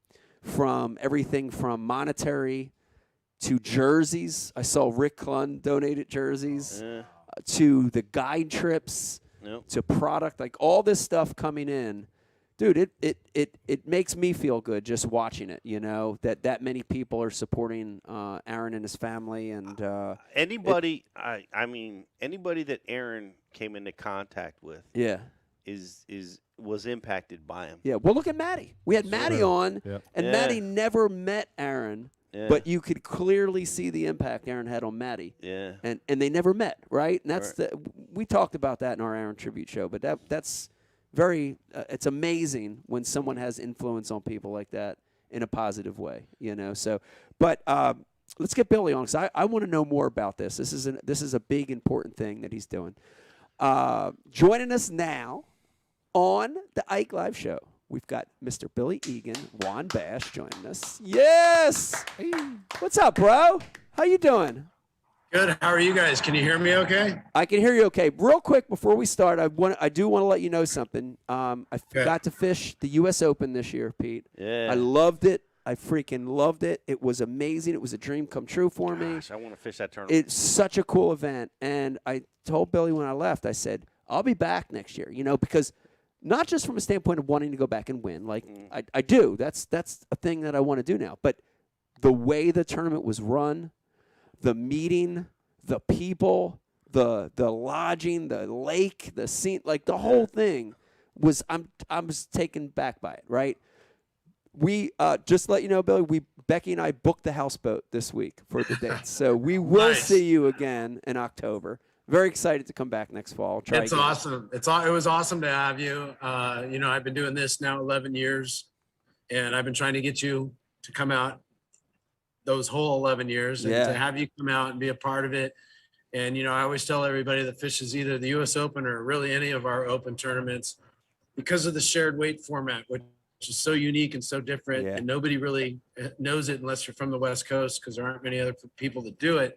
from everything from monetary to jerseys. I saw Rick Klund donated jerseys to the guide trips to product, like all this stuff coming in. Dude, it makes me feel good just watching it, that many people are supporting Aaron and his family. And
anybody that Aaron came into contact with was impacted by him.
Yeah, well, look at Maddie. We had Maddie on,
Yep.
and
Yeah.
Maddie never met Aaron
Yeah.
but you could clearly see the impact Aaron had on Maddie.
Yeah.
And they never met, right? And that's
Right.
we talked about that in our Aaron tribute show, but that's very it's amazing when someone has influence on people like that in a positive way, So, but let's get Billy on because I want to know more about this. This is a big important thing that he's doing. Joining us now on the Ike Live Show, we've got Mr. Billy Egan, Juan Bash joining us. Yes. Hey. What's up, bro? How you doing?
Good. How are you guys? Can you hear me okay?
I can hear you okay. Real quick before we start, I do want to let you know something. I got to fish the U.S. Open this year, Pete.
Yeah.
I loved it. I freaking loved it. It was amazing. It was a dream come true for me.
Gosh, I want to fish that tournament.
It's such a cool event. And I told Billy when I left, I said, I'll be back next year, because not just from a standpoint of wanting to go back and win. Like, I do. That's a thing that I want to do now. But the way the tournament was run, the meeting, the people, the lodging, the lake, the scene, like the whole thing was I was taken back by it, right? We just to let you know, Billy, Becky and I booked the houseboat this week for the dates. So we will
Nice.
see you again in October. Very excited to come back next fall.
It's awesome. It was awesome to have you. I've been doing this now 11 years, and I've been trying to get you to come out those whole 11 years and to have you come out and be a part of it. And, I always tell everybody that fishes either the U.S. Open or really any of our open tournaments because of the shared weight format, which is so unique and so different. And nobody really knows it unless you're from the West Coast because there aren't many other people that do it.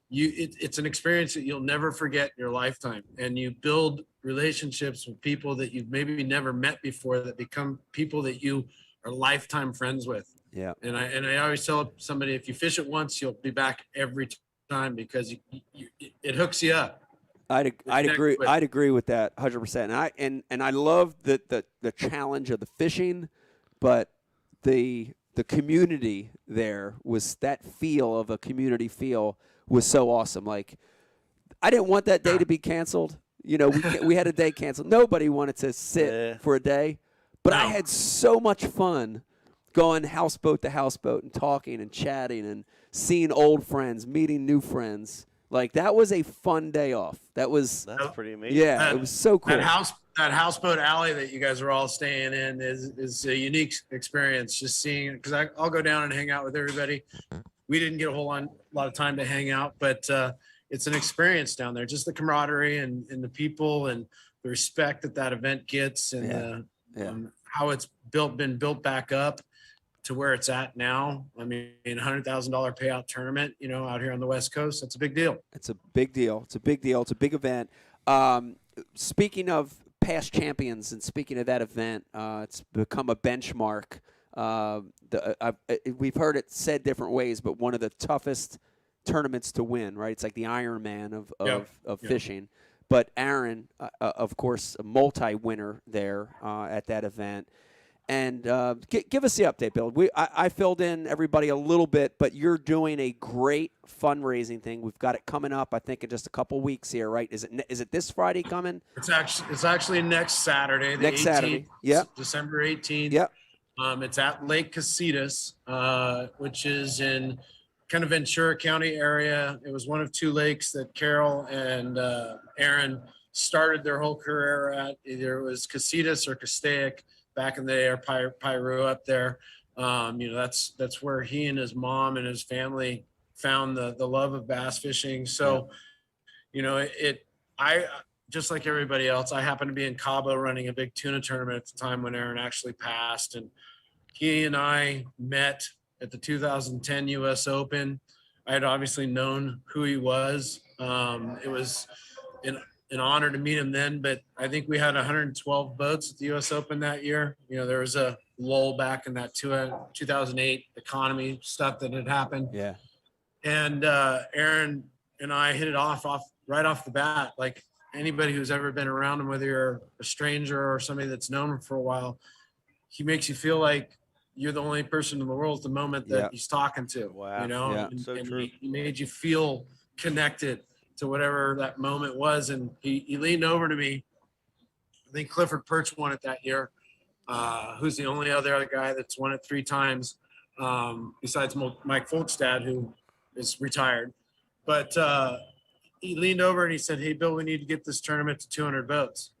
It's an experience that you'll never forget in your lifetime. And you build relationships with people that you've maybe never met before that become people that you are lifetime friends with.
Yeah.
And I always tell somebody, if you fish it once, you'll be back every time because it hooks you up.
I'd agree. I'd agree with that 100%. And I love the challenge of the fishing, but the community there was that feel of a community feel was so awesome. Like, I didn't want that day to be canceled. We had a day canceled. Nobody wanted to sit for a day, but I had so much fun going houseboat to houseboat and talking and chatting and seeing old friends, meeting new friends. Like, that was a fun day off. That's
pretty amazing.
Yeah, it was so cool.
That houseboat alley that you guys are all staying in is a unique experience. Just seeing it, because I'll go down and hang out with everybody. We didn't get a lot of time to hang out, but it's an experience down there. Just the camaraderie and the people and the respect that event gets and how it's been built back up to where it's at now. I mean, $100,000 payout tournament, out here on the West Coast, that's a big deal.
It's a big deal. It's a big deal. It's a big event. Speaking of past champions and speaking of that event, it's become a benchmark. We've heard it said different ways, but one of the toughest tournaments to win, right? It's like the Ironman of fishing. But Aaron, of course, a multi-winner there at that event. And give us the update, Bill. I filled in everybody a little bit, but you're doing a great fundraising thing. We've got it coming up, I think, in just a couple weeks here, right? Is it this Friday coming?
It's actually next Saturday.
Next Saturday. Yep.
December 18th.
Yep.
It's at Lake Casitas, which is in kind of Ventura County area. It was one of two lakes that Carol and Aaron started their whole career at. Either it was Casitas or Castaic back in the day, or Piru up there. That's where he and his mom and his family found the love of bass fishing. So, I just like everybody else, I happened to be in Cabo running a big tuna tournament at the time when Aaron actually passed. And he and I met at the 2010 U.S. Open. I had obviously known who he was. It was an honor to meet him then, but I think we had 112 boats at the U.S. Open that year. There was a lull back in that 2008 economy stuff that had happened.
Yeah.
And Aaron and I hit it off right off the bat. Like anybody who's ever been around him, whether you're a stranger or somebody that's known him for a while, he makes you feel like you're the only person in the world at the moment that he's talking to.
Wow.
And,
so
and
true.
he made you feel connected to whatever that moment was. And he leaned over to me. I think Clifford Perch won it that year, who's the only other guy that's won it 3 times. besides Mike Folkstad, who is retired. But he leaned over and he said, "Hey, Bill, we need to get this tournament to 200 votes.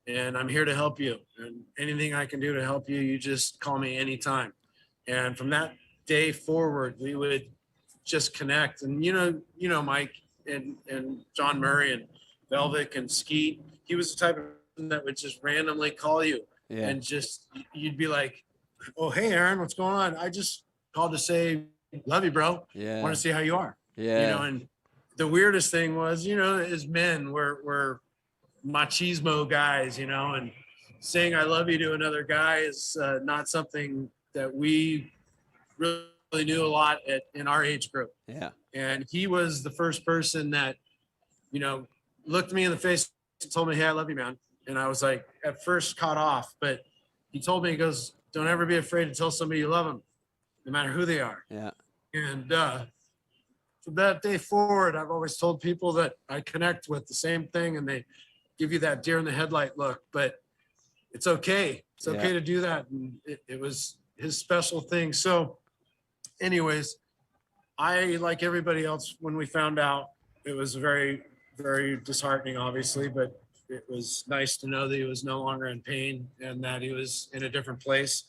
And I'm here to help you. And anything I can do to help you, you just call me anytime." And from that day forward, we would just connect. And you know, Mike and John Murray and Velvic and Skeet, he was the type of person that would just randomly call you.
Yeah.
And just, you'd be like, "Oh, hey, Aaron, what's going on? I just called to say, love you, bro.
Yeah.
Want to see how you are."
Yeah.
You know, and the weirdest thing was, you know, as men, we're machismo guys, you know, and saying I love you to another guy is not something that we really knew a lot in our age group.
Yeah.
And he was the first person that, you know, looked me in the face and told me, "Hey, I love you, man." And I was like, at first caught off, but he told me, he goes, "Don't ever be afraid to tell somebody you love them, no matter who they are."
Yeah.
And from that day forward, I've always told people that I connect with the same thing, and they give you that deer in the headlight look, but it's okay. It's okay to do that. And it was his special thing. So anyways, I, like everybody else, when we found out, it was very, very disheartening, obviously, but it was nice to know that he was no longer in pain and that he was in a different place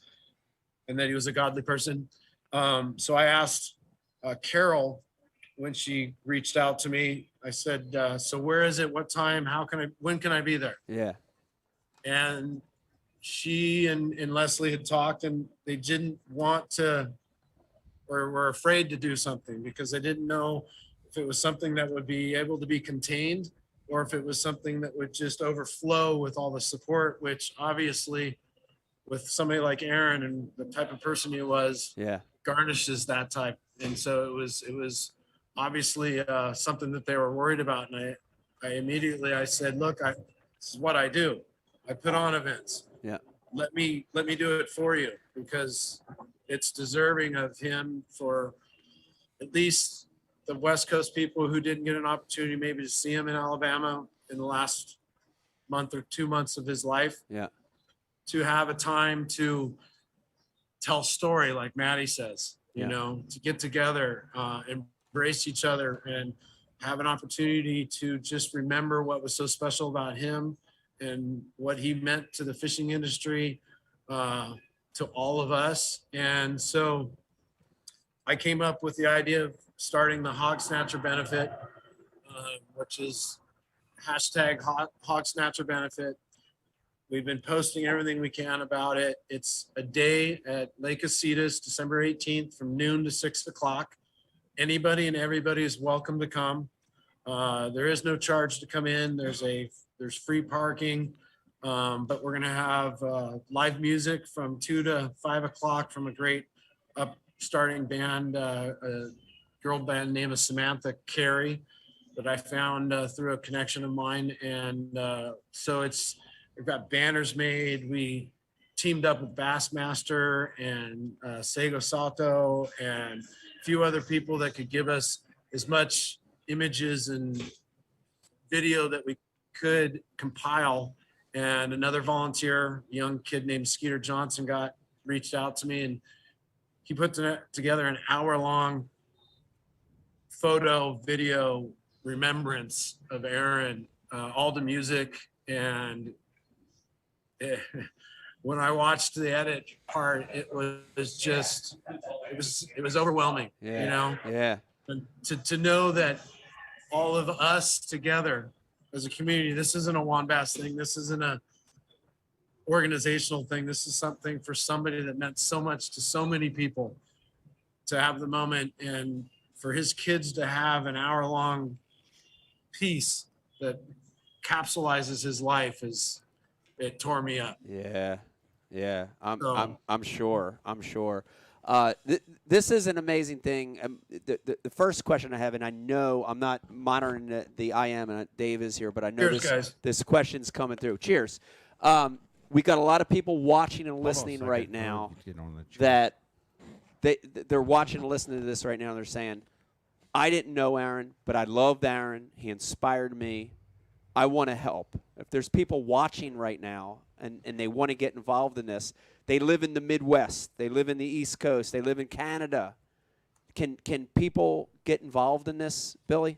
and that he was a godly person. So I asked Carol when she reached out to me, I said, "So where is it? What time? When can I be there?"
Yeah.
And she and Leslie had talked, and they didn't want to, or were afraid to do something because they didn't know if it was something that would be able to be contained or if it was something that would just overflow with all the support, which obviously with somebody like Aaron and the type of person he was,
Yeah.
garnishes that type. And so it was obviously something that they were worried about. And I immediately, I said, "Look, this is what I do. I put on events.
Yeah.
Let me do it for you because it's deserving of him for at least the West Coast people who didn't get an opportunity maybe to see him in Alabama in the last month or 2 months of his life.
Yeah.
To have a time to tell story, like Maddie says, you
Yeah.
know, to get together, embrace each other and have an opportunity to just remember what was so special about him and what he meant to the fishing industry, to all of us. And so I came up with the idea of starting the Hog Snatcher Benefit, which is hashtag Hog Snatcher Benefit. We've been posting everything we can about it. It's a day at Lake Acetas, December 18th from noon to 6 o'clock. Anybody and everybody is welcome to come. There is no charge to come in. There's free parking, but we're gonna have live music from 2 to 5 o'clock from a great upstarting band, a girl band named Samantha Carey that I found through a connection of mine. And so we've got banners made. We teamed up with Bassmaster and Sego Sato and a few other people that could give us as much images and video that we could compile. And another volunteer, a young kid named Skeeter Johnson, reached out to me, and he put together an hour-long photo video remembrance of Aaron, all the music. And when I watched the edit part, it was overwhelming.
Yeah.
You know,
Yeah.
and to know that all of us together as a community, this isn't a WAN-Bass thing. This isn't a organizational thing. This is something for somebody that meant so much to so many people to have the moment, and for his kids to have an hour-long piece that capsulizes his life it tore me up.
Yeah. Yeah.
So-
I'm sure. I'm sure. This is an amazing thing. The first question I have, and I know I'm not monitoring the IM, and Dave is here, but I know
Cheers, guys.
this question's coming through. Cheers. We got a lot of people watching and listening right now that they're watching and listening to this right now. And they're saying, "I didn't know Aaron, but I loved Aaron. He inspired me. I want to help." If there's people watching right now and they want to get involved in this, They live in the Midwest. They live in the East Coast. They live in Canada. Can people get involved in this, Billy?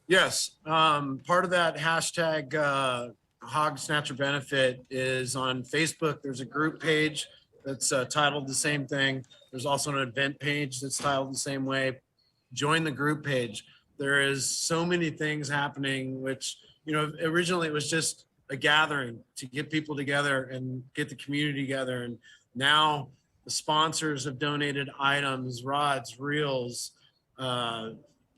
Yes. Part of that hashtag Hog Snatcher Benefit is on Facebook. There's a group page that's titled the same thing. There's also an event page that's titled the same way. Join the group page. There is so many things happening, which, originally it was just a gathering to get people together and get the community together. And now the sponsors have donated items, rods, reels,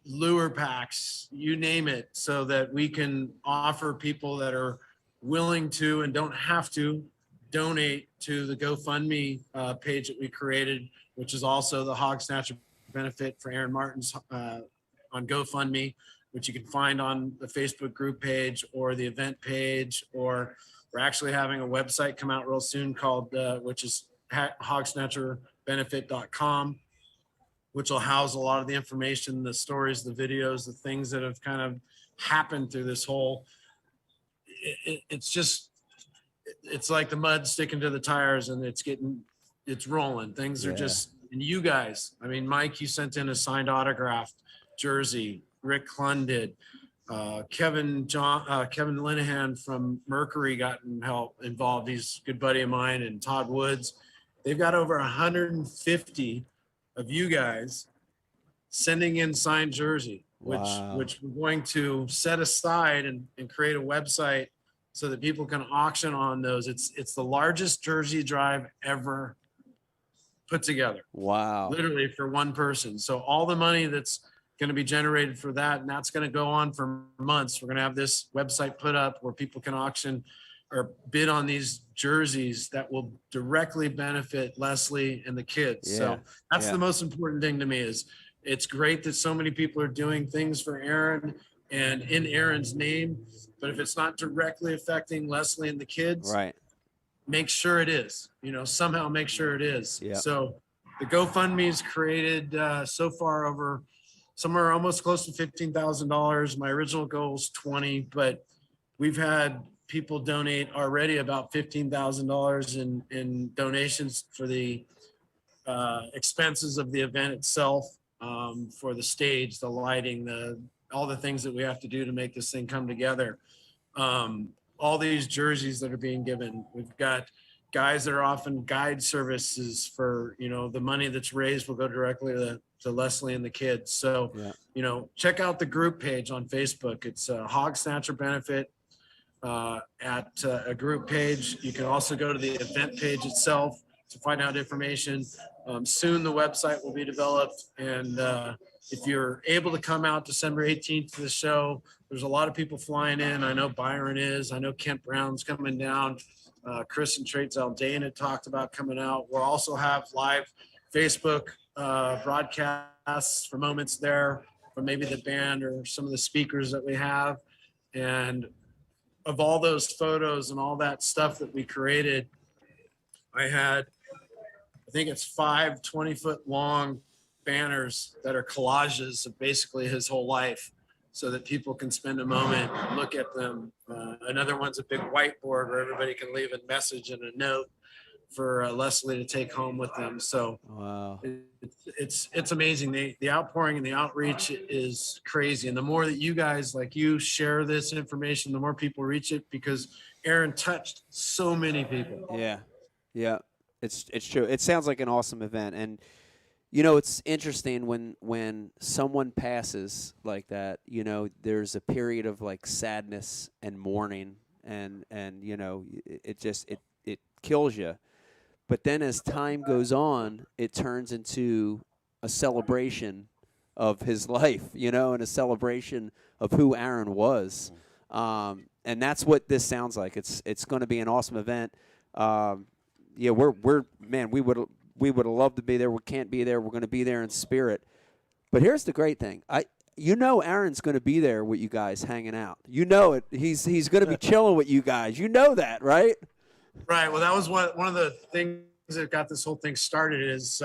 lure packs, you name it, so that we can offer people that are willing to and don't have to donate to the GoFundMe page that we created, which is also the Hog Snatcher Benefit for Aaron Martens on GoFundMe, which you can find on the Facebook group page or the event page, or we're actually having a website come out real soon called, which is hogsnatcherbenefit.com, which will house a lot of the information, the stories, the videos, the things that have kind of happened through this whole, it's like the mud sticking to the tires and it's rolling. Things are just, and you guys, I mean, Mike, you sent in a signed autographed jersey. Rick Clun did. Kevin Linehan from Mercury got involved. He's a good buddy of mine, and Todd Woods. They've got over 150 of you guys sending in signed jersey, which we're going to set aside and create a website so that people can auction on those. It's the largest jersey drive ever put together.
Wow.
Literally for one person. So all the money that's going to be generated for that, and that's going to go on for months. We're going to have this website put up where people can auction or bid on these jerseys that will directly benefit Leslie and the kids. So that's the most important thing to me. Is it's great that so many people are doing things for Aaron and in Aaron's name, but if it's not directly affecting Leslie and the kids,
right,
make sure it is, somehow make sure it is.
Yeah.
So the GoFundMe is created so far over somewhere almost close to $15,000. My original goal is 20, but we've had people donate already about $15,000 in donations for the expenses of the event itself, for the stage, the lighting, all the things that we have to do to make this thing come together. All these jerseys that are being given, we've got guys that are offering guide services for, the money that's raised will go directly to Leslie and the kids. So, check out the group page on Facebook. It's Hog Snatcher Benefit at a group page. You can also go to the event page itself to find out information. Soon the website will be developed. And if you're able to come out December 18th to the show, there's a lot of people flying in. I know Byron is. I know Kent Brown's coming down. Chris and Traits Aldane had talked about coming out. We'll also have live Facebook broadcasts for moments there from maybe the band or some of the speakers that we have. And of all those photos and all that stuff that we created, I think it's 5 20-foot long banners that are collages of basically his whole life, so that people can spend a moment and look at them. Another one's a big whiteboard where everybody can leave a message and a note for Leslie to take home with them. So
wow,
it's amazing. The outpouring and the outreach is crazy. And the more that you guys, like you, share this information, the more people reach it, because Aaron touched so many people.
Yeah, it's true. It sounds like an awesome event. And it's interesting when someone passes like that, there's a period of like sadness and mourning, and it kills you. But then as time goes on, it turns into a celebration of his life, and a celebration of who Aaron was. And that's what this sounds like. It's going to be an awesome event. We would have loved to be there. We can't be there. We're going to be there in spirit. But here's the great thing. Aaron's going to be there with you guys hanging out. You know it. He's going to be chilling with you guys. You know that, right?
Right. Well, that was one of the things that got this whole thing started is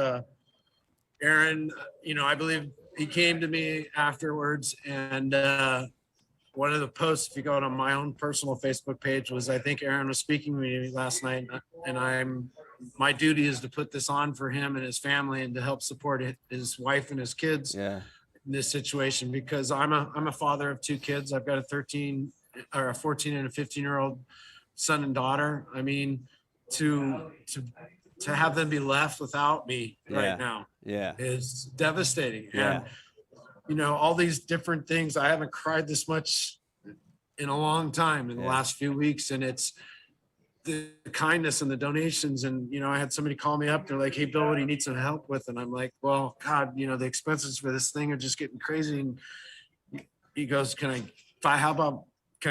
Aaron, I believe he came to me afterwards, and one of the posts, if you go on my own personal Facebook page, was, I think Aaron was speaking to me last night, and I'm my duty is to put this on for him and his family and to help support his wife and his kids in this situation, because I'm a father of 2 kids. I've got a 14 and a 15-year-old son and daughter. I mean, to have them be left without me right now is devastating. And, all these different things, I haven't cried this much in a long time in the last few weeks. And it's the kindness and the donations. And, I had somebody call me up. They're like, "Hey, Bill, what do you need some help with?" And I'm like, "Well, God, the expenses for this thing are just getting crazy." And he goes, "Can I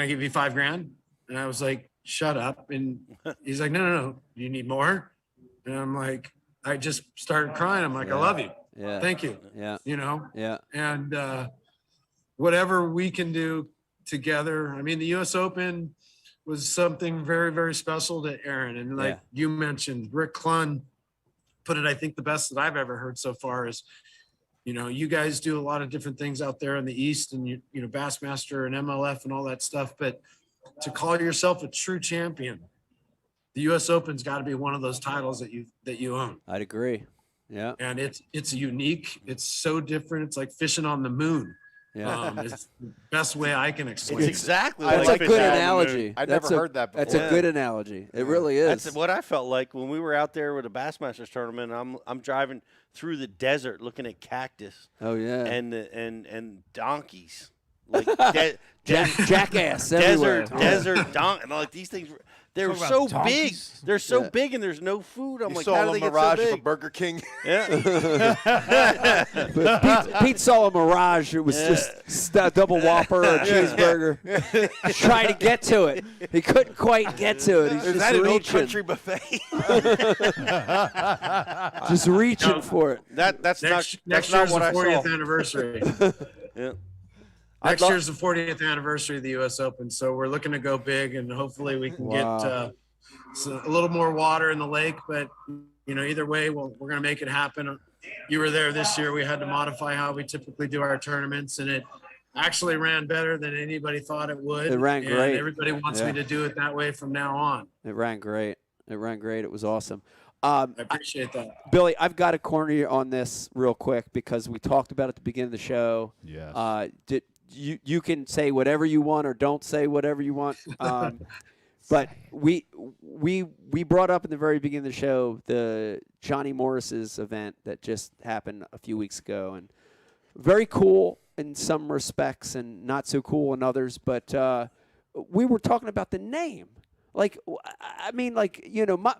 give you $5,000?" And I was like, "Shut up." And he's like, No. Do you need more?" And I'm like, I just started crying. I'm like, "I love you. Thank you." And whatever we can do together. I mean, the US Open was something very, very special to Aaron. And like you mentioned, Rick Clunn put it, I think, the best that I've ever heard so far is, you guys do a lot of different things out there in the East, and Bassmaster and MLF and all that stuff. But to call yourself a true champion, the US Open's got to be one of those titles that you own.
I'd agree. Yeah.
And it's unique. It's so different. It's like fishing on the moon. It's the best way I can explain
It's
it.
exactly
That's
like
a good analogy.
I've never heard that before.
That's a good analogy. It really is.
That's what I felt like when we were out there with the Bassmasters tournament. I'm driving through the desert looking at cactus.
Oh yeah.
And donkeys. Like
jackass everywhere.
desert donkey. And like these things, they're so big. They're so big, and there's no food. I'm like, how do they get so big?
From Burger King.
But Pete saw a Mirage. It was just a double Whopper, a cheeseburger. Trying to get to it, he couldn't quite get to it. He's
Is
just
that an old
reaching.
country buffet?
Just reaching for it.
That's
Next
not
year's
what
the
I
40th
saw.
anniversary.
Yeah.
Next year's the 40th anniversary of the US Open. So we're looking to go big, and hopefully we can get a little more water in the lake. But, either way, we're going to make it happen. You were there this year. We had to modify how we typically do our tournaments, and it actually ran better than anybody thought it would.
It ran great.
Everybody wants me to do it that way from now on.
It ran great. It was awesome.
I appreciate that.
Billy, I've got to corner you on this real quick because we talked about it at the beginning of the show.
Yes.
You can say whatever you want or don't say whatever you want. But we brought up in the very beginning of the show the Johnny Morris's event that just happened a few weeks ago, and very cool in some respects and not so cool in others. But we were talking about the name. Like, I mean, like,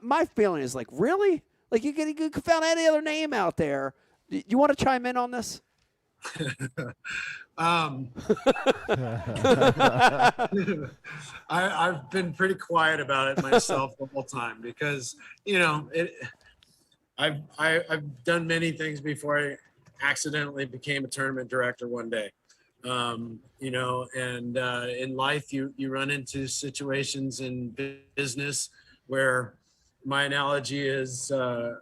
my feeling is like, really? Like, you could found any other name out there. You want to chime in on this?
I've been pretty quiet about it myself the whole time because I've done many things before I accidentally became a tournament director one day. And in life you run into situations in business where my analogy is, are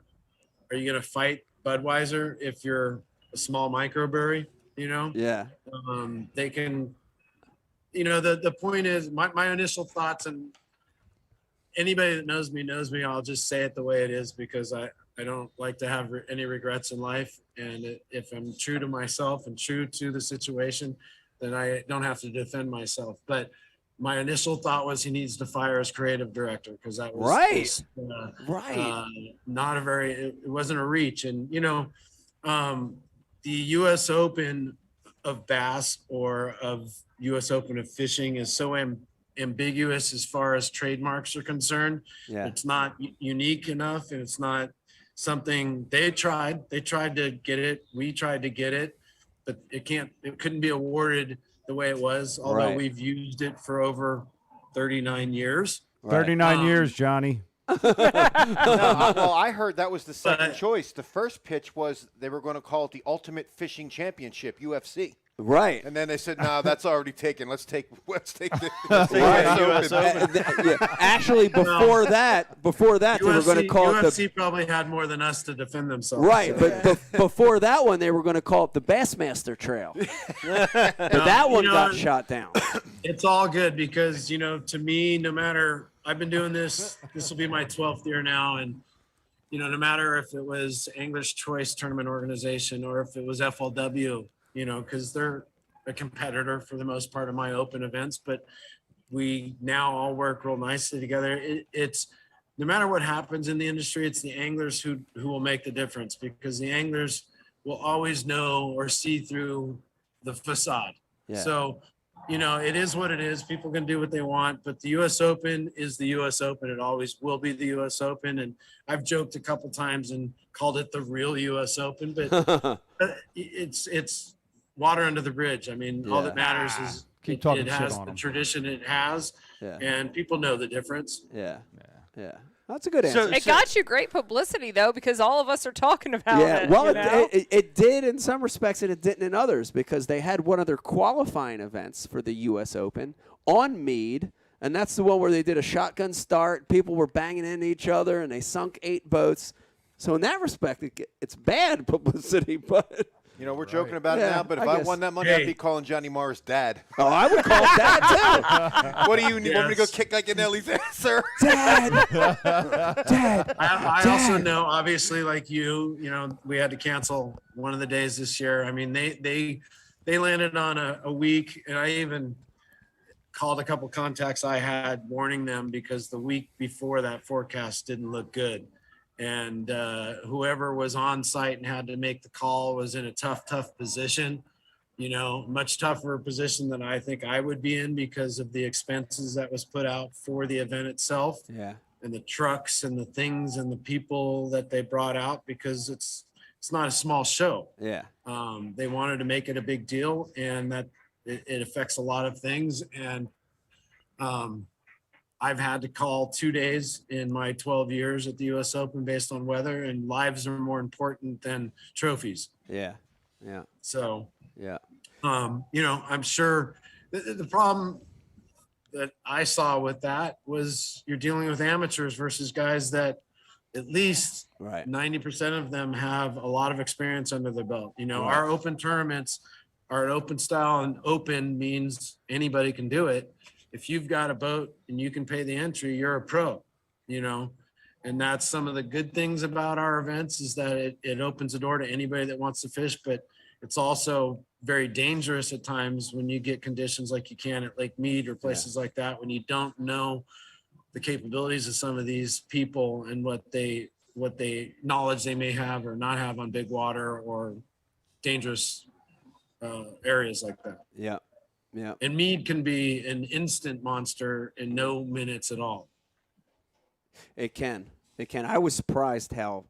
you going to fight Budweiser if you're a small microbrewery?
Yeah.
They can, the point is my initial thoughts, and anybody that knows me, I'll just say it the way it is because I don't like to have any regrets in life. And if I'm true to myself and true to the situation, then I don't have to defend myself. But my initial thought was he needs to fire his creative director because that was not a very, it wasn't a reach. And, the U.S. Open of bass or of U.S. Open of fishing is so ambiguous as far as trademarks are concerned.
Yeah.
It's not unique enough, and it's not something they tried to get it. We tried to get it, but it couldn't be awarded the way it was, although we've used it for over 39 years.
39 years, Johnny.
I heard that was the second choice. The first pitch was they were going to call it the Ultimate Fishing Championship, UFC.
Right.
And then they said, "No, that's already taken. Let's take the
US Open."
Actually, before that,
UFC,
they were going to call it
UFC probably had more than us to defend themselves.
Right, but before that one, they were going to call it the Bassmaster Trail. But that one got shot down.
It's all good because, to me, no matter, I've been doing this will be my 12th year now, and no matter if it was English Choice Tournament Organization or if it was FLW, because they're a competitor for the most part of my open events, but we now all work real nicely together. It's no matter what happens in the industry, it's the anglers who will make the difference, because the anglers will always know or see through the facade.
Yeah.
So, it is what it is. People can do what they want, but the U.S. Open is the U.S. Open. It always will be the U.S. Open. And I've joked a couple times and called it the real U.S. Open, but it's water under the bridge. I mean, all that matters is
Keep talking
it
shit
has
on
the
'em.
tradition it has, and people know the difference.
Yeah. That's a good answer.
It got you great publicity, though, because all of us are talking about it.
Well,
you know?
it did in some respects, and it didn't in others, because they had one of their qualifying events for the U.S. Open on Mead, and that's the one where they did a shotgun start. People were banging into each other, and they sunk 8 boats. So in that respect, it's bad publicity, but...
We're joking about it now, but if
I
I
guess.
won that money, I'd be calling Johnny Morris dad.
Oh, I would call him dad, too.
What do you need? Want me to go kick Iaconelli's ass, sir?
Dad! Dad!
I also know, obviously, like we had to cancel one of the days this year. I mean, they landed on a week, and I even called a couple contacts I had warning them, because the week before that forecast didn't look good. And whoever was on site and had to make the call was in a tough position, much tougher position than I think I would be in, because of the expenses that was put out for the event itself.
Yeah.
And the trucks and the things and the people that they brought out, because it's not a small show.
Yeah.
They wanted to make it a big deal, and that it affects a lot of things. And I've had to call 2 days in my 12 years at the U.S. Open based on weather, and lives are more important than trophies.
Yeah.
So,
Yeah.
I'm sure the problem that I saw with that was you're dealing with amateurs versus guys that at least 90% of them have a lot of experience under their belt. Our open tournaments are an open style, and open means anybody can do it. If you've got a boat and you can pay the entry, you're a pro, and that's some of the good things about our events, is that it opens the door to anybody that wants to fish, but it's also very dangerous at times when you get conditions like you can at Lake Mead or places like that, when you don't know the capabilities of some of these people and what they knowledge they may have or not have on big water or dangerous areas like that.
Yeah.
And Mead can be an instant monster in no minutes at all.
It can. I was surprised how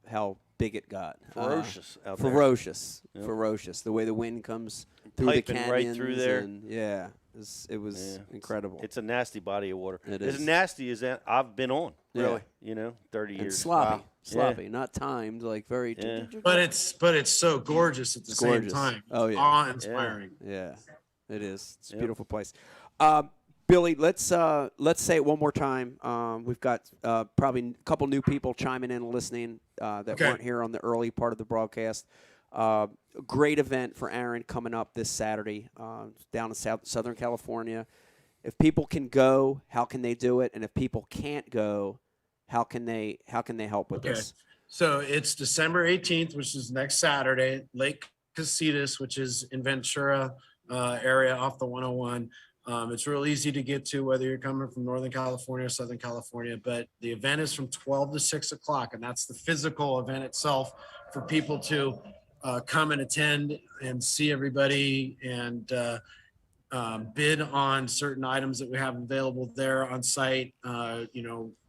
big it got.
Ferocious out there.
Ferocious. The way the wind comes through the
Piping
canyons.
right through there.
And, it was incredible.
It's a nasty body of water.
It
As
is.
nasty as that I've been on, really. 30
and
years.
sloppy, not timed, like very.
Yeah.
But it's so gorgeous at the same time.
Oh yeah,
awe-inspiring.
Yeah, it is. It's a beautiful place. Billy, let's say it one more time. We've got probably a couple new people chiming in and listening that weren't here on the early part of the broadcast. Great event for Aaron coming up this Saturday down in Southern California. If people can go, how can they do it? And if people can't go, how can they help with this?
So it's December 18th, which is next Saturday, Lake Casitas, which is in Ventura area off the 101. It's real easy to get to, whether you're coming from Northern California or Southern California, but the event is from 12 to 6 o'clock, and that's the physical event itself for people to come and attend and see everybody and bid on certain items that we have available there on site,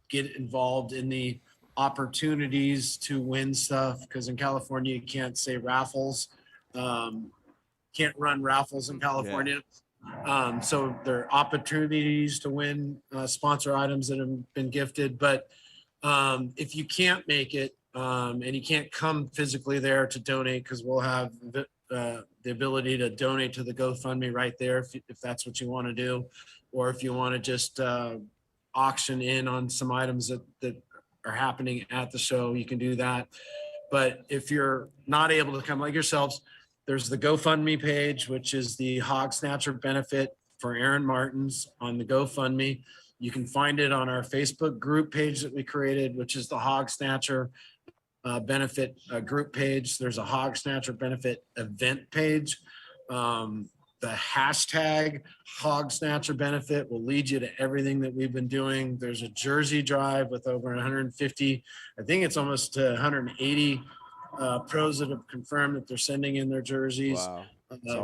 get involved in the opportunities to win stuff, because in California, you can't say raffles, can't run raffles in California. So there are opportunities to win sponsor items that have been gifted. But if you can't make it and you can't come physically there to donate, because we'll have the ability to donate to the GoFundMe right there if that's what you want to do, or if you want to just auction in on some items that are happening at the show, you can do that. But if you're not able to come like yourselves, there's the GoFundMe page, which is the Hog Snatcher benefit for Aaron Martens on the GoFundMe. You can find it on our Facebook group page that we created, which is the Hog Snatcher. benefit group page. There's a Hog Snatcher benefit event page. The hashtag Hog Snatcher benefit will lead you to everything that we've been doing. There's a jersey drive with over 150, I think it's almost to 180 pros that have confirmed that they're sending in their jerseys.
Wow.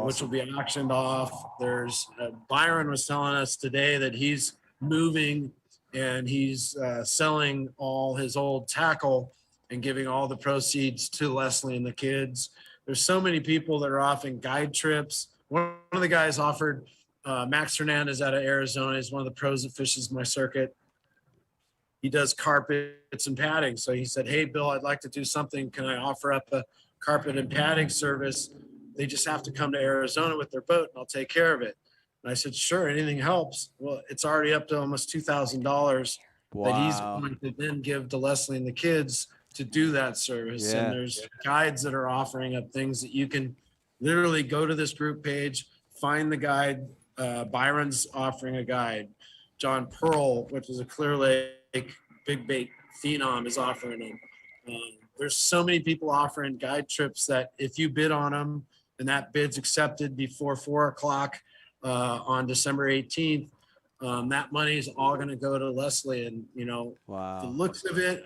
Which will be auctioned off. There's Byron was telling us today that he's moving and he's selling all his old tackle and giving all the proceeds to Leslie and the kids. There's so many people that are offering guide trips. One of the guys offered, Max Hernandez out of Arizona, is one of the pros that fishes my circuit. He does carpets and padding. So he said, hey, Bill, I'd like to do something. Can I offer up a carpet and padding service? They just have to come to Arizona with their boat and I'll take care of it. And I said, sure, anything helps. Well, it's already up to almost $2,000 that he's going to then give to Leslie and the kids to do that service.
Yeah.
And there's guides that are offering up things that you can literally go to this group page, find the guide. Byron's offering a guide. John Pearl, which is a Clear Lake big bait phenom, is offering them. There's so many people offering guide trips that if you bid on them and that bid's accepted before 4 o'clock on December 18th, that money is all going to go to Leslie. And, you know, the looks of it,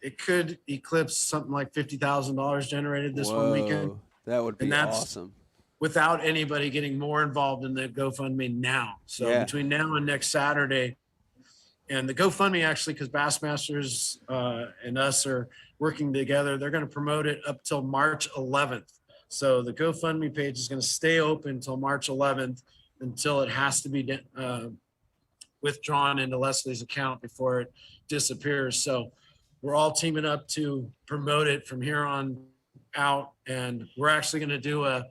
it could eclipse something like $50,000 generated this one weekend.
That would be
And that's
awesome.
without anybody getting more involved in the GoFundMe now. So between now and next Saturday, and the GoFundMe actually, because Bassmasters and us are working together, they're going to promote it up till March 11th. So the GoFundMe page is going to stay open until March 11th until it has to be withdrawn into Leslie's account before it disappears. So we're all teaming up to promote it from here on out. And we're actually going to do a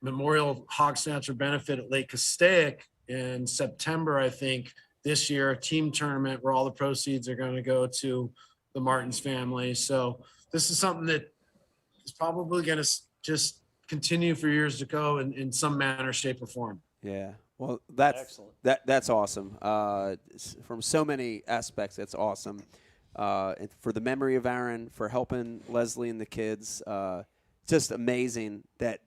Memorial Hog Snatcher benefit at Lake Castaic in September, I think, this year, a team tournament where all the proceeds are going to go to the Martens family. So this is something that is probably going to just continue for years to go in some manner, shape, or form.
Yeah. Well, that's that's awesome. From so many aspects, that's awesome. And for the memory of Aaron, for helping Leslie and the kids, just amazing that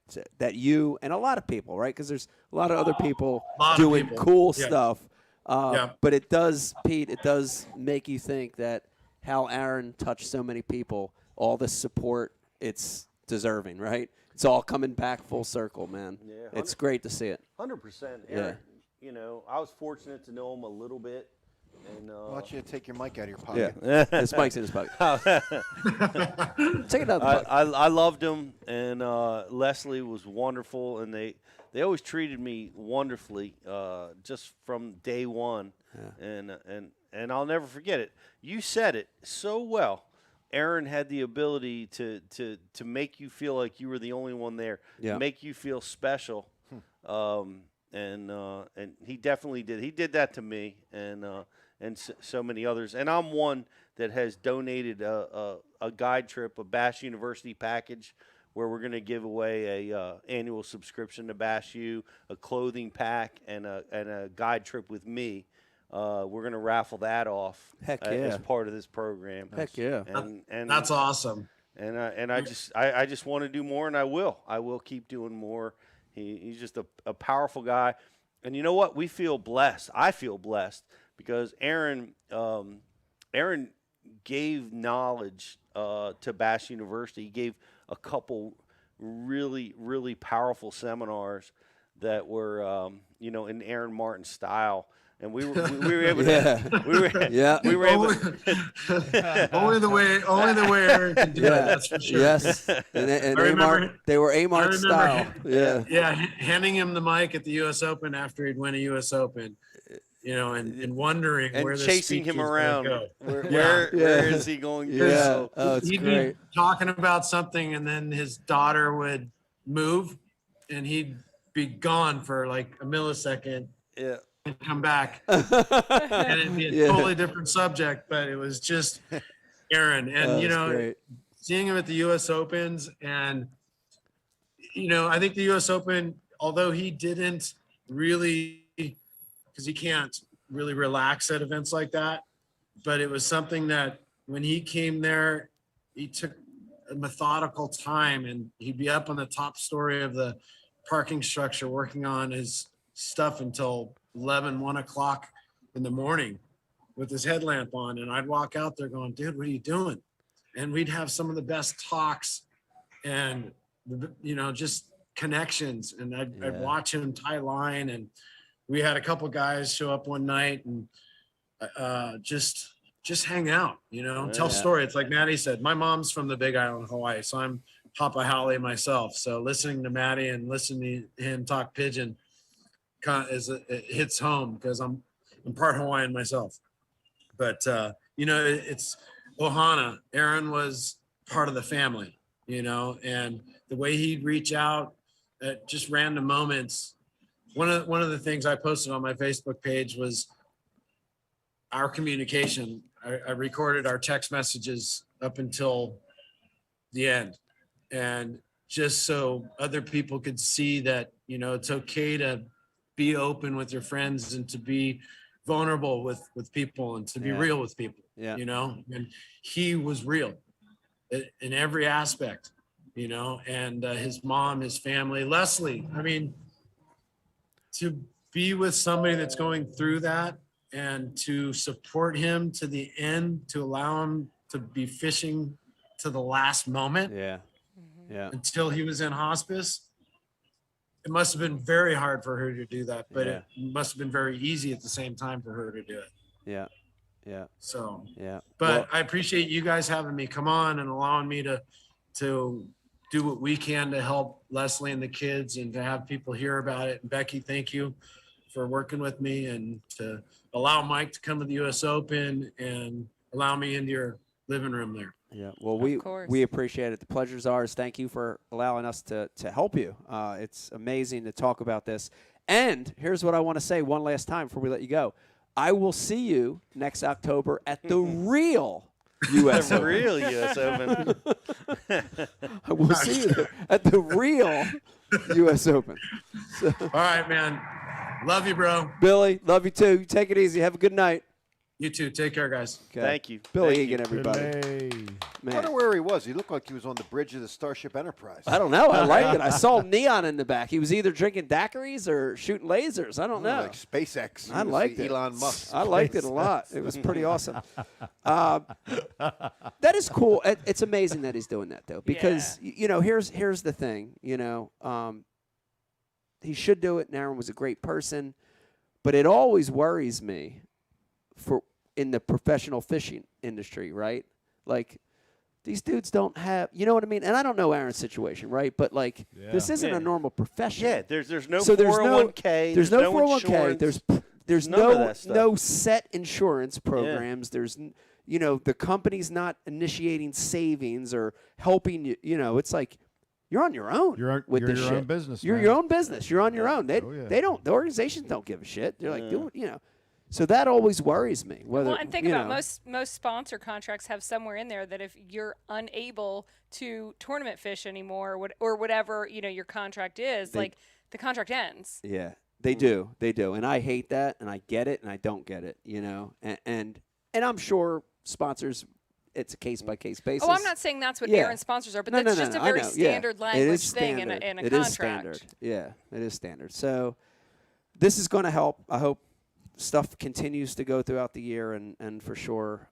you and a lot of people, right? Because there's a lot of other people doing cool stuff. But it does, Pete, it does make you think that how Aaron touched so many people, all this support, it's deserving, right? It's all coming back full circle, man. Yeah, it's great to see it.
100%. Aaron, you know, I was fortunate to know him a little bit. And,
why don't you take your mic out of your pocket?
Yeah, this mic's in his pocket. Take it out of the pocket.
I loved him, and Leslie was wonderful, and they always treated me wonderfully just from day one. Yeah. And I'll never forget it. You said it so well. Aaron had the ability to make you feel like you were the only one there, make you feel special, and he definitely did. He did that to me, and so many others. And I'm one that has donated a guide trip, a Bass University package, where we're going to give away a annual subscription to Bass U, a clothing pack, and a guide trip with me. We're going to raffle that off as part of this program.
Heck yeah.
And that's awesome.
And I just want to do more, and I will keep doing more. He's just a powerful guy. And you know what? We feel blessed. I feel blessed because Aaron gave knowledge to Bass University. He gave a couple really, really powerful seminars that were, in Aaron Martin style. And we were able to. We were able.
Only the way Aaron can do it. That's for sure.
Yes, and they were A-Mart style.
Handing him the mic at the U.S. Open after he'd win a U.S. Open, and wondering
and
where the
chasing
speech
him
was
around.
Go.
Where is he going?
Yeah, it's
he'd
great.
be talking about something, and then his daughter would move, and he'd be gone for like a millisecond.
Yeah.
And come back, and it'd be a totally different subject, but it was just Aaron. And
great.
Seeing him at the U.S. Opens, and I think the U.S. Open, although he didn't really, because he can't really relax at events like that, but it was something that when he came there, he took a methodical time, and he'd be up on the top story of the parking structure working on his stuff until 1 o'clock in the morning with his headlamp on. And I'd walk out there going, dude, what are you doing? And we'd have some of the best talks and, just connections. And I'd watch him tie line. And we had a couple guys show up one night and just hang out, tell story. It's like Maddie said, my mom's from the Big Island, Hawaii. So I'm Papa Haole myself. So listening to Maddie and listening to him talk Pidgin it hits home because I'm part Hawaiian myself. But, it's Ohana. Aaron was part of the family, and the way he'd reach out at just random moments. One of the things I posted on my Facebook page was our communication. I recorded our text messages up until the end. And just so other people could see that, it's okay to be open with your friends and to be vulnerable with people and to be real with people, and he was real in every aspect, and his mom, his family, Leslie, to be with somebody that's going through that and to support him to the end, to allow him to be fishing to the last moment until he was in hospice. It must have been very hard for her to do that, but it must have been very easy at the same time for her to do it.
Yeah. Yeah.
So,
But
I appreciate you guys having me come on and allowing me to do what we can to help Leslie and the kids and to have people hear about it. And Becky, thank you for working with me and to allow Mike to come to the U.S. Open and allow me into your living room there.
Yeah, well, we appreciate it. The pleasure's ours. Thank you for allowing us to help you. It's amazing to talk about this. And here's what I want to say one last time before we let you go. I will see you next October at the real U.S. Open.
Real U.S. Open.
I will see you at the real U.S. Open. So,
all right, man. Love you, bro.
Billy, love you too. You take it easy. Have a good night.
You too. Take care, guys.
Okay.
Thank you.
Billy
Thank
Egan,
you.
everybody.
I wonder where he was. He looked like he was on the bridge of the Starship Enterprise.
I don't know. I liked it. I saw neon in the back. He was either drinking daiquiris or shooting lasers. I don't know.
Like SpaceX.
I liked it.
Elon Musk.
I liked it a lot. It was pretty awesome. That is cool. It's amazing that he's doing that, though, because, here's the thing. He should do it. And Aaron was a great person. But it always worries me in the professional fishing industry, right? Like, these dudes don't have, you know what I mean? And I don't know Aaron's situation, right? But, this isn't a normal profession.
Yeah, there's no 401k.
There's no 401k.
Insurance.
There's no set insurance programs.
Yeah.
There's, the company's not initiating savings or helping you. It's like you're on your own
You're
this
your
shit.
own business.
You're
man.
your own business. You're on your own. They don't. The organizations don't give a shit. They're like, do it, So that always worries me. Whether,
and think about most sponsor contracts have somewhere in there that if you're unable to tournament fish anymore or whatever your contract is, the contract ends.
Yeah, they do, and I hate that, and I get it, and I don't get it. And I'm sure sponsors. It's a case-by-case basis.
Oh, I'm not saying that's what Aaron's sponsors are, but that's just a very standard language thing in a contract.
It is standard. Yeah, it is standard. So this is going to help. I hope stuff continues to go throughout the year, and for sure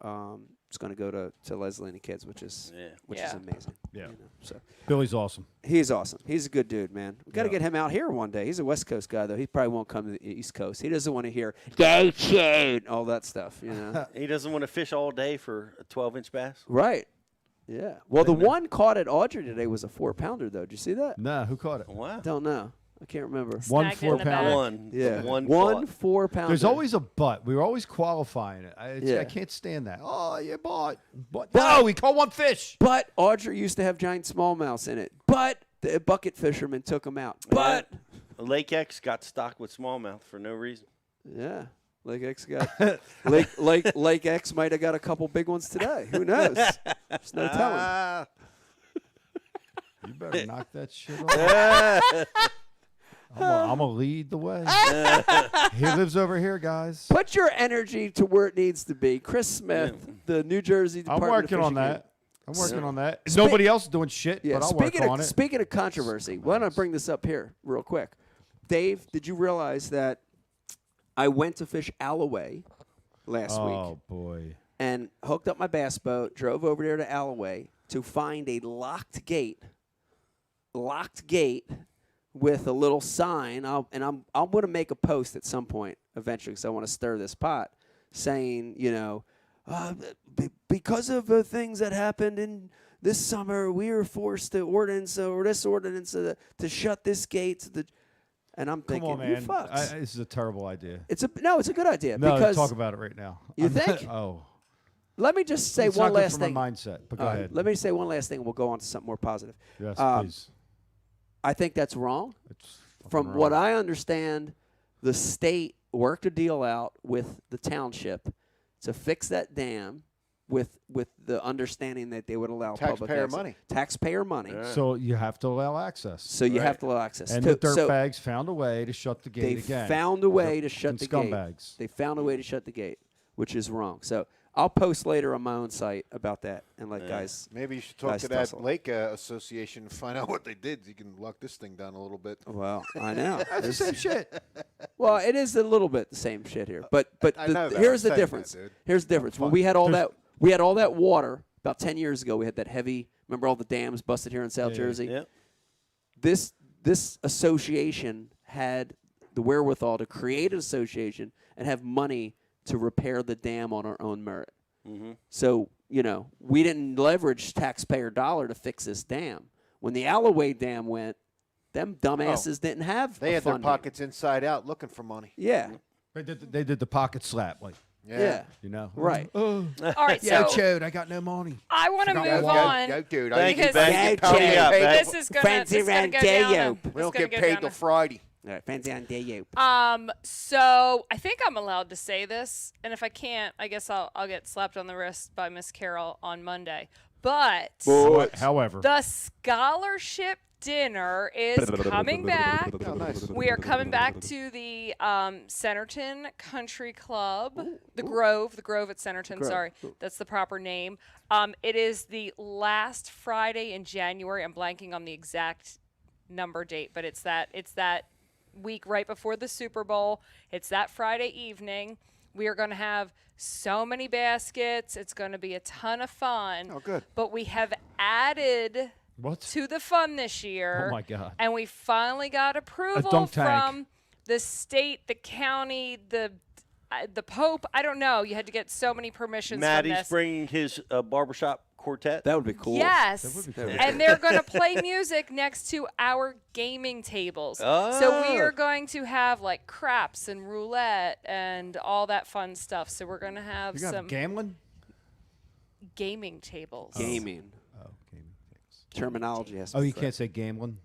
it's going to go to Leslie and the kids, which is amazing.
Yeah.
So
Billy's awesome.
He's awesome. He's a good dude, man. We've got to get him out here one day. He's a West Coast guy, though. He probably won't come to the East Coast. He doesn't want to hear "Go shoot" all that stuff.
He doesn't want to fish all day for a 12-inch bass.
Right. Yeah. Well, the one caught at Audrey today was a 4-pounder, though. Did you see that?
Nah, who caught it?
Wow.
Don't know. I can't remember.
One
Snagged it in the
4-pounder.
One.
Yeah.
One
4-pounder.
There's always a but. We were always qualifying it.
Yeah.
I can't stand that. Oh, you bought. No, we caught one fish.
But Audrey used to have giant smallmouths in it. But the bucket fishermen took them out. But
Lake X got stocked with smallmouth for no reason.
yeah, Lake X got Lake X might have got a couple big ones today. Who knows? There's no telling.
You better knock that shit off. I'm going to lead the way. He lives over here, guys.
Put your energy to where it needs to be. Chris Smith, the New Jersey
I'm
Department
working
of
on
Fishing
that. I'm working on that. Nobody else is doing shit, but I'll work on it.
Speaking of controversy, why don't I bring this up here real quick? Dave, did you realize that I went to fish Alloway last week?
Oh, boy.
And hooked up my bass boat, drove over there to Alloway to find a locked gate with a little sign. I'm going to make a post at some point eventually because I want to stir this pot, saying, because of the things that happened in this summer, we were forced to shut this gate. And I'm thinking,
come on,
you
man.
fucks.
This is a terrible idea.
It's a good idea.
No,
because
talk about it right now.
You think?
Oh.
Let me just say
It's
one
not good
last
for
thing.
my mindset, but go ahead.
Let me say one last thing, and we'll go on to something more positive.
Yes, please.
I think that's wrong.
It's
From
wrong.
what I understand, the state worked a deal out with the township to fix that dam with the understanding that they would allow public
Taxpayer
access.
money.
Taxpayer money.
So you have to allow access.
So you have to allow access.
And
to,
the
so
dirtbags found a way to shut the gate
they
again.
found a way to shut the
scumbags.
gate. They found a way to shut the gate, which is wrong. So I'll post later on my own site about that and let guys.
Maybe you should talk
guys
to that
tussle.
lake association and find out what they did. You can lock this thing down a little bit.
Well, I know.
That's the same shit.
Well, it is a little bit the same shit here, but
I know that.
here's
I'm
the
saying
difference.
that, dude.
Here's the difference. When we had all that water about 10 years ago, we had that heavy. Remember all the dams busted here in South Jersey?
Yeah.
This association had the wherewithal to create an association and have money to repair the dam on our own merit.
Mm-hmm.
So we didn't leverage taxpayer dollar to fix this dam. When the Alloway Dam went, them dumbasses didn't have.
They had
funding.
their pockets inside out looking for money.
Yeah.
They did the pocket slap, like,
Yeah. Right.
All right,
yeah,
so
Chode, I got no money.
I want to
Forgot
move
one.
on.
Yo, dude,
Thank you,
because
thank you.
Yeah,
Pony up, man.
this is gonna go down.
We don't get paid till Friday.
All right, fancy on day you.
So I think I'm allowed to say this, and if I can't, I guess I'll get slapped on the wrist by Miss Carol on Monday. But
However,
the scholarship dinner is coming back.
Oh, nice.
We are coming back to the Centerton Country Club, the Grove at Centerton.
Grove.
Sorry, that's the proper name. It is the last Friday in January. I'm blanking on the exact number date, but it's that week right before the Super Bowl. It's that Friday evening. We are going to have so many baskets. It's going to be a ton of fun.
Oh, good.
But we have added
what?
to the fun this year.
Oh, my God.
And we finally got approval
dunk tank.
from the state, the county, the Pope. I don't know. You had to get so many permissions
Maddie's
from this.
bringing his barbershop quartet.
That would be cool.
Yes.
That would be cool.
And they're going to play music next to our gaming tables.
Oh.
So we are going to have like craps and roulette and all that fun stuff. So we're going to have
You got
some
gambling?
gaming tables.
Gaming.
Oh, gaming.
Terminology has to
Oh,
be
you
correct.
can't say gambling?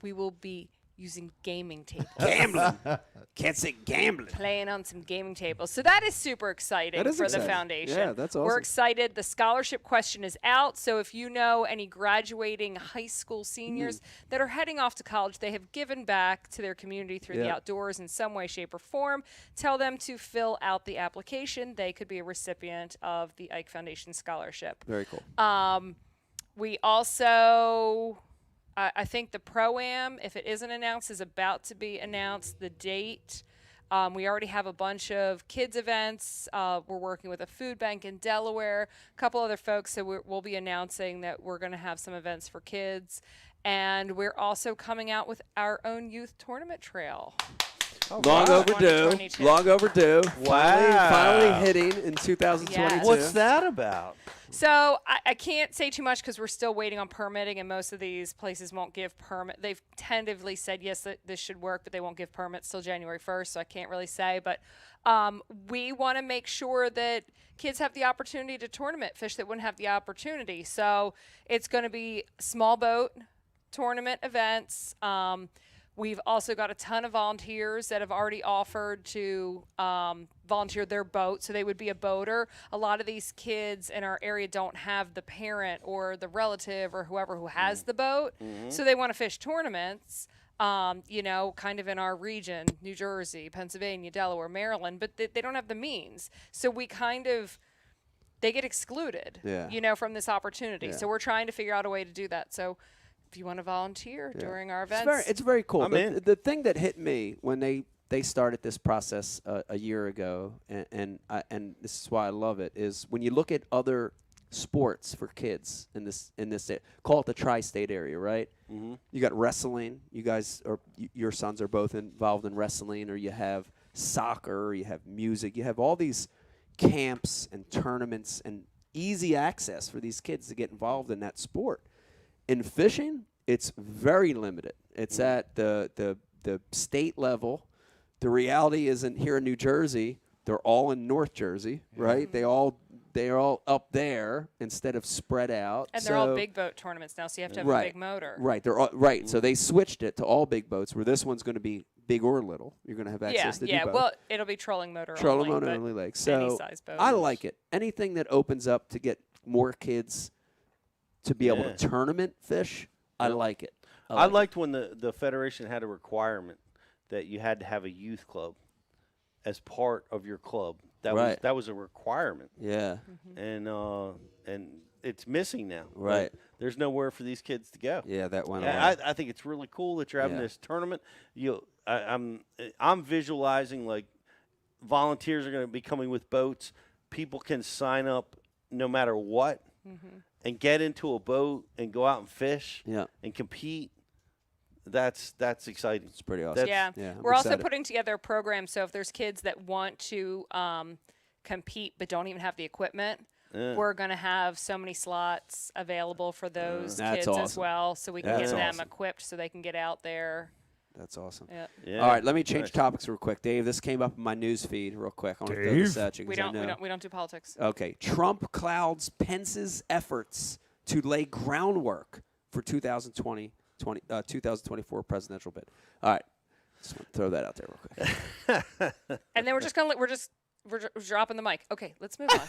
We will be using gaming tables.
Gambling. Can't say gambling.
Playing on some gaming tables. So that is super exciting
That is
for
exciting.
the foundation.
Yeah, that's
We're
awesome.
excited. The scholarship question is out. So if you know any graduating high school seniors that are heading off to college, they have given back to their community through the
Yeah.
outdoors in some way, shape, or form. Tell them to fill out the application. They could be a recipient of the Ike Foundation scholarship.
Very cool.
We also, I think the Pro-Am, if it isn't announced, is about to be announced, the date. We already have a bunch of kids events. We're working with a food bank in Delaware, a couple other folks, so we'll be announcing that we're going to have some events for kids. And we're also coming out with our own youth tournament trail.
Long overdue.
2022.
Long overdue.
Wow.
Finally hitting in 2022.
Yes.
What's that about?
So I can't say too much because we're still waiting on permitting, and most of these places won't give permit. They've tentatively said, yes, that this should work, but they won't give permits till January 1st, so I can't really say. But we want to make sure that kids have the opportunity to tournament fish that wouldn't have the opportunity. So it's going to be small boat tournament events. We've also got a ton of volunteers that have already offered to volunteer their boat, so they would be a boater. A lot of these kids in our area don't have the parent or the relative or whoever who has the boat, so they want to fish tournaments, kind of in our region, New Jersey, Pennsylvania, Delaware, Maryland, but they don't have the means. So we kind of they get excluded,
Yeah.
you know, from this opportunity.
Yeah.
So we're trying to figure out a way to do that. So if you want to volunteer during our events.
It's very cool.
I'm in.
The thing that hit me when they started this process a year ago, and this is why I love it, is when you look at other sports for kids in this call it the tri-state area, right? Mm-hmm. You got wrestling. You guys your sons are both involved in wrestling, or you have soccer, or you have music. You have all these camps and tournaments and easy access for these kids to get involved in that sport. In fishing, it's very limited. It's at the state level. The reality isn't here in New Jersey. They're all in North Jersey, right? They're all up there instead of spread out.
And they're all big boat tournaments now, so you have to have a big motor.
Right. They're all, right. So they switched it to all big boats, where this one's going to be big or little. You're going to have access to do both.
Well, it'll be trolling motor
Trolling
only.
motor only lake.
Any
So
size boat.
I like it. Anything that opens up to get more kids to be able to tournament fish, I like it.
I liked when the Federation had a requirement that you had to have a youth club as part of your club. That was a requirement.
Yeah.
And it's missing now.
Right.
There's nowhere for these kids to go.
Yeah, that went
away. I think it's really cool that you're having this tournament. I'm visualizing like volunteers are going to be coming with boats. People can sign up no matter what and get into a boat and go out and fish and compete. That's exciting.
It's pretty awesome.
We're also putting together a program, so if there's kids that want to compete but don't even have the equipment, we're going to have so many slots available for those kids as well, so we can get them equipped so they can get out there.
That's awesome.
Yeah.
All right, let me change topics real quick. Dave, this came up in my news feed real quick. I want to throw this at you.
We don't do politics.
Okay. Trump clouds Pence's efforts to lay groundwork for 2024 presidential bid. All right. Just want to throw that out there real quick.
And then we're dropping the mic. Okay, let's move on.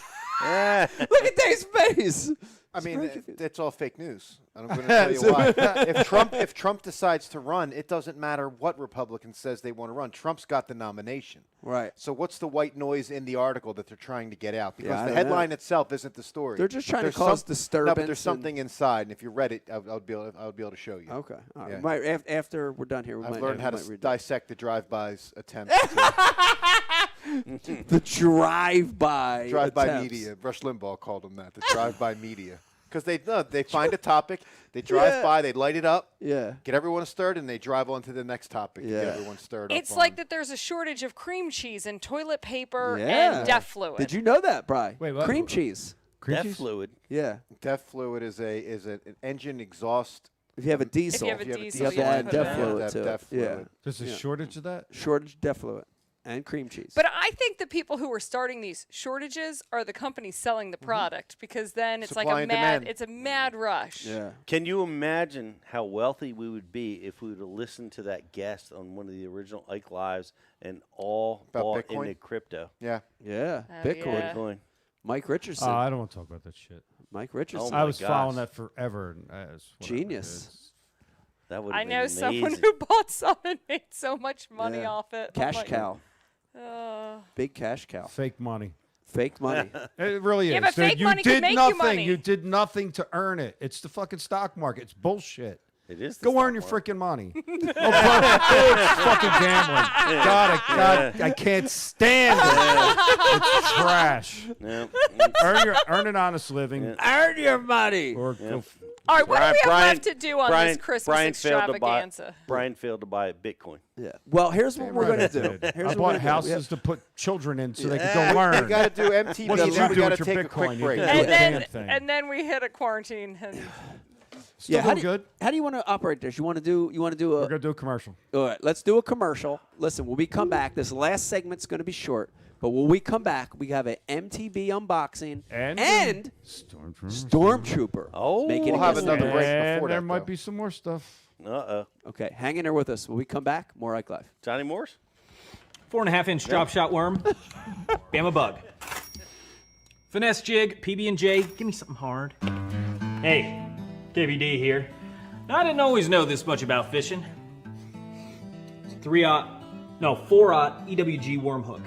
Look at Dave's face.
I mean, it's all fake news. And I'm going to tell you why. If Trump decides to run, it doesn't matter what Republican says they want to run. Trump's got the nomination.
Right.
So what's the white noise in the article that they're trying to get out? Because the headline itself isn't the story.
They're just trying to cause disturbance.
No, but there's something inside, and if you read it, I would be able to show you.
Okay. All right. After we're done here,
I've learned how to dissect the drive-bys attempt.
The drive-by
media. Rush Limbaugh called them that. The drive-by media. Because they find a topic, they drive by, they light it up, get everyone stirred, and they drive on to the next topic and get everyone stirred up.
It's like that there's a shortage of cream cheese and toilet paper and DEF fluid.
Did you know that, Bri?
Wait, what?
Cream cheese.
DEF fluid.
Yeah.
DEF fluid is an engine exhaust.
If you have a diesel,
you have
to add DEF fluid to it. Yeah.
There's a shortage of that?
Shortage of DEF fluid and cream cheese.
But I think the people who are starting these shortages are the companies selling the product, because then it's
Supply
like a mad rush.
Yeah.
Can you imagine how wealthy we would be if we would have listened to that guest on one of the original Ike Lives and all bought
Bitcoin?
into crypto?
Yeah.
Yeah.
Oh,
Bitcoin.
yeah.
Bitcoin.
Mike Richardson.
I don't want to talk about that shit.
Mike Richardson.
Oh
I
my
was
gosh.
following that forever. And
Genius.
That would.
I know someone who bought some and made so much money off it. I'm
Cash
like,
cow. Big cash cow.
Fake money.
Fake money.
It really is.
Yeah, but
Dude,
fake money can make you
nothing.
money.
You did nothing to earn it. It's the fucking stock market. It's bullshit.
It is.
Go earn your freaking money. It's fucking gambling. God, I can't stand it. It's trash.
Yeah.
Earn an honest living.
Earn your money.
Or go
All right, what do we have
Brian-
left to do on this Christmas extravaganza?
Brian failed to buy a Bitcoin.
Yeah. Well, here's what we're going to do.
I
Here's what
bought
we're gonna do.
houses to put children in so they could go learn.
We got to do MTV,
What did
then we
you do
got to
with your
take a
Bitcoin?
quick
You
break.
did
And
the damn
then,
thing.
and then we hit a quarantine. And
Still
how
doing good.
How do you want to operate this? You want to do
We're
a
gonna do a commercial.
All right, let's do a commercial. Listen, when we come back, this last segment's going to be short, but when we come back, we have an MTV unboxing and Stormtrooper.
Oh.
making
We'll
a
have
guest
another
appearance.
break
And
before
there
that,
might
though.
be some more stuff.
Uh-oh.
Okay, hang in there with us. When we come back, more Ike Live.
Johnny Morse?
4.5-inch drop shot worm. Bama bug. Finesse jig, PB&J. Give me something hard. Hey, KVD here. Now, I didn't always know this much about fishing. 4-aught EWG worm hook.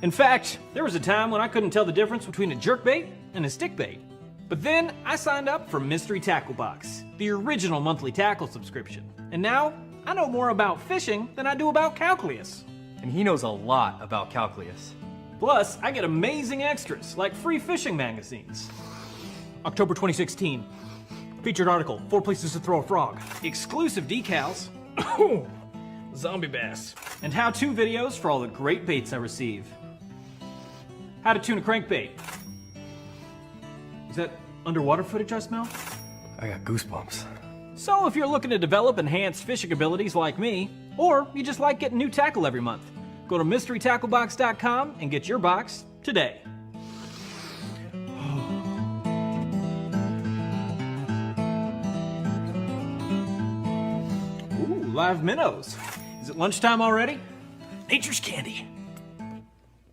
In fact, there was a time when I couldn't tell the difference between a jerkbait and a stick bait. But then I signed up for Mystery Tackle Box, the original monthly tackle subscription. And now I know more about fishing than I do about calculus.
And he knows a lot about calculus.
Plus, I get amazing extras like free fishing magazines. October 2016. Featured article, 4 places to throw a frog. Exclusive decals. Zombie bass. And how-to videos for all the great baits I receive. How to tune a crankbait. Is that underwater footage I smell?
I got goosebumps.
So if you're looking to develop enhanced fishing abilities like me, or you just like getting new tackle every month, go to mysterytacklebox.com and get your box today. Ooh, live minnows. Is it lunchtime already? Nature's candy.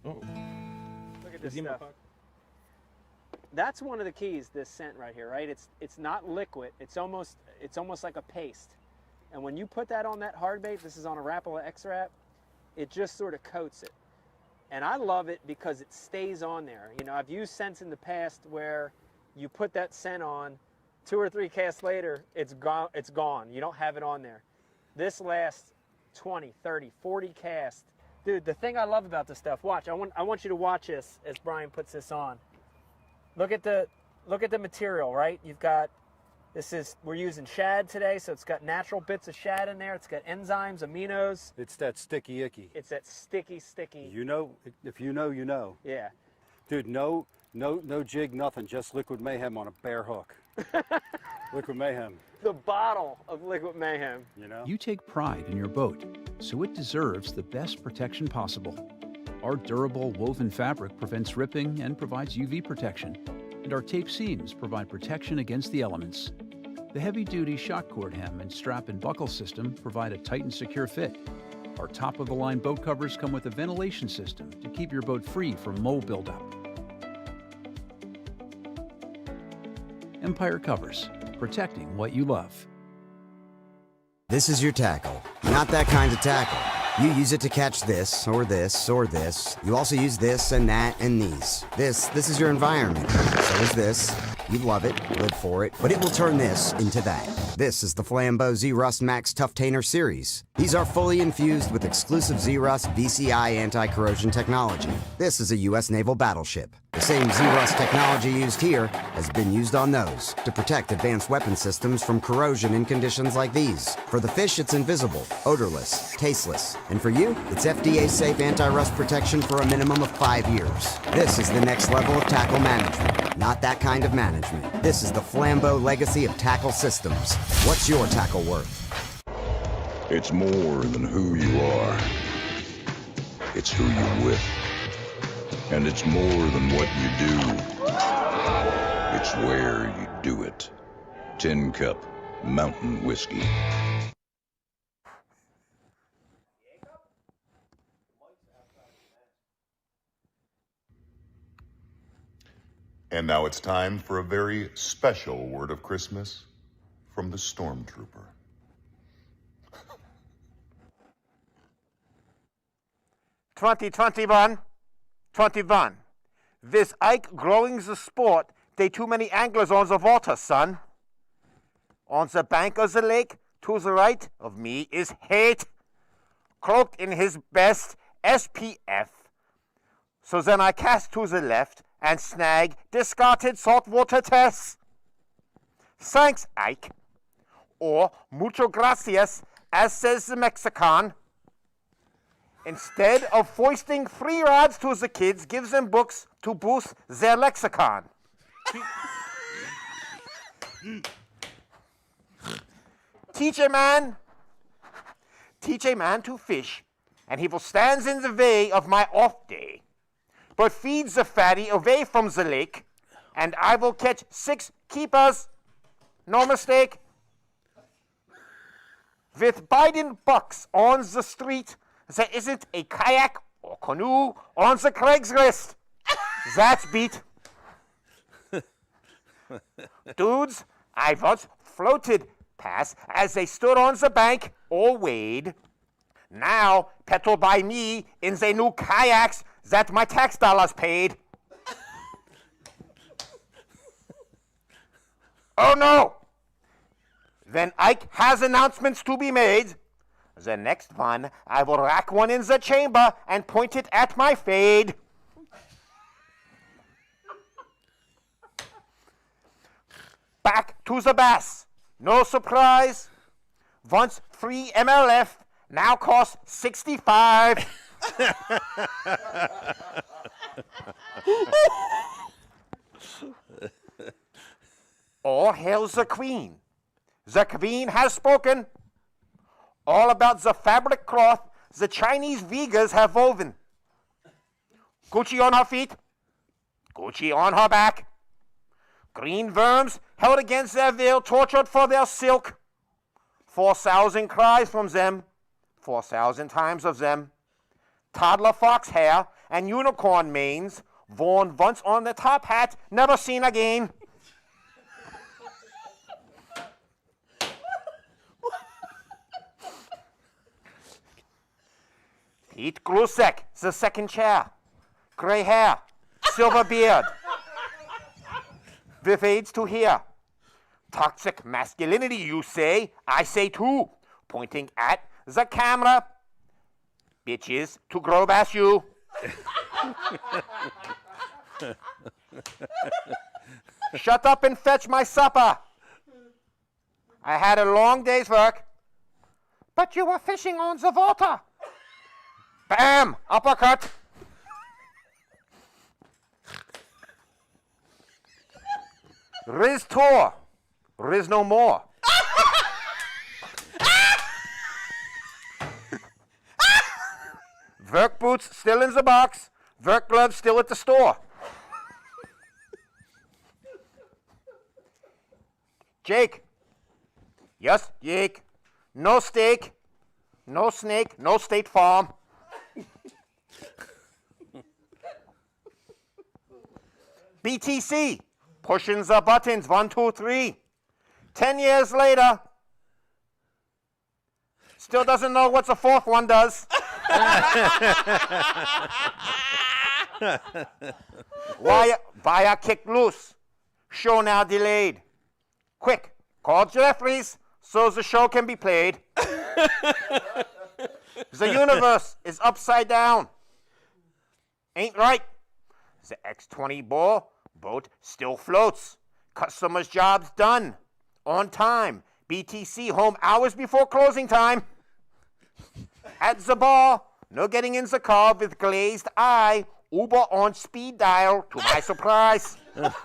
Look at this stuff. That's one of the keys, this scent right here, right? It's not liquid. It's almost like a paste. And when you put that on that hard bait, this is on a Rapala X-Wrap, it just sort of coats it. And I love it because it stays on there. You know, I've used scents in the past where you put that scent on, 2 or 3 casts later, it's gone. You don't have it on there. This lasts 20, 30, 40 casts. Dude, the thing I love about this stuff, watch, I want you to watch this as Brian puts this on. Look at the material, right? You've got, we're using shad today, so it's got natural bits of shad in there. It's got enzymes, aminos.
It's that sticky icky.
It's that sticky.
You know, if you know, you know.
Yeah.
Dude, no jig, nothing. Just Liquid Mayhem on a bare hook. Liquid Mayhem.
The bottle of Liquid Mayhem.
You know?
You take pride in your boat, so it deserves the best protection possible. Our durable woven fabric prevents ripping and provides UV protection, and our tape seams provide protection against the elements. The heavy-duty shock cord hem and strap and buckle system provide a tight and secure fit. Our top-of-the-line boat covers come with a ventilation system to keep your boat free from mold buildup. Empire Covers, protecting what you love.
This is your tackle. Not that kind of tackle. You use it to catch this, or this, or this. You also use this and that and these. This is your environment. So is this. You love it, live for it, but it will turn this into that. This is the Flambeau Z-Rust Max Tough Tainer series. These are fully infused with exclusive Z-Rust VCI anti-corrosion technology. This is a U.S. naval battleship. The same Z-Rust technology used here has been used on those to protect advanced weapon systems from corrosion in conditions like these. For the fish, it's invisible, odorless, tasteless. And for you, it's FDA-safe anti-rust protection for a minimum of 5 years. This is the next level of tackle management, not that kind of management. This is the Flambeau legacy of tackle systems. What's your tackle worth?
It's more than who you are. It's who you're with. And it's more than what you do. It's where you do it. Tin Cup Mountain Whiskey.
And now it's time for a very special word of Christmas from the Stormtrooper.
2021. This Ike growing the sport, they too many anglers on the water, son. On the bank of the lake, to the right of me is hate, cloaked in his best SPF. So then I cast to the left and snag discarded saltwater tests. Thanks, Ike. Or mucho gracias, as says the Mexican. Instead of foisting free rides to the kids, give them books to boost their lexicon. Teach a man to fish, and he will stand in the way of my off day. But feed the fatty away from the lake, and I will catch 6 keepers. No mistake. With Biden bucks on the street, there isn't a kayak or canoe on the Craigslist. That's beat. Dudes, I once floated past as they stood on the bank or wade. Now, petrol by me in the new kayaks that my tax dollars paid. Oh no! Then Ike has announcements to be made. The next one, I will rack one in the chamber and point it at my fade. Back to the bass. No surprise. Once free MLF, now costs 65. All hail the queen. The queen has spoken. All about the fabric cloth the Chinese Vigas have woven. Gucci on her feet, Gucci on her back. Green worms held against their veil, tortured for their silk. 4,000 cries from them, 4,000 times of them. Toddler fox hair and unicorn manes, worn once on the top hat, never seen again. Pete Glusek, the second chair. Gray hair, silver beard. With aids to here. Toxic masculinity, you say. I say too. Pointing at the camera. Bitches to grow bass you. Shut up and fetch my supper. I had a long day's work. But you were fishing on the water. Bam! Uppercut. Riz Tor. Riz no more. Work boots still in the box. Work gloves still at the store. Jake. Yes, Jake. No steak. No snake. No State Farm. BTC. Pushing the buttons. 1, 2, 3. 10 years later. Still doesn't know what the fourth one does. Wire kicked loose. Show now delayed. Quick, call Jeffries so the show can be played. The universe is upside down. Ain't right. The X-20 boat still floats. Customer's job's done. On time. BTC home hours before closing time. At the bar, no getting in the car with glazed eye. Uber on speed dial, to my surprise.
Glazed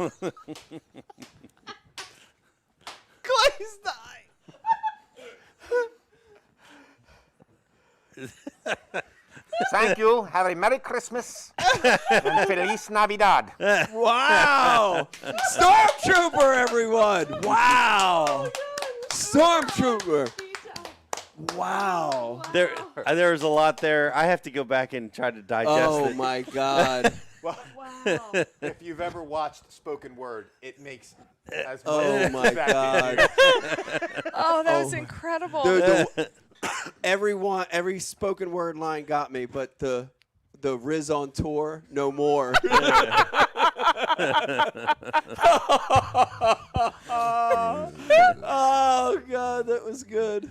eye.
Thank you. Have a Merry Christmas and Feliz Navidad.
Wow. Stormtrooper, everyone. Wow. Stormtrooper. Wow.
There's a lot there. I have to go back and try to digest it.
Oh, my God.
Well, if you've ever watched spoken word, it makes as much
Oh, my God.
Oh, that was incredible.
Dude, every spoken word line got me, but the Riz on tour, no more. Oh God, that was good.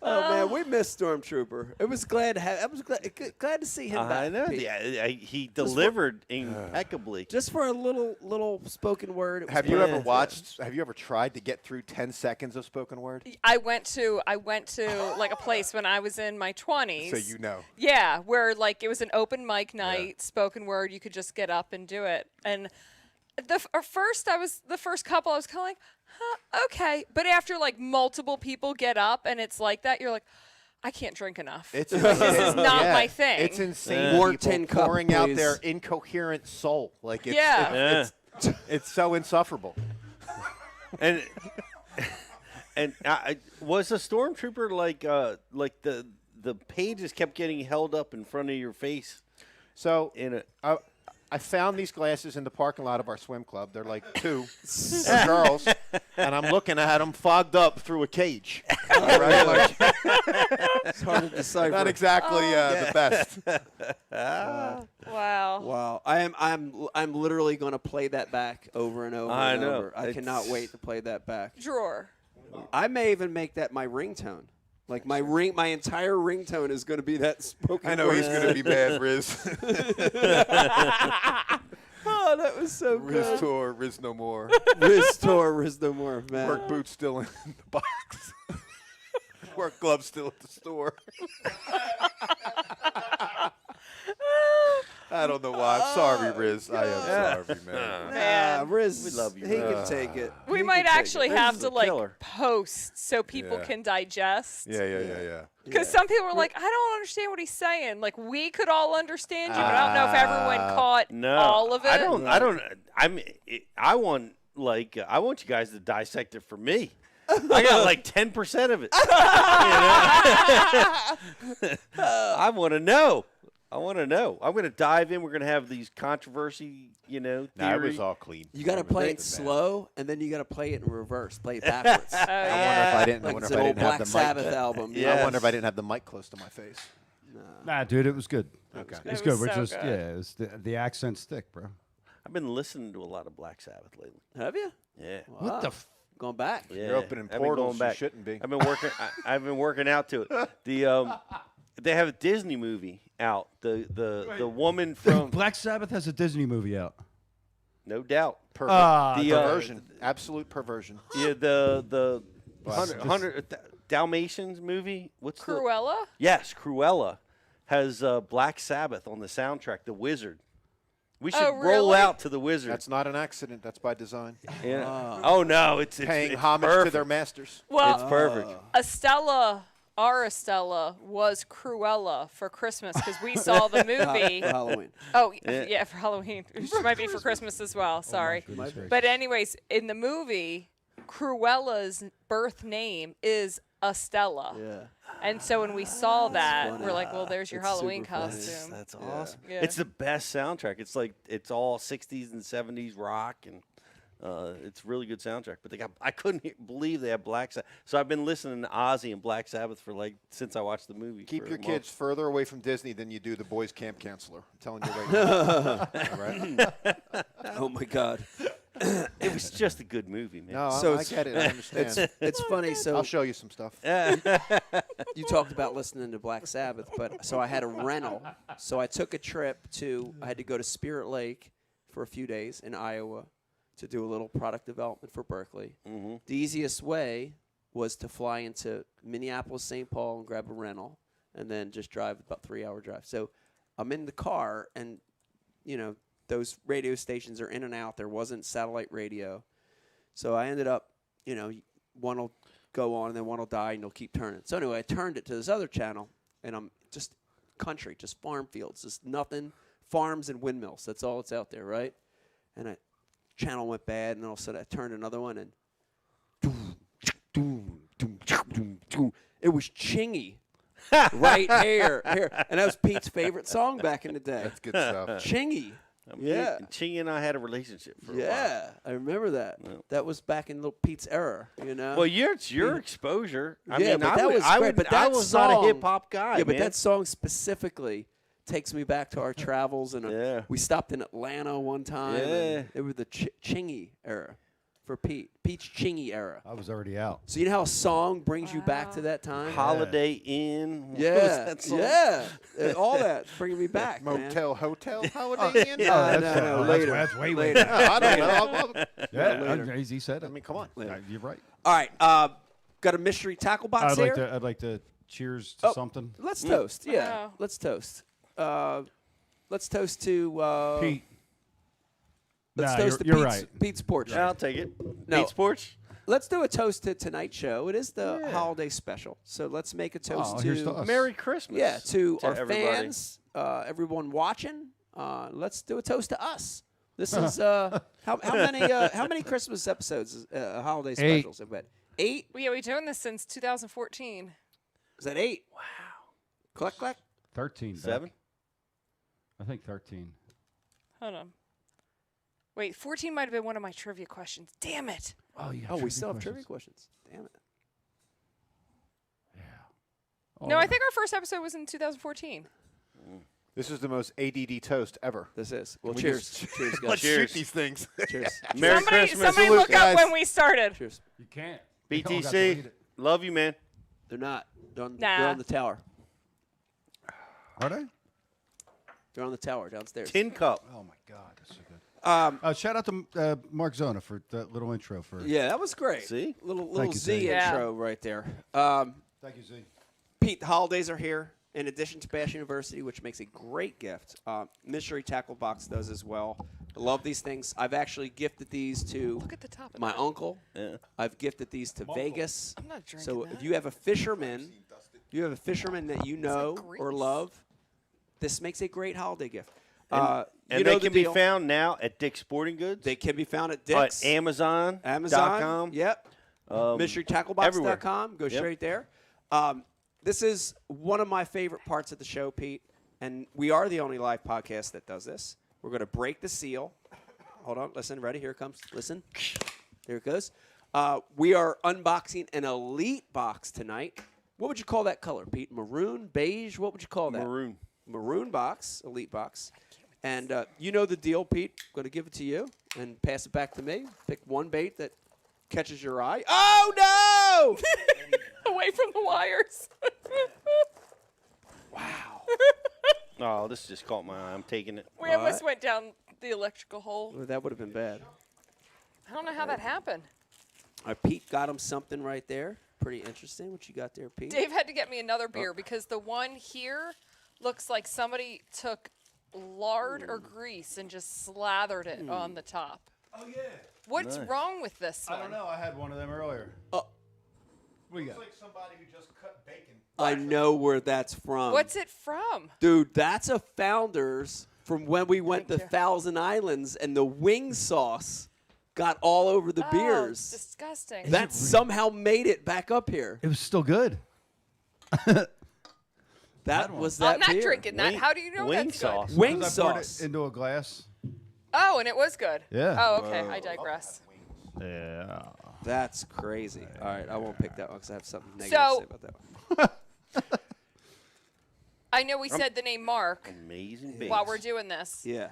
Oh man, we missed Stormtrooper. It was glad to have. I was glad to see him back.
I know. Yeah, he delivered impeccably.
Just for a little spoken word. It was
Have you ever
brilliant.
watched? Have you ever tried to get through 10 seconds of spoken word?
I went to like a place when I was in my 20s.
So you know.
Yeah, where like it was an open mic night, spoken word. You could just get up and do it. And the first couple I was kind of like, huh, okay. But after like multiple people get up and it's like that, you're like, I can't drink enough.
It's
this is not my thing.
It's insane.
More
People
10 cup,
pouring out
please.
their incoherent soul. Like it's, it's so insufferable.
And was the Stormtrooper like the pages kept getting held up in front of your face?
So I found these glasses in the parking lot of our swim club. They're like 2 for girls, and I'm looking at them fogged up through a cage. Right? Like,
It's hard to decipher.
not exactly the best.
Wow. Wow.
Wow. I'm literally going to play that back over and over
I
and
know.
over. I cannot wait to play that back.
Drawer.
I may even make that my ringtone. Like my entire ringtone is going to be that spoken
I know
word.
he's going to be mad, Riz.
Oh, that was so good.
Riz tour, Riz no more.
Riz tour, Riz no more, man.
Work boots still in the box. Work gloves still at the store. I don't know why. I'm sorry, Riz. I am sorry, man.
Man.
Riz,
We love you,
he
Riz.
can take it.
We
He
might
can take
actually
it.
have
is
to
a
like
killer.
post so people
Yeah.
can digest.
Yeah.
Because some people are like, I don't understand what he's saying. Like we could all understand you, but I don't know if everyone caught all of it.
I want you guys to dissect it for me. I got like 10% of it. I want to know. I'm going to dive in. We're going to have these controversy, theory.
Nah, it was all clean.
You got to play it slow, and then you got to play it in reverse. Play it backwards.
I wonder if I didn't.
Like
I wonder
it's
if
an
I
old
didn't have
Black
the
Sabbath
mic.
album.
I wonder if I didn't have the mic close to my face.
Nah, dude, it was good.
Okay.
It was
It
good.
was
We're
so
just
good.
it was the accent stick, bro.
I've been listening to a lot of Black Sabbath lately.
Have you?
Yeah.
What the? Going back?
Yeah.
You're opening
I've been
portals
going
you
back.
shouldn't be.
I've been working. I've been working out to it. They have a Disney movie out. The woman from
Black Sabbath has a Disney movie out.
No doubt.
Perversion. Absolute perversion.
Yeah, the
Black
100 Dalmatians movie. What's
Cruella?
Yes, Cruella has Black Sabbath on the soundtrack. The Wizard. We should roll
really?
out to the Wizard.
That's not an accident. That's by design.
Yeah. Oh no, it's
Paying
it's
homage
perfect.
to their masters.
Well,
It's perfect.
Our Estella was Cruella for Christmas because we saw the movie.
For Halloween.
Oh, yeah, for Halloween. Which might be for Christmas as well. Sorry. But anyways, in the movie, Cruella's birth name is Estella.
Yeah.
And so when we saw that,
funny.
we're like, well, there's your
It's
Halloween
super funny.
costume.
That's awesome.
Yeah.
It's the best soundtrack. It's like it's all 60s and 70s rock, and it's really good soundtrack. But I couldn't believe they have Black Sabbath. So I've been listening to Ozzy and Black Sabbath for since I watched the movie.
Keep
for
your
a
kids
month.
further away from Disney than you do the boys' camp counselor. I'm telling you right now. All right?
Oh my God.
It was just a good movie, man.
No,
So
I get it. I understand.
It's funny. So
I'll show you some stuff.
you talked about listening to Black Sabbath, but so I had a rental. So I took a trip I had to go to Spirit Lake for a few days in Iowa to do a little product development for Berkeley.
Mm-hmm.
The easiest way was to fly into Minneapolis, St. Paul, and grab a rental, and then just drive about 3-hour drive. So I'm in the car, and those radio stations are in and out. There wasn't satellite radio. So I ended up, one will go on and then one will die and you'll keep turning. So anyway, I turned it to this other channel, and I'm just country, just farm fields, just nothing, farms and windmills. That's all that's out there, right? And channel went bad, and then all of a sudden I turned another one, and it was Chingy. Right here. And that was Pete's favorite song back in the day.
That's good stuff.
Chingy. Yeah.
Chingy and I had a relationship for a while.
Yeah, I remember that.
Well.
That was back in little Pete's era,
Well, it's your exposure. I
yeah,
mean,
but
I
that
would-
was
I
great.
would-
But that
I was
song,
not a hip hop guy.
Yeah, but
man.
that song specifically takes me back to our travels, and we stopped in Atlanta one time.
Yeah.
and it was the Chingy era for Pete. Pete's Chingy era.
I was already out.
So you know how a song brings you back to that time?
Holiday Inn. What was
Yeah,
that song?
yeah, all that's bringing me back. man.
Motel, hotel, Holiday Inn?
No, later.
That's way
later.
I don't know.
Yeah,
later.
he said it.
I mean, come on.
You're right.
All right, got a mystery tackle box
I'd
here.
like to cheers to something.
Let's toast. Yeah,
Wow.
let's toast. Let's toast to
Pete.
Let's
Nah,
toast to
you're
Pete's,
right.
Pete's porch.
I'll take it.
No.
Pete's Porch.
Let's do a toast to tonight's show. It is the holiday special, so let's make a toast
here's to
to
us.
Merry Christmas.
yeah to our
everybody.
fans, everyone watching. Let's do a toast to us. This is how many Christmas episodes, holiday specials have we had? 8?
Yeah, we've been doing this since 2014.
Is that 8? Wow. Cluck cluck.
13. Beck.
7.
I think 13.
Hold on. Wait, 14 might have been one of my trivia questions. Damn it.
Oh, yeah.
Oh, we still have trivia questions. Damn it.
No, I think our first episode was in 2014.
This is the most ADD toast ever.
This is. Well,
Can we
cheers.
just-
Cheers, guys.
Let's
Cheers.
shoot these things.
Cheers.
Merry
Somebody
Christmas.
look
guys.
up when we started.
Cheers.
You can't.
BTC, love you, man.
They're not. They're on,
Nah.
they're on the tower.
Are they?
They're on the tower downstairs.
Tin cup.
Oh my God, that's so good.
Um,
Shout out to Mark Zona for that little intro. For
yeah, that was great.
See?
Little
Thank you,
Z
Z.
intro right there.
Thank you, Z.
Pete, the holidays are here. In addition to Bash University, which makes a great gift, Mystery Tackle Box does as well. I love these things. I've actually gifted these to
Look at the top of
my
that.
uncle.
Yeah.
I've gifted these to Vegas.
I'm not drinking
So
that.
if you have a fisherman, that you know or
grease.
love, this makes a great holiday gift.
And
you know
they
the
can be
deal.
found now at Dick's Sporting Goods.
They can be found at Dick's.
Amazon.
Amazon. Yep. MysteryTackleBox.com. Go
Yep.
straight there. This is one of my favorite parts of the show, Pete, and we are the only live podcast that does this. We're going to break the seal. Hold on. Listen. Ready? Here it comes. Listen. Here it goes. We are unboxing an Elite box tonight. What would you call that color, Pete? Maroon? Beige? What would you call that?
Maroon.
Maroon box. Elite box. And you know the deal, Pete. I'm going to give it to you and pass it back to me. Pick one bait that catches your eye. Oh, no!
Away from the wires.
Wow.
Oh, this just caught my eye. I'm taking it.
We almost went down the electrical hole.
Well, that would have been bad.
I don't know how that happened.
All right, Pete got him something right there. Pretty interesting what you got there, Pete.
Dave had to get me another beer because the one here looks like somebody took lard or grease and just slathered it on the top.
Oh yeah.
What's
Nice.
wrong with this one?
I don't know. I had one of them earlier. What you got?
like somebody who just cut bacon.
I know where that's from.
What's it from?
Dude, that's a Founders from when we went
Thank
to
you.
Thousand Islands and the wing sauce got all over the
Oh,
beers.
disgusting.
That somehow made it back up here.
It was still good.
That was
I'm
that
not
beer.
drinking that. How do you know
wing
that's
sauce.
good?
Wing
'Cause I poured
sauce.
it into a glass.
Oh, and it was good.
Yeah.
Oh, okay. I digress.
Yeah.
That's crazy. All right, I won't pick that one because I have something negative
So-
to say about that one.
I know we said the name Mark
Amazing base.
while we're doing this.
Yeah.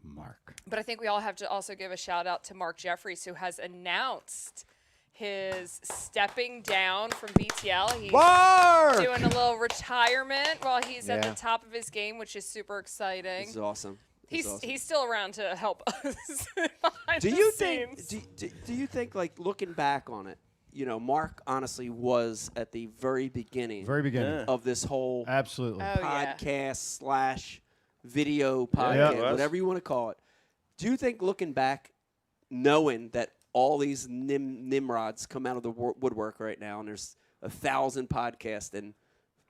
Mark.
But I think we all have to also give a shout out to Mark Jeffries, who has announced his stepping down from BTL. He's
Mark!
doing a little retirement while he's at
Yeah.
the top of his game, which is super exciting.
This is awesome.
He's still around to help us. behind
Do
the
you think?
scenes.
Do you think, like, looking back on it, you know, Mark honestly was at the very beginning
Very beginning.
of this whole
Absolutely.
Oh, yeah.
podcast / video podcast,
Yeah.
whatever you want to call it. Do you think, looking back, knowing that all these nimrods come out of the woodwork right now, and there's 1,000 podcasts and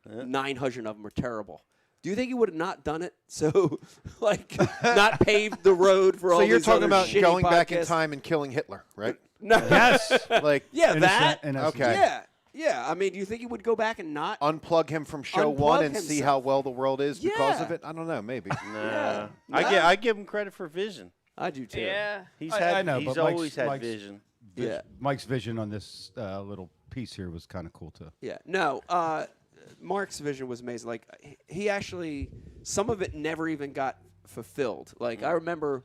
900 of them are terrible? Do you think he would have not done it? So, like, not paved the road for all
So you're
these
talking
other
about
shitty
going back in
podcasts?
time and killing Hitler, right?
No.
Yes.
Like
Yeah,
In a
that.
sen- in essence.
Okay.
Yeah. Yeah. I mean, do you think he would go back and not?
unplug him from show
Unplug
one and see
himself.
how well the world is because of
Yeah.
it? I don't know. Maybe.
Nah.
Yeah.
I give him credit for vision.
I do too.
Yeah.
He's
I know,
he's
but
always had
Mike's-
vision.
Yeah.
Mike's vision on this little piece here was kind of cool too.
Yeah. No. Mark's vision was amazing. Like, he actually, some of it never even got fulfilled. Like, I remember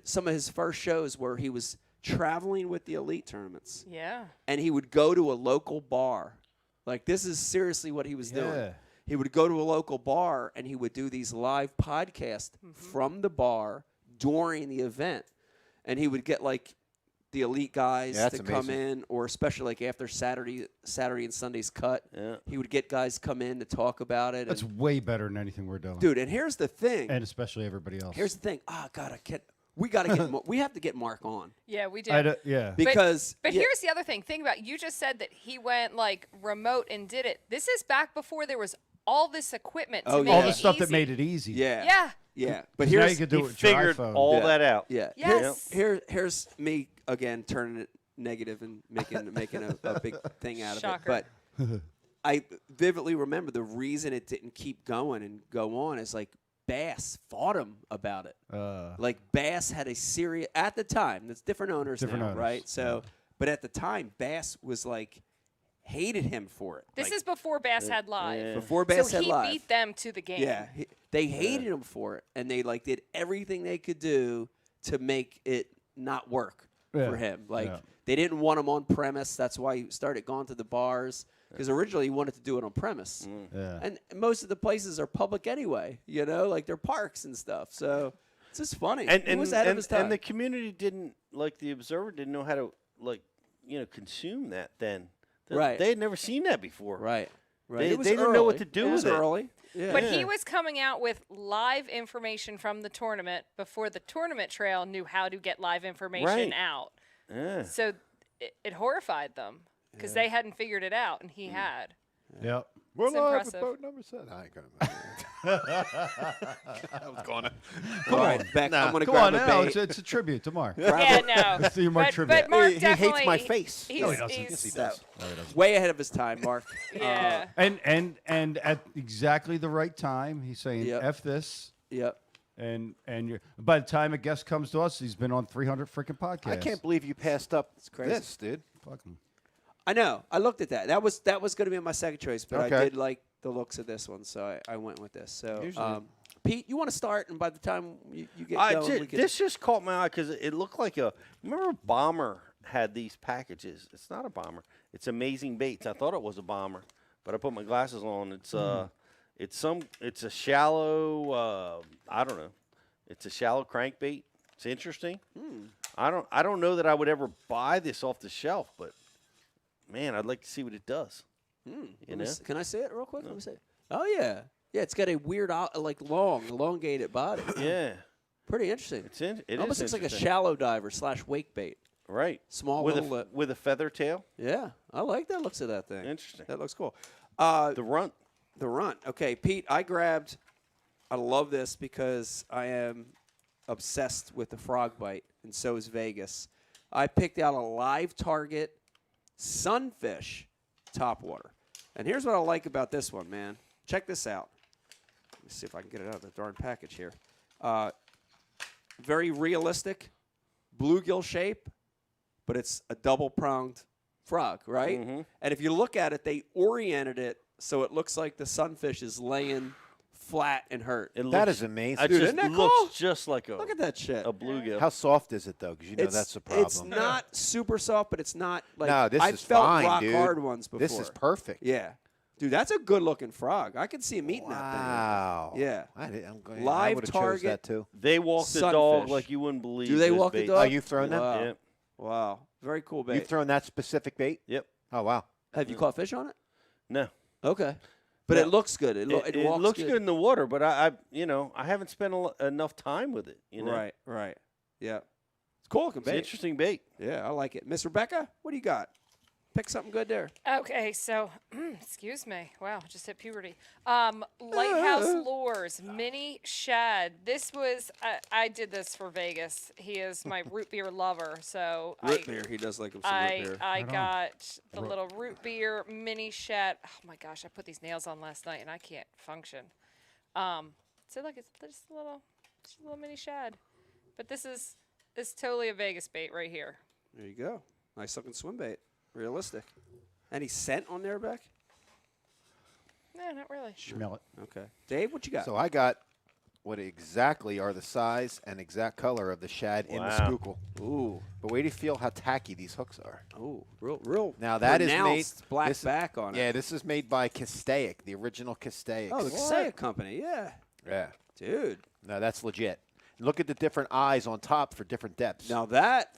some of his first shows where he was traveling with the elite tournaments,
Yeah.
and he would go to a local bar. Like, this is seriously what he was doing.
Yeah.
He would go to a local bar and he would do these live podcasts from the bar during the event, and he would get like the elite guys
Yeah,
to
that's
come
amazing.
in, or especially like after Saturday and Sunday's cut,
Yeah.
he would get guys come in to talk about it.
That's
and,
way better than anything we're doing.
dude, and here's the thing.
And especially everybody else.
Here's the thing. Oh God, we got to get. We have to get Mark on
Yeah, we do.
yeah.
because.
But
yeah,
here's the other thing. Think about it. You just said that he went like remote and did it. This is back before there was all this equipment to
Oh,
make
all
yeah.
the
it
stuff that
easy.
made it easy.
yeah,
Yeah.
yeah. But
Now you
here's
could do
He
it with your
figured
iPhone.
all
Yeah.
that out.
yeah.
Yes.
Here's me again turning it negative and making a big thing out of
Shocker.
it. But I vividly remember the reason it didn't keep going and go on is like Bass fought him about it. Like Bass had a serious at the time. That's different owners
Different
now,
owners,
right? So, but at the time, Bass was like hated him for it.
This
Like,
is before Bass had live.
Yeah.
before Bass
so
had
he
live.
beat them to the game.
Yeah, They hated him for it, and they like did everything they could do to make it not work for him. Like they didn't want him on premise. That's why he started going to the bars. Because originally he wanted to do it on premise. And most of the places are public anyway, you know, like they're parks and stuff. So it's just funny.
And
He was ahead of his time.
And the community didn't, like the Observer didn't know how to, like, you know, consume that then.
Right.
They had never seen that before.
Right.
They didn't know what to do with it.
Early. Yeah.
But he was coming out with live information from the tournament before the tournament trail knew how to get live information out.
Yeah.
So it horrified them because they hadn't figured it out, and he had.
Yep.
We're
It's
live
impressive.
at boat number 7. I ain't gonna. I was gonna.
All right, Beck, I'm going to
Come
grab
on
a
now.
bait.
It's a tribute to Mark.
Yeah, no.
Let's do Mark
but,
tribute.
but Mark
He
definitely
hates my face.
He's,
No, he doesn't.
he's-
Yes, he does.
Way ahead of his time, Mark.
Yeah.
And at exactly the right time, he's saying
Yep.
F this.
Yep.
And you're, by the time a guest comes to us, he's been on 300 freaking podcasts.
I can't believe you passed up
crazy.
this, dude.
Fuck him.
I know. I looked at that. That was going to be my second choice, but I
Okay.
did like the looks of this one, so I went with this. So,
Usually-
Pete, you want to start, and by the time you get going, we can.
This just caught my eye because it looked like a. Remember, Bomber had these packages. It's not a bomber. It's Amazing Baits. I thought it was a bomber, but I put my glasses on. It's It's a shallow. I don't know. It's a shallow crankbait. It's interesting. I don't know that I would ever buy this off the shelf, but man, I'd like to see what it does. You know?
Can I see it real quick? Let me see. Oh yeah, yeah. It's got a weird, like elongated body.
Yeah.
Pretty interesting.
It
almost looks like a
interesting.
shallow diver / wake bait.
Right.
Small
with
little
a with a feather tail.
Yeah, I like that looks of that thing.
Interesting.
That looks cool.
The runt.
The runt. Okay, Pete, I love this because I am obsessed with the frog bite, and so is Vegas. I picked out a live target sunfish topwater. And here's what I like about this one, man. Check this out. Let me see if I can get it out of the darn package here. Very realistic bluegill shape, but it's a double-pronged frog, right?
Mm-hmm.
And if you look at it, they oriented it so it looks like the sunfish is laying flat and hurt.
That is amazing.
Dude, isn't that cool?
Looks just like a
Look at that shit.
a bluegill.
How soft is it though? Because you know that's the problem.
It's not super soft, but it's not like
No, this
I've
is
felt
fine,
rock
dude.
hard ones before.
This is perfect.
Yeah, dude, that's a good looking frog. I can see him eating
Wow.
that thing. Yeah,
I'm going. I
live
would have
target.
chose that too.
They walk the
Sunfish.
dog like you wouldn't believe.
Do they
this
walk the
bait.
dog?
Oh, you've thrown them?
Wow.
Yep.
Wow, very cool bait.
You've thrown that specific bait?
Yep.
Oh wow.
Have you caught fish on it?
No.
Okay, but
No.
it looks good. It walks
looks good in the water, but I haven't spent enough time with it. You know.
Right. Yeah, it's cool looking
It's an
bait.
interesting bait.
Yeah, I like it. Miss Rebecca, what do you got? Pick something good there.
Okay, so excuse me. Wow, just hit puberty. Lighthouse Lures Mini Shad. This was I did this for Vegas. He is my root beer lover, so
Root beer. He does like him some root beer.
I got the little root beer mini shad. Oh my gosh, I put these nails on last night and I can't function. So look, it's just a little mini shad, but this is totally a Vegas bait right here.
There you go. Nice looking swim bait. Realistic. Any scent on there, Beck?
No, not really.
Smell it.
Okay. Dave, what you got?
So I got what exactly are the size and exact color of the shad in the skookle.
Ooh.
But wait till you feel how tacky these hooks are.
Ooh, real.
Now that is made
pronounced black
this-
back on it.
Yeah, this is made by Castaic, the original Castaic.
Oh, the Kasaya company. Yeah.
Yeah.
Dude.
No, that's legit. Look at the different eyes on top for different depths.
Now that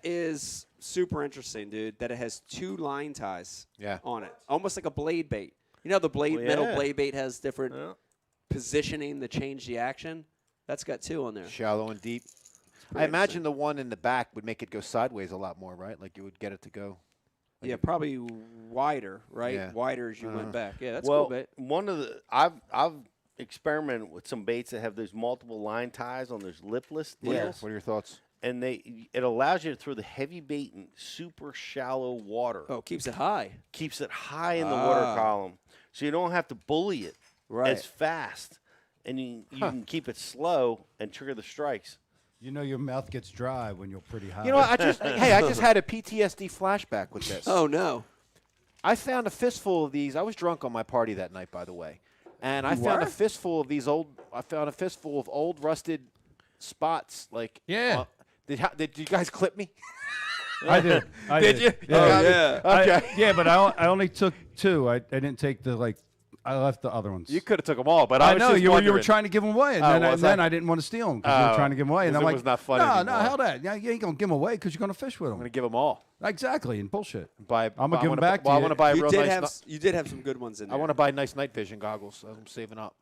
is super interesting, dude. That it has two line ties on it, almost like a blade bait. You know, the metal blade bait has different positioning to change the action. That's got two on there.
Shallow and deep. I imagine the one in the back would make it go sideways a lot more, right? Like you would get it to go.
Yeah, probably wider, right?
Yeah.
Wider as you went back. Yeah, that's
well,
cool bait.
one of the I've experimented with some baits that have those multiple line ties on those lipless deals.
What are your thoughts?
And it allows you to throw the heavy bait in super shallow water.
Oh, keeps it high.
Keeps it high in the water column, so you don't have to bully it as fast, and you can keep it slow and trigger the strikes.
You know your mouth gets dry when you're pretty high.
You know, I just had a PTSD flashback with this.
Oh no.
I found a fistful of these. I was drunk on my party that night, by the way. And I found a fistful of these old. I found a fistful of old rusted spots. Like did you guys clip me?
I did.
Did you?
Yeah.
Okay.
But I only took 2. I didn't take I left the other ones.
You could have took them all, but I was
know
just
you
wondering.
were trying to give them away, and then I didn't want to steal them because you were trying to give them away, and I'm
it
like,
was not fun
no,
anymore.
hell that. Yeah, you ain't gonna give them away because you're gonna fish with them.
I'm gonna give them all.
Exactly, and bullshit.
I'm
gonna give them back to you.
I want to buy a real nice.
You did have some good ones in there.
I want to buy nice night vision goggles. So I'm saving up.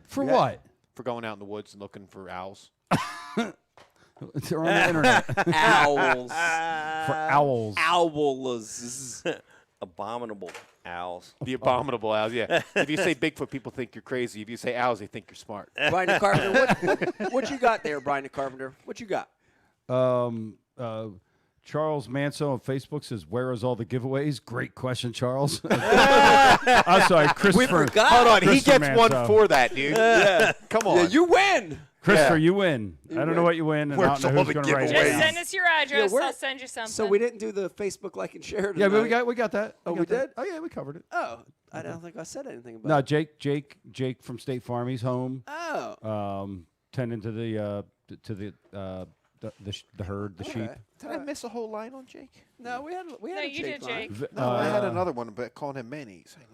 For what?
For going out in the woods and looking for owls.
They're on the internet.
Owls.
For owls.
Owls.
Abominable owls.
The abominable owls, yeah. If you say Bigfoot, people think you're crazy. If you say owls, they think you're smart.
Brian the Carpenter, what you got there, Brian the Carpenter? What you got?
Charles Manso on Facebook says, "Where is all the giveaways?" Great question, Charles. I'm sorry, Christopher.
Hold on, he gets
Manso.
one for that, dude. Yeah. Come on.
Yeah, you win.
Christopher, you win. I don't know what you win, and I
Where's
don't know
all
who's
the
going to write it
Just
down.
send us your address.
Yeah,
I'll send you something.
So we didn't do the Facebook like and share.
Yeah, but
tonight.
we got that.
Oh, we
got that.
did?
Oh yeah, we covered it.
Oh, I don't think I said anything about
No,
it.
Jake from State Farm. He's home.
Oh.
Tending to the herd, the sheep.
Did I miss a whole line on Jake?
No, we had
No,
a
you
Jake
did,
line.
Jake.
No, I had another one, but calling him mayonnaise. Hang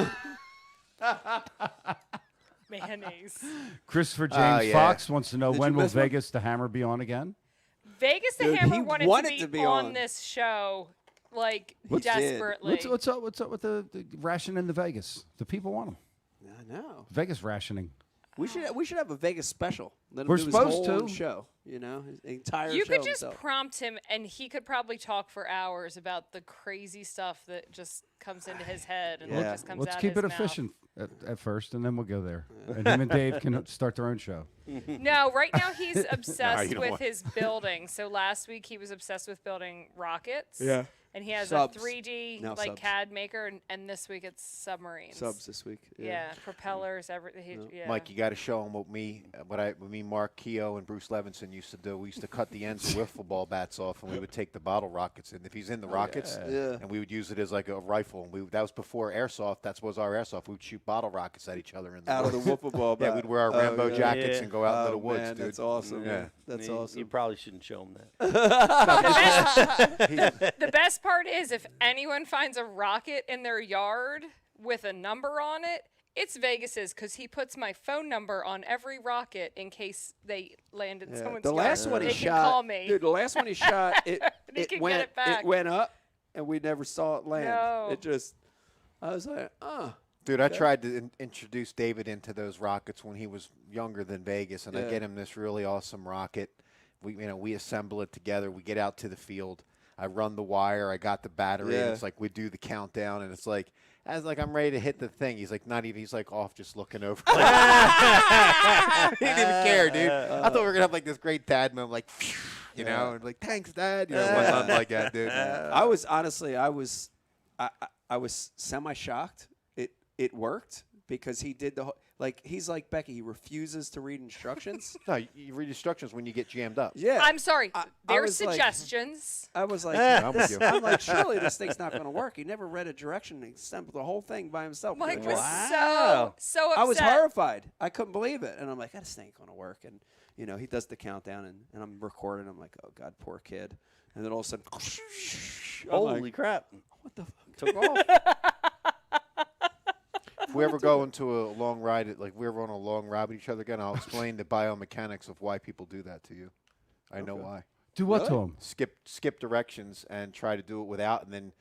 on.
Mayonnaise.
Christopher James Fox wants to know
Did
when
you
will
miss one?
Vegas the Hammer be on again?
Vegas the
Dude,
Hammer
he
wanted
wanted
to be on this show, like, desperately.
What's up with the rationing in the Vegas? The people want them.
I know.
Vegas rationing.
We should have a Vegas special. Let him
We're
do his
supposed
whole
to.
show. You know, his entire
You
show
could just
himself.
prompt him, and he could probably talk for hours about the crazy stuff that just comes into his head and
Yeah.
just comes
Let's
out
keep
his
it
mouth.
efficient at first, and then we'll go there. And him and Dave can start their own show.
No, right now he's
you
obsessed
don't
with
want-
his building. So last week he was obsessed with building rockets.
Yeah.
And he has
Subs.
a 3D
Now
like
subs.
CAD maker, and this week it's submarines.
Subs this week.
Yeah, propellers, everything. Yeah.
Mike, you got to show him what me, Mark Keogh, and Bruce Levinson used to do. We used to cut the ends of wiffle ball bats off, and we would take the bottle rockets, and if he's in the rockets,
Yeah.
and we would use it as like a rifle. And that was before airsoft. That was our airsoft. We would shoot bottle rockets at each other in the
Out of the
woods.
wiffle ball
Yeah,
bat.
we'd wear our
Oh,
Rambo
yeah.
jackets and go out into the woods,
man,
dude.
That's awesome.
Yeah.
Man. That's awesome.
You probably shouldn't show them that.
The best part is if anyone finds a rocket in their yard with a number on it, it's Vegas's because he puts my phone number on every rocket in case they land in someone's
The
yard.
last one he
They can
shot,
call me.
dude. The last one he shot,
He can
went,
get it back.
went up, and we never saw it land.
No.
It just, I was like, oh.
Dude, I tried to introduce David into those rockets when he was younger than Vegas, and I
Yeah.
get him this really awesome rocket. We assemble it together. We get out to the field. I run the wire. I got the battery.
Yeah.
And it's like we do the countdown, and it's like I'm ready to hit the thing. He's like not even. He's like off, just looking over. he didn't even care, dude. I thought we were gonna have like this great dad moment, like, you know, and like thanks, Dad. You know, it wasn't like that, dude.
I was honestly, I was semi shocked. It worked because he did the whole. Like he's like Becky. He refuses to read instructions.
No, you read instructions when you get jammed up.
Yeah.
I'm sorry.
I
There's
was like-
suggestions.
I was like,
I'm with you.
I'm like, surely this thing's not going to work. He never read a direction. He assembled the whole thing by himself.
Mike
Like,
was
wow.
so upset.
I was horrified. I couldn't believe it. And I'm like, this ain't going to work. And, you know, he does the countdown, and I'm recording. I'm like, oh, God, poor kid. And then all of a sudden,
Holy crap.
What the fuck?
Took off.
If we ever go into a long ride, like we ever on a long ride with each other again, I'll explain the biomechanics of why people do that to you. I know why.
Do what to him?
Skip directions and try to do it without, and then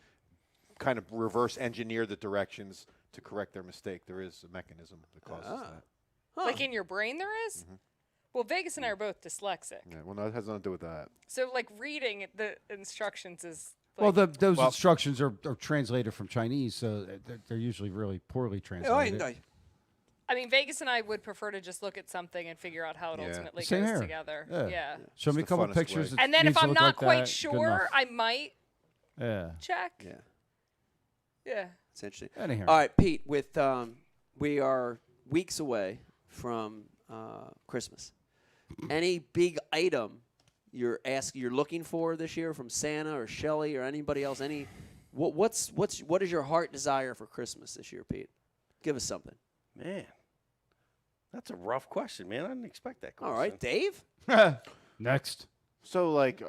kind of reverse engineer the directions to correct their mistake. There is a mechanism that causes that.
Like in your brain, there is? Well, Vegas and I are both dyslexic.
Yeah, well, no, it has nothing to do with that.
So, like, reading the instructions is.
Well,
Like,
those instructions are translated from Chinese, so they're usually really poorly translated.
I mean, Vegas and I would prefer to just look at something and figure out how it ultimately
Same
goes
here.
together.
Yeah. Show me a
the
couple
funnest
pictures.
way.
that
And then if
needs to
I'm
look
not
like
quite
that, good
sure,
enough.
I might
Yeah.
check.
Yeah.
Yeah.
It's interesting.
Anyhow.
All right, Pete, with we are weeks away from Christmas. Any big item you're looking for this year from Santa or Shelley or anybody else? What is your heart desire for Christmas this year, Pete? Give us something.
Man, that's a rough question, man. I didn't expect that question.
All right, Dave.
Next.
So like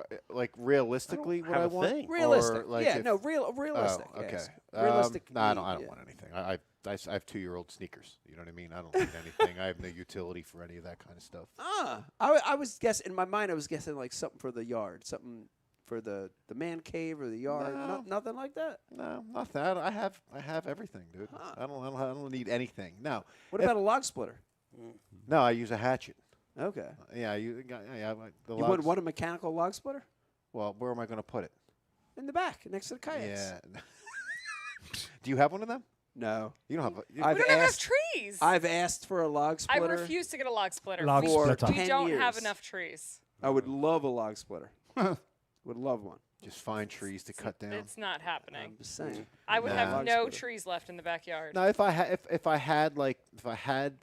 realistically, what I want?
thing.
Realistic.
Or, like,
yeah,
if-
no, realistic.
Oh, okay.
yes. Realistic.
No, I don't
yeah.
want anything. I have 2-year-old sneakers. You know what I mean? I don't need anything. I have no utility for any of that kind of stuff.
I was guessing in my mind. I was guessing like something for the yard, something for the man cave or the yard.
No.
Nothing like that.
No, not that. I have everything, dude. I don't need anything. No.
What about a log splitter?
No, I use a hatchet.
Okay.
Yeah,
You wouldn't want a mechanical log splitter?
Well, where am I going to put it?
In the back, next to the kayaks.
Yeah. Do you have one of them?
No.
You don't have.
We don't have enough trees.
I've asked for a log
I
splitter.
refuse to get a log splitter.
Log
we,
splitter.
we don't
10
have
years.
enough trees.
I would love a log splitter. Would love one.
Just find trees to cut down.
It's not happening.
I'm just saying.
I would
Nah.
have
Log
no
splitter.
trees left in the backyard.
No, if I had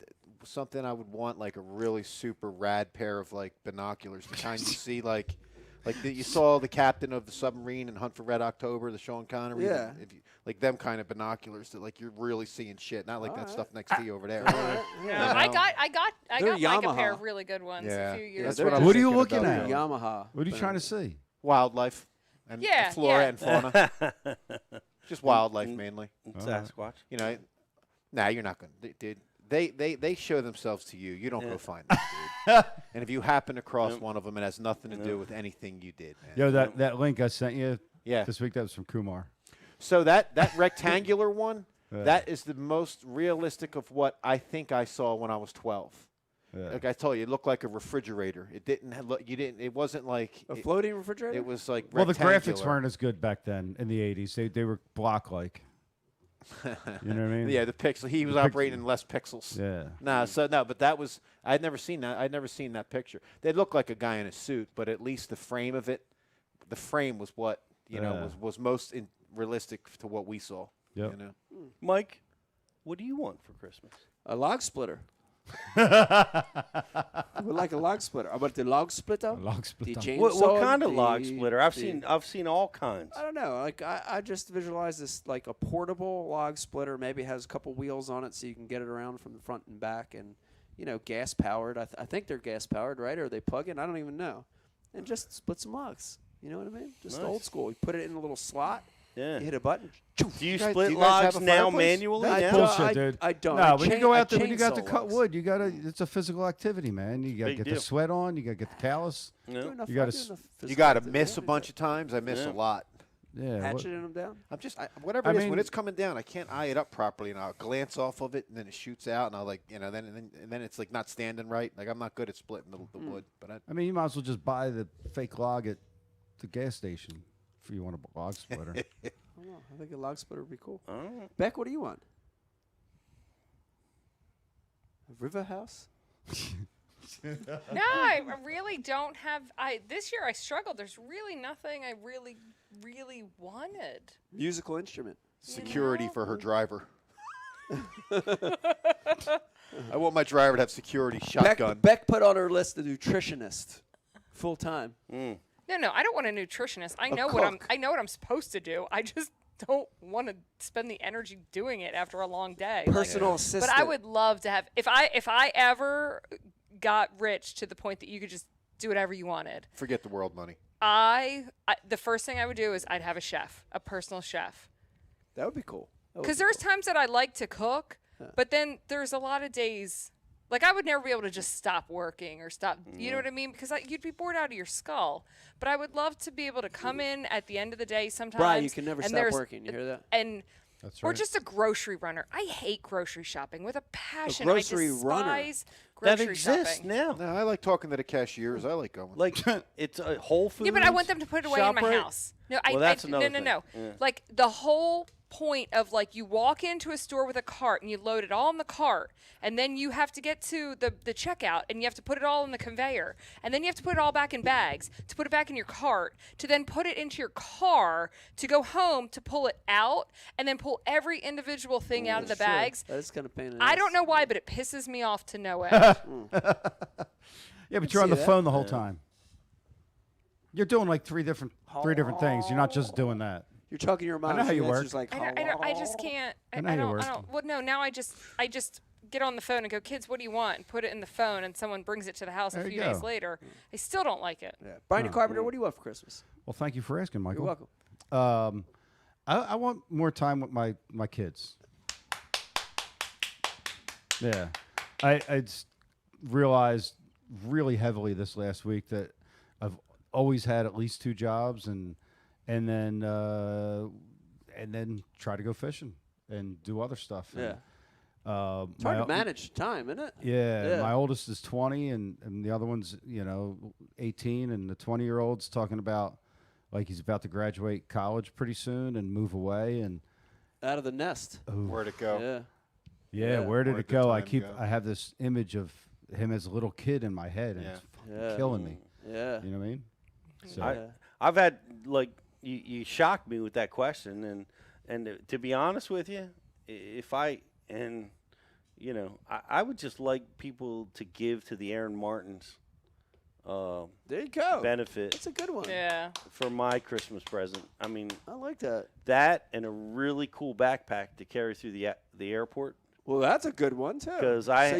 something, I would want like a really super rad pair of like binoculars, the kind you see like you saw the captain of the submarine in Hunt for Red October, the Sean Connery.
Yeah.
If you, like them kind of binoculars that like you're really seeing shit, not like that stuff next to you over there.
No, I got
They're
like a pair
Yamaha.
of really good ones
Yeah.
a few years
That's
ago.
what I was
What are you
thinking
looking
about
at?
doing.
Yamaha.
What are you trying to see?
Wildlife and
Yeah,
flora
yeah.
and fauna. Just wildlife mainly.
Sasquatch.
You know, you're not going to. Dude, they show themselves to you. You don't go find them, dude. And if you happen across one of them, it has nothing to do with anything you did, man.
Yo, that link I sent you
Yeah.
this week, that was from Kumar.
So that rectangular one,
Yeah.
that is the most realistic of what I think I saw when I was 12.
Yeah.
Like I told you, it looked like a refrigerator. It didn't look. You didn't. It wasn't like
A floating refrigerator?
It was like
Well, the graphics
rectangular.
weren't as good back then in the 80s. They were block-like. You know what I mean?
Yeah, the pixel. He was
The
operating in less pixels.
Yeah.
But that was. I'd never seen that. I'd never seen that picture. They looked like a guy in a suit, but at least the frame of it, the frame was what was most realistic to what we saw.
Yep.
You know?
Mike, what do you want for Christmas?
A log splitter. I would like a log splitter. I want the log splitter.
Log splitter.
The
What
chainsaw,
kind of log
the-
splitter? I've seen all kinds.
I don't know. Like I just visualize this like a portable log splitter. Maybe it has a couple wheels on it so you can get it around from the front and back, and gas powered. I think they're gas powered, right? Or are they plug-in? I don't even know. And just split some logs. You know what I mean? Just
Nice.
old school. You put it in a little slot.
Yeah.
You hit a button.
Do you
guys-
split
do you guys have
logs
a
now
fireplace?
manually?
I
now?
don't.
Bullshit, dude.
I don't.
No,
I
when you
chain-
go
I
out there, when you got to
chainsaw
cut
logs.
wood, it's a physical activity, man. You got to
Big
get
deal.
the sweat on. You got to get the callus.
Yeah.
Do enough-
You gotta
I do
s-
enough
You
physical
got to
activity.
miss a bunch of times. I miss
Yeah.
a lot.
Yeah.
Hatcheting them down.
I'm just whatever
I
it is. When
mean-
it's coming down, I can't eye it up properly, and I'll glance off of it, and then it shoots out, and I'll then it's like not standing right. Like I'm not good at splitting the wood, but
I mean, you might as well just buy the fake log at the gas station if you want a log splitter.
I don't know. I think a log splitter would be cool.
All right.
Beck, what do you want? A river house?
No, I really don't have. This year I struggled. There's really nothing I really wanted.
Musical instrument.
security for her driver. I want my driver to have security shotgun.
Beck put on her list a nutritionist, full time.
No, I don't want a nutritionist. I
A
know
cook.
I know what I'm supposed to do. I just don't want to spend the energy doing it after a long day.
Personal assistant.
But I would love to have if I ever got rich to the point that you could just do whatever you wanted.
Forget the world money.
The first thing I would do is I'd have a chef, a personal chef.
That would be cool.
Because there's times that I like to cook, but then there's a lot of days, like I would never be able to just stop working or stop, you know what I mean? Because you'd be bored out of your skull. But I would love to be able to come in at the end of the day sometimes.
Brian, you can never
and
stop
there's-
working. You hear that?
And
That's
or
right.
just a grocery runner. I hate grocery shopping with a passion.
grocery
I
runner.
despise
That
grocery
exists
shopping.
now.
No, I like talking to the cashiers. I like going.
Like it's a Whole Foods.
Yeah, but I want them to put it away in my
ShopRite?
house. No,
Well, that's
no,
another
no.
thing. Yeah.
Like the whole point of like you walk into a store with a cart and you load it all in the cart, and then you have to get to the checkout and you have to put it all in the conveyor, and then you have to put it all back in bags to put it back in your cart to then put it into your car to go home to pull it out and then pull every individual thing out of the
Sure.
bags.
That is kind of pain in the
I
ass.
don't know why, but it pisses me off to no end.
Yeah, but you're on
see
the
that.
phone the whole time. You're doing like three different things. You're not just doing that.
You're talking to your mom.
I know how
she
you work.
answers like,
I just can't.
I know how you work.
Well, no. Now I just get on the phone and go, kids, what do you want? And put it in the phone, and someone brings it to the house
There
a
you
few days
go.
later. They still don't like it.
Yeah. Brian Carpenter, what do you want for Christmas?
Well, thank you for asking, Michael.
You're welcome.
I want more time with my kids. Yeah. I just realized really heavily this last week that I've always had at least 2 jobs and then try to go fishing and do other stuff.
Yeah.
And,
It's hard to manage time, isn't it?
Yeah, my oldest is 20, and the other one's 18, and the 20-year-old's talking about like he's about to graduate college pretty soon and move away and
out of the nest.
Where'd it go?
Yeah, where did
Where'd
it
the
go?
time
I have this image of him as a little kid in my head, and it's fucking killing me.
Yeah,
you know what I mean?
So I've had you shocked me with that question, and to be honest with you, if I would just like people to give to the Aaron Martens.
There you go.
Benefit.
That's a good one.
Yeah.
For my Christmas present. I mean,
I like that.
That and a really cool backpack to carry through the airport.
Well, that's a good one too.
Because I'm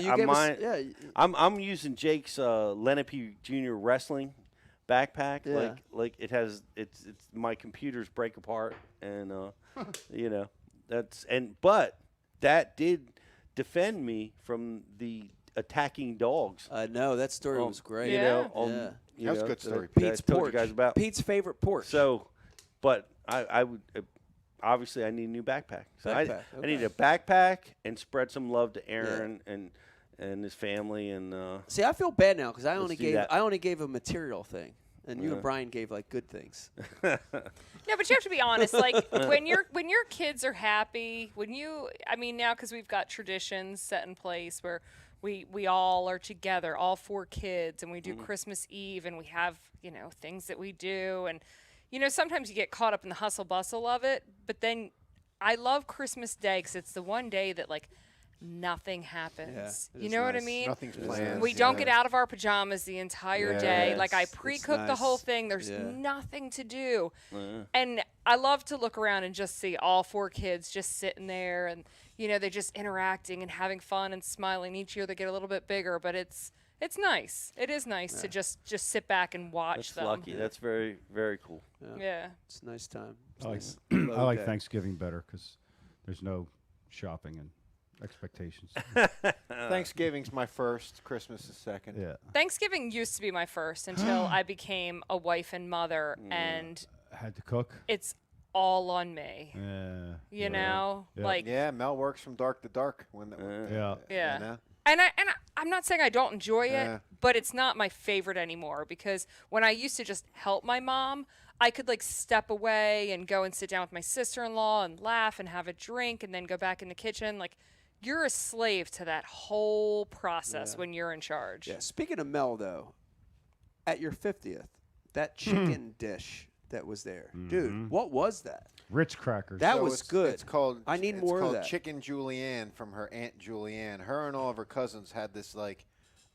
using Jake's Lenape Jr. wrestling backpack.
Yeah.
Like it has it's my computers break apart and but that did defend me from the attacking dogs.
I know that story was great.
That's a good story.
Pete's
I told
porch.
you guys about
Pete's favorite porch.
So, but I would obviously I need a new backpack. So
Backpack,
I need a backpack and spread some love to Aaron and his family and.
See, I feel bad now because I
let's
only gave a material thing, and you and Brian gave like good things.
No, but you have to be honest. Like when your kids are happy, now because we've got traditions set in place where we all are together, all 4 kids, and we do Christmas Eve, and we have things that we do, and sometimes you get caught up in the hustle bustle of it. But then I love Christmas Day because it's the one day that like nothing happens.
Yeah,
you know what I mean?
Nothing's planned.
We don't get out of our pajamas the entire day. Like I pre-cook the whole thing. There's
Yeah.
nothing to do. And I love to look around and just see all 4 kids just sitting there and they're just interacting and having fun and smiling. Each year they get a little bit bigger, but it's nice. It is nice to just sit back and watch
That's
them.
lucky. That's very, very cool.
Yeah.
It's a nice time. It's
I like,
nice.
I like
Okay.
Thanksgiving better because there's no shopping and expectations.
Thanksgiving's my first. Christmas is second.
Yeah.
Thanksgiving used to be my first until I became a wife and mother, and
Had to cook.
it's all on me.
Yeah.
You know, like
Mel works from dark to dark when
yeah.
Yeah.
You know?
And I'm not saying I don't enjoy it,
Yeah.
but it's not my favorite anymore because when I used to just help my mom, I could like step away and go and sit down with my sister-in-law and laugh and have a drink and then go back in the kitchen. Like you're a slave to that whole process when you're in charge.
Yeah. Speaking of Mel, though, at your 50th, that chicken dish that was there, dude, what was that?
Ritz crackers.
That
So
was
it's-
good.
It's called.
I need
it's
more of
called
that.
Chicken Julianne from her Aunt Julianne. Her and all of her cousins had this like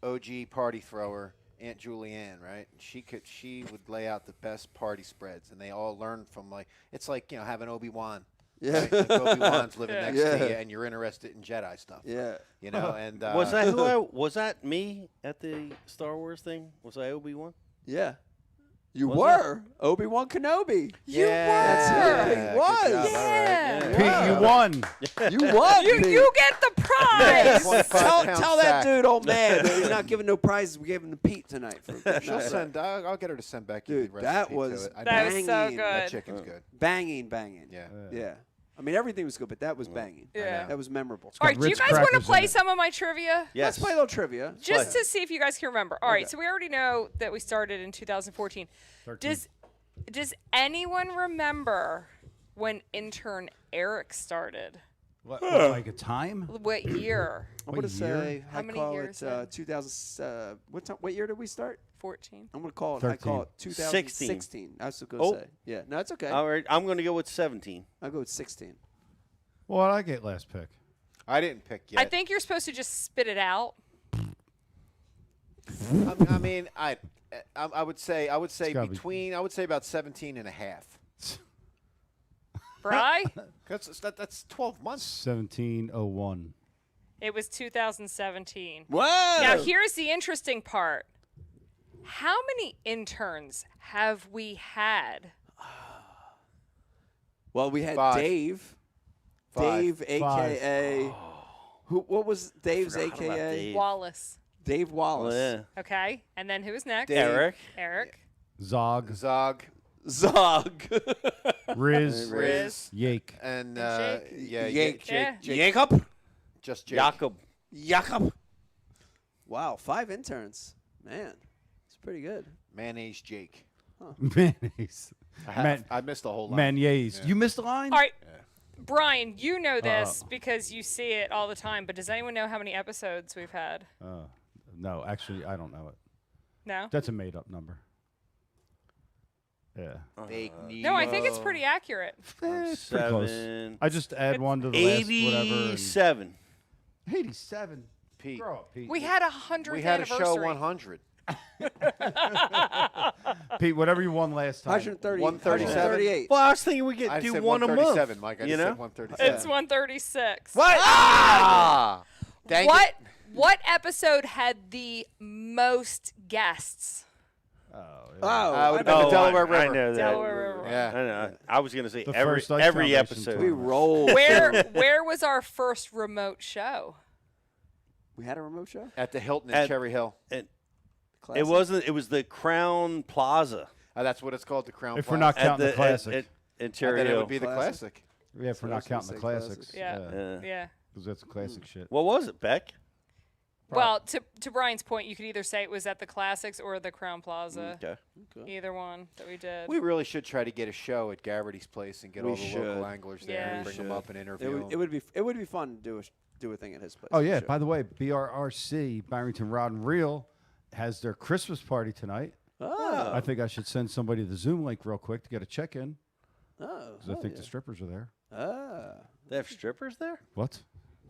OG party thrower, Aunt Julianne, right? She would lay out the best party spreads, and they all learned from it's like having Obi-Wan.
Yeah.
Right? Like Obi-Wan's living
Yeah.
next
Yeah.
to you, and you're interested in Jedi stuff.
Yeah.
And
Was that me at the Star Wars thing? Was I Obi-Wan?
Yeah. You
Was
were Obi-Wan Kenobi.
You were.
That's right.
Yeah,
He was.
good job.
Yeah.
All right.
Pete, you won.
You won.
You get the prize.
25-pound
Tell that
sack.
dude all mad that you're not giving no prizes. We gave him to Pete tonight.
She'll send. I'll get her to send back you
Dude,
the
that
recipe
was
to it. I
That
know.
was so
banging.
good.
That chicken's good.
Banging.
Yeah.
Yeah. I mean, everything was good, but that was banging.
Yeah.
That was memorable.
All right, do you
Ritz
guys want to
crackers in
play
it.
some of my trivia?
Yes.
Let's play a little trivia.
Just to see if you guys can remember. All right, so we already know that we started in 2014. Does anyone remember when intern Eric started?
What, like a time?
What year?
I'm going to say,
How
I
many
call
years
it
then?
2000. What year did we start?
14.
I'm going to call it.
13.
I call it 2016. I was going to say. Yeah. No, it's okay.
All right, I'm going to go with 17.
I'll go with 16.
Well, I get last pick.
I didn't pick yet.
I think you're supposed to just spit it out.
I mean, I would say
gotta be-
between. I would say about 17 and a half.
Bri?
That's 12 months.
1701.
It was 2017.
Wow.
Now, here's the interesting part. How many interns have we had?
Well, we had
5.
Dave.
5.
Dave, a.k.a. What was Dave's
Forgot about
a.k.a.?
Dave.
Wallace.
Dave Wallace.
Yeah.
Okay. And then who's next?
Eric.
Eric.
Zog,
Zog.
Zog.
Riz,
Riz.
Yake.
And
Jake?
yeah,
Jake.
Jake.
Jacob.
Just Jake.
Jacob. Wow, 5 interns. Man, it's pretty good.
Mayonnaise Jake.
Mayonnaise.
I missed the whole line.
Mayonnaise. You missed the line?
All right. Brian, you know this because you see it all the time, but does anyone know how many episodes we've had?
No, actually, I don't know it.
No?
That's a made-up number. Yeah.
Fake news.
No, I think it's pretty accurate.
It's pretty close.
7.
I just add one to the last whatever.
87.
87.
Pete.
Grow up, Pete.
We had 100th
We had a
anniversary.
show 100.
Pete, whatever you won last time.
130.
137.
138.
Well, I was thinking we could
I
do
said
one a month.
137, Mike. I
you
just
know?
said 137.
It's 136.
What? Ah! Dang it.
What episode had the most guests?
would have been the Delaware River.
I know that.
Delaware River.
Yeah.
I know. I was going to say
The
every
first Ike
every
Foundation
episode.
We rolled.
Where was our first remote show?
We had a remote show?
At the Hilton in
At-
Cherry Hill.
It wasn't. It was the Crown Plaza.
That's what it's called, the Crown
If
Plaza.
we're not counting the classic.
in Cherry
then it
Hill.
would be the classic.
Yeah, if we're not counting the classics.
Yeah. Yeah.
Because that's classic shit.
What was it, Beck?
Well, to Brian's point, you could either say it was at the Classics or the Crown Plaza.
Okay.
Either one that we did.
We really should try to get a show at Garrity's place and get
We
all the local
should.
anglers there
Yeah.
and bring them up and interview them.
It would be fun to do a thing at his place.
Oh, yeah.
Sure.
By the way, BRRC, Barrington Rod and Reel, has their Christmas party tonight.
Oh.
I think I should send somebody the Zoom link real quick to get a check-in.
Oh.
Because I think the strippers are there.
Ah.
They have strippers there?
What?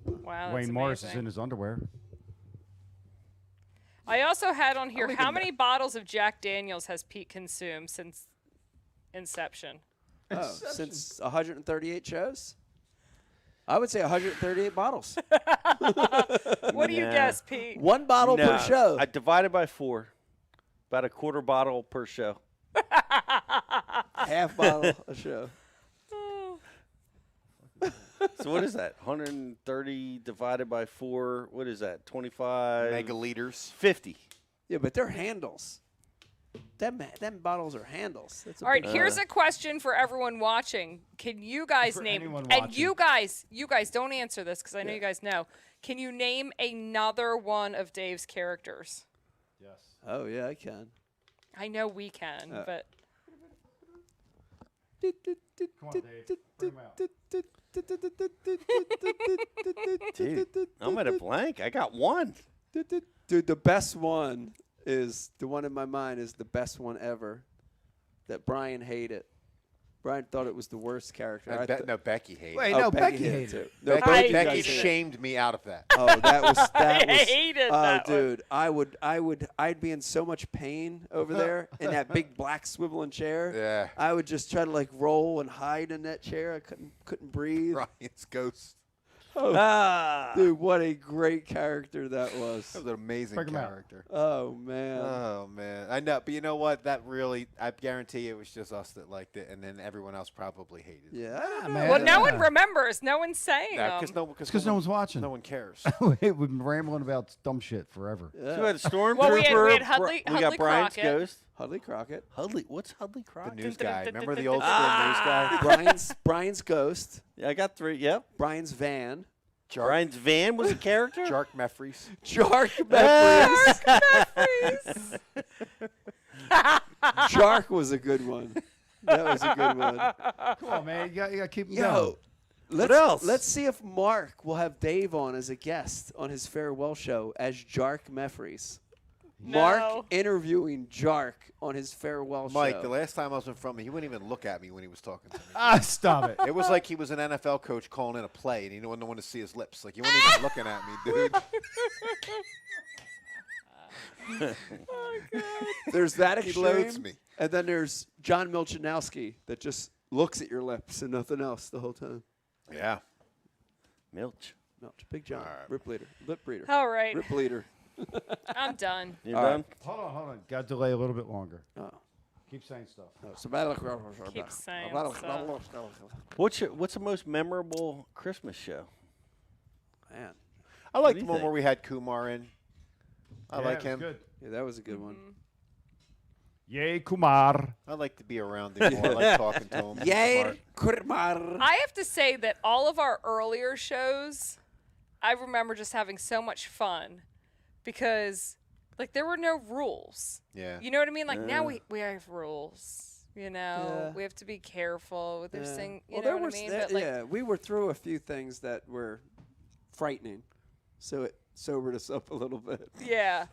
Wow, that's
Wayne Morris is
amazing.
in his underwear.
I also had on here, how many bottles of Jack Daniels has Pete consumed since inception?
Oh, since 138 shows? I would say 138 bottles.
What do you guess, Pete?
1 bottle per show.
I divided by 4. About a quarter bottle per show.
Half bottle a show.
So what is that? 130 divided by 4. What is that? 25
megaliters.
50.
Yeah, but they're handles. Them bottles are handles. That's a
All right,
big-
here's a question for everyone watching. Can you guys
For
name
anyone
and
watching.
you guys don't answer this because I know you guys know. Can you name another one of Dave's characters?
Yes.
Oh yeah, I can.
I know we can, but
Come on, Dave. Bring 'em out.
Dude, I'm at a blank. I got one.
Dude, the best one is the one in my mind is the best one ever. That Brian hated. Brian thought it was the worst character.
No, Becky hated
Wait,
it.
no,
Becky
Becky hated it.
No,
Becky,
both you
Becky
guys hated it.
shamed me out of that.
Oh, that was
I
was.
hated that
dude, I'd be in so much pain over there in that big black swiveling chair.
Yeah.
I would just try to like roll and hide in that chair. I couldn't breathe.
Ryan's ghost.
Oh, dude, what a great character that was.
That was an amazing
Bring 'em out.
Oh
Oh
man.
man, I know, but you know what? That really, I guarantee it was just us that liked it, and then everyone else probably hated it.
Yeah, I don't know.
man.
well, no one remembers. No one's saying them.
Because
no one's watching.
No one cares.
We've been rambling about dumb shit forever.
Yeah.
So we had a Stormtrooper.
Well, we had Hudley-
we got
Hudley
Brian's
Crockett.
ghost.
Hudley Crockett.
What's Hudley
The
Crockett?
news guy. Remember the old school news guy?
Brian's ghost.
Yeah, I got 3. Yep.
Brian's van.
Brian's van was a character?
Jark Meffries.
Jark Meffries. Jark was a good one. That was a good one.
Come on, man. You got to keep them
Yo,
going.
let's,
What else?
Let's see if Mark will have Dave on as a guest on his farewell show as Jark Meffries.
No.
Mark interviewing Jark on his farewell
Mike,
show.
the last time I was in front of him, he wouldn't even look at me when he was talking to me.
Stop it.
It was like he was an NFL coach calling in a play, and he didn't want to see his lips. Like, he wasn't even looking at me, dude.
There's that
He
extreme,
loads me.
and then there's John Milchanowski that just looks at your lips and nothing else the whole time.
Yeah.
Milch.
Melch. Big John. Rip leader. Lip breeder.
All right.
Rip leader.
I'm done.
You
All
done?
Hold on. Got to delay a little bit longer.
Oh.
Keep saying stuff.
Keep saying stuff.
What's the most memorable Christmas show?
Man.
I like
do
the
you
one
think?
where we had Kumar in. I like him.
Good.
Yeah, that was a good one.
Yay, Kumar.
I like to be around him more. I like talking to him. He's
Yay,
smart.
Kumar.
I have to say that all of our earlier shows, I remember just having so much fun because, like, there were no rules.
Yeah.
You know what I mean? Like, now we have rules. You know,
Yeah.
we have to be careful with this thing. You
Well,
know
there
what
was
I mean?
that-
But, like,
yeah, we were through a few things that were frightening, so it sobered us up a little bit.
yeah.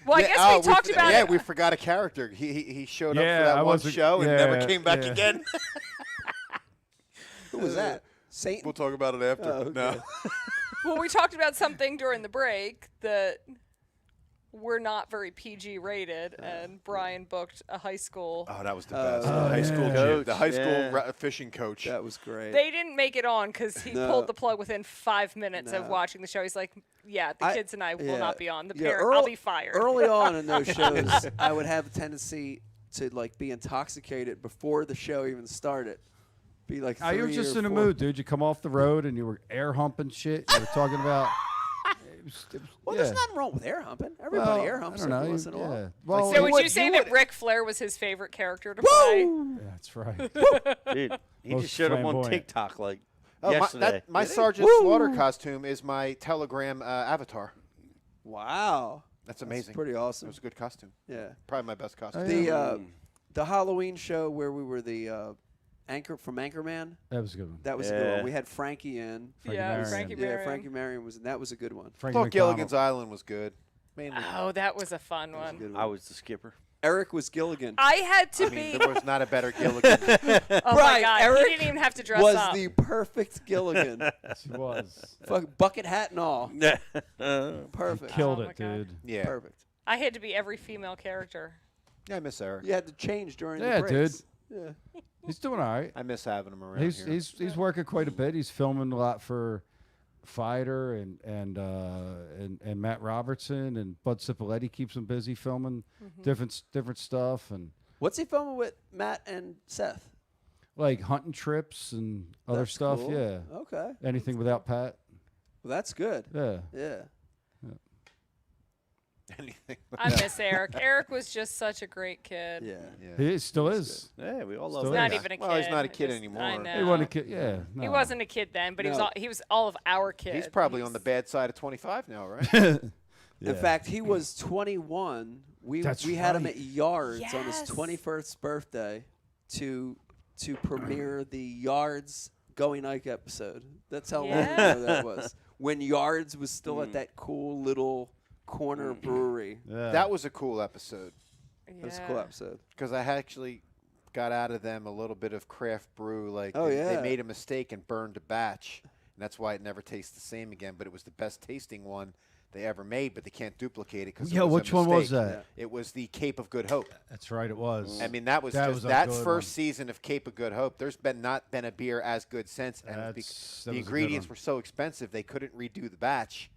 Well, I
Yeah,
guess we talked about
yeah,
it.
we forgot a character. He showed up
Yeah,
for that
I
one
wasn't-
show and
yeah,
never came back
yeah.
again.
Who was that? Satan?
We'll talk about it after.
Oh, okay.
No.
Well, we talked about something during the break that we're not very PG rated, and Brian booked a high school.
Oh, that was the best. The high school
Coach,
the high school
yeah.
fishing coach.
That was great.
They didn't make it on because he
No.
pulled the plug within 5 minutes of
No.
watching the show. He's like, "Yeah, the kids and I will not be on. The
Yeah,
parent, I'll be fired."
Early on in those shows, I would have a tendency to like be intoxicated before the show even started. Be like,
You were
3
just
or
in a
4.
mood, dude. You come off the road and you were air humping shit. You were talking about.
Well, there's nothing wrong with air humping. Everybody
Well,
air humps
I don't know,
every once in a
yeah.
while.
Well,
So would you say that Ric Flair was his favorite character to play?
That's right.
Dude, he
Most
just showed up on
flamboyant.
TikTok like
Oh,
yesterday.
my
Did he?
Sergeant
Woo!
Slaughter costume is my Telegram avatar.
Wow,
That's amazing.
pretty
It
awesome.
was a good costume.
Yeah,
Probably my best costume.
the Halloween show where we were the anchor from Anchorman.
That was a good one.
That was a good
Yeah.
one. We had Frankie in.
Frankie
Yeah,
Marion.
Frankie
Yeah,
Marion.
Frankie Marion was. That was a good one.
Frankie
thought
McDonald.
Gilligan's Island was good. Mainly.
Oh, that was a fun
That was a
one.
good
I
one.
was the skipper.
Eric was Gilligan.
I had to
I mean,
be.
there was not a better Gilligan.
Oh my
Right,
God,
Eric
he didn't even have to dress
was
up.
the perfect Gilligan.
Yes, he was.
Fuck, bucket hat and all. Perfect.
Killed
Oh my
it,
God.
dude.
Yeah.
Perfect.
I had to be every female character.
Yeah, I miss Eric.
You had to change during
Yeah,
the breaks.
dude.
Yeah.
He's doing all right.
I miss having him around
He's
here.
he's working quite a bit. He's filming a lot for Fighter and Matt Robertson, and Bud Cipolleti keeps him busy filming different stuff, and
What's he filming with Matt and Seth?
like hunting trips and other
That's
stuff.
cool.
Yeah.
Okay.
Anything without Pat.
Well, that's good.
Yeah.
Yeah.
Anything.
I miss Eric. Eric was just such a great kid.
Yeah.
He still is.
Yeah, we all
Still
love
is.
that
Not
guy.
even a kid.
Well, he's not a kid
Just-
anymore.
I know.
He wasn't a kid. Yeah.
He
no.
wasn't a kid then, but
No.
he was all of our kids.
He's probably on the bad side of 25 now, right?
In fact, he was 21. We
That's
had him
right.
at Yards on his
Yes.
21st birthday to premiere the Yards Going Ike episode. That's how long
Yeah.
ago that was. When Yards was still at that cool little corner brewery.
Yeah.
That was a cool episode
That was a cool episode.
because I actually got out of them a little bit of craft brew. Like
Oh,
they
yeah.
made a mistake and burned a batch, and that's why it never tastes the same again. But it was the best tasting one they ever made, but they can't duplicate it because
Yo, which one was that?
It was the Cape of Good Hope.
That's right. It was.
I mean, that was
That
just
was a
that
good
first
one.
season of Cape of Good Hope. There's not been a beer as good since, and
That
the
was a good
ingredients
one.
were so expensive they couldn't redo the batch,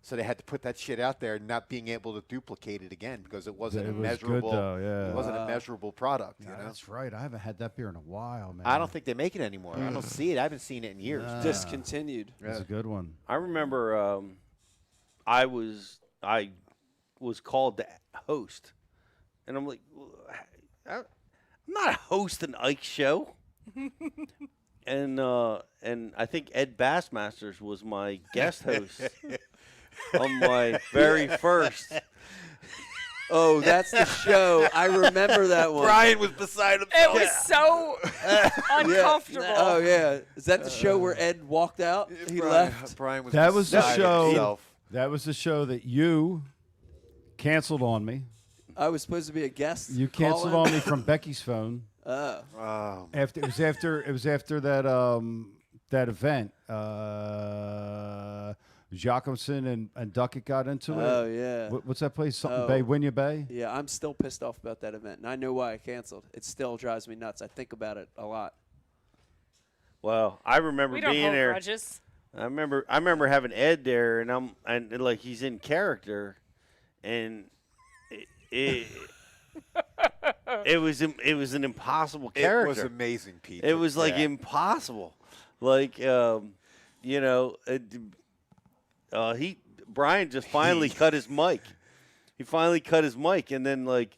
so they had to put that shit out there, not being able to duplicate it again because it wasn't
It
a
was good,
measurable.
though, yeah.
It wasn't a measurable product. You know,
That's right. I haven't had that beer in a while, man.
I don't think they make it anymore. I don't see it. I haven't seen it in years.
Discontinued.
That's a good one.
I remember I was called to host, and I'm like, I'm not hosting Ike's show. and I think Ed Bassmasters was my guest host on my very first.
Oh, that's the show. I remember that one.
Brian was beside him.
It was so uncomfortable.
Oh, yeah. Is that the show where Ed walked out? He left?
Brian was.
That was the
beside
show.
himself.
That was the show that you canceled on me.
I was supposed to be a guest.
You canceled
call-in?
on me from Becky's phone.
Oh.
After it was after that event. Jacobson and Duckett got into it.
Oh, yeah.
What's that place? Something
Oh.
Bay, Winya Bay?
Yeah, I'm still pissed off about that event, and I know why I canceled. It still drives me nuts. I think about it a lot.
Well, I remember
We don't
being
hold
there.
grudges.
I remember having Ed there, and like he's in character, and it was an impossible character.
It was amazing, Pete.
It was like impossible, like Brian just finally cut his mic. He finally cut his mic, and then
And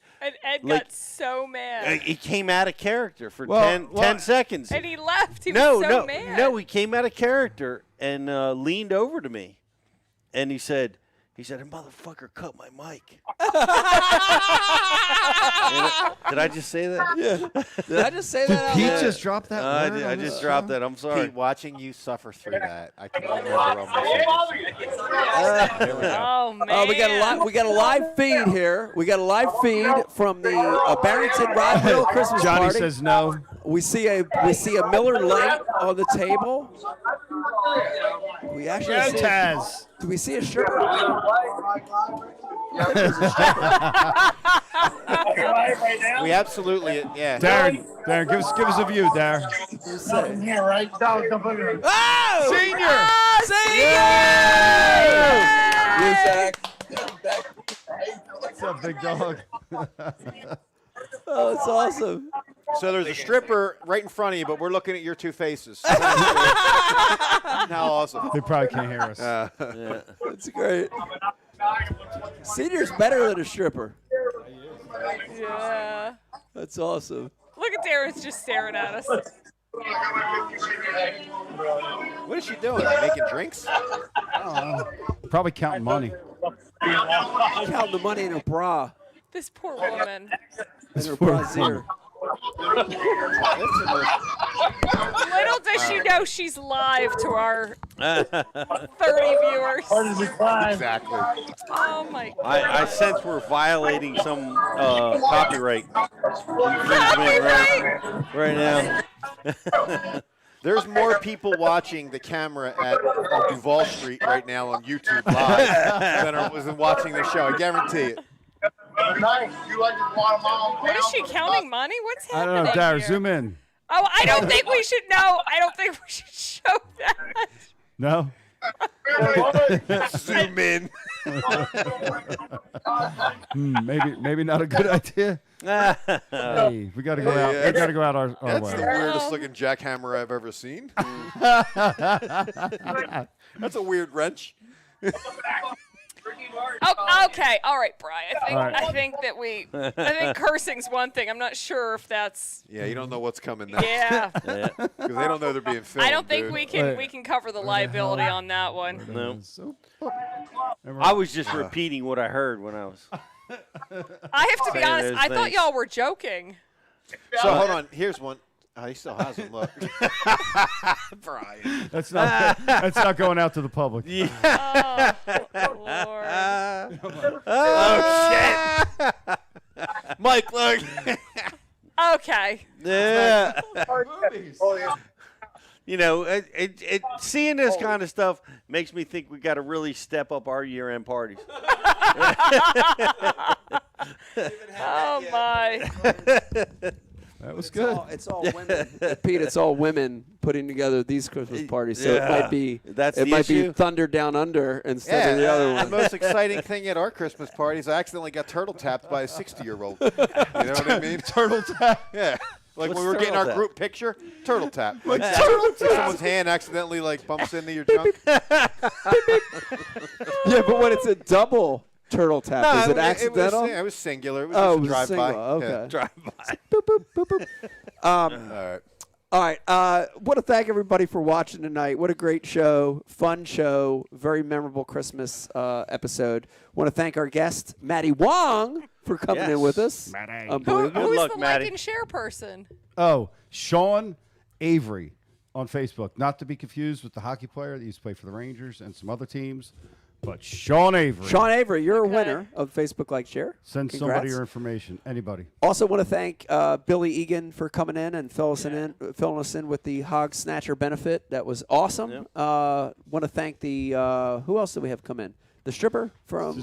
Ed got so mad.
He came out of character for 10 seconds.
And he left. He was so mad.
No, he came out of character and leaned over to me, and he said, a motherfucker cut my mic. Did I just say that?
Yeah. Did I just say that?
Pete just dropped that word?
I just dropped that. I'm sorry.
Pete, watching you suffer through that, I can remember almost
Oh man!
Oh, we got a live feed here. We got a live feed from the Barrington Rod Hill Christmas
Johnny
party.
says no.
We see a Miller Lite on the table. We actually see
Taz.
do we see a stripper?
We absolutely, yeah.
Darren, give us a view, Darren.
Oh!
Senior! What's up, big dog?
Oh, it's awesome.
So there's a stripper right in front of you, but we're looking at your two faces. How awesome.
They probably can't hear us.
Yeah.
That's great. Senior's better than a stripper.
Yeah.
That's awesome.
Look at Darren's just staring at us.
What is she doing? Making drinks?
Probably counting money.
Counting the money in her bra.
This poor woman.
In her brassiere.
Little does she know she's live to our 30 viewers.
Exactly.
Oh my God.
I sense we're violating some copyright infringement right now.
There's more people watching the camera at Duval Street right now on YouTube Live than watching the show. I guarantee it.
What is she counting money? What's
I
happening
don't know, Darren,
here?
zoom in.
Oh, I don't think we should know. I don't think we should show that.
No?
Zoom in.
Maybe not a good idea. Hey, we got to go out. We got to go out our
That's
way.
the weirdest looking jackhammer I've ever seen. That's a weird wrench.
Oh, okay. All right, Brian.
All
I think cursing's one thing. I'm not sure if that's.
Yeah, you don't know what's coming next.
Yeah.
Because they don't know they're being filmed.
I don't think
dude.
we can cover the liability on that one.
No. I was just repeating what I heard when I was.
I have to be
Saying
honest.
those
I thought
things.
y'all were joking.
So hold on. Here's one. Oh, he still has them. Look. Brian.
That's not going out to the public.
Yeah.
Oh, Lord.
Oh shit. Mike, look.
Okay.
Yeah. You know, seeing this kind of stuff makes me think we got to really step up our year-end parties.
Oh my.
That was good.
It's all women. Pete, it's all women putting together these Christmas parties. So it might be
issue?
Thunder Down Under instead of the other one.
The most exciting thing at our Christmas parties, I accidentally got turtle tapped by a 60-year-old. You know what I mean?
Turtle tap.
Yeah. Like
What's
when we were getting our
turtle tap?
group picture, turtle tap. Like
turtle tap.
someone's hand accidentally bumps into your junk.
Yeah, but when it's a double turtle tap, is it accidental?
It was singular. It was
Oh,
just
it was
a drive-by.
single. Okay.
Yeah.
Drive-by.
Boop, boop, boop, boop.
All
All
right.
right. Want to thank everybody for watching tonight. What a great show. Fun show. Very memorable Christmas episode. Want to thank our guest, Maddie Wong, for coming in with us.
Maddie.
Unbelievable.
Who's
luck,
the
Maddie.
like and share person?
Oh, Sean Avery on Facebook. Not to be confused with the hockey player that used to play for the Rangers and some other teams, but Sean Avery.
Sean Avery, you're a winner of Facebook Like Share.
Send
Congrats.
somebody your information. Anybody.
Also want to thank Billy Egan for coming in and filling us in with the Hog Snatcher benefit. That was awesome.
Yep.
Want to thank the who else did we have come in? The stripper from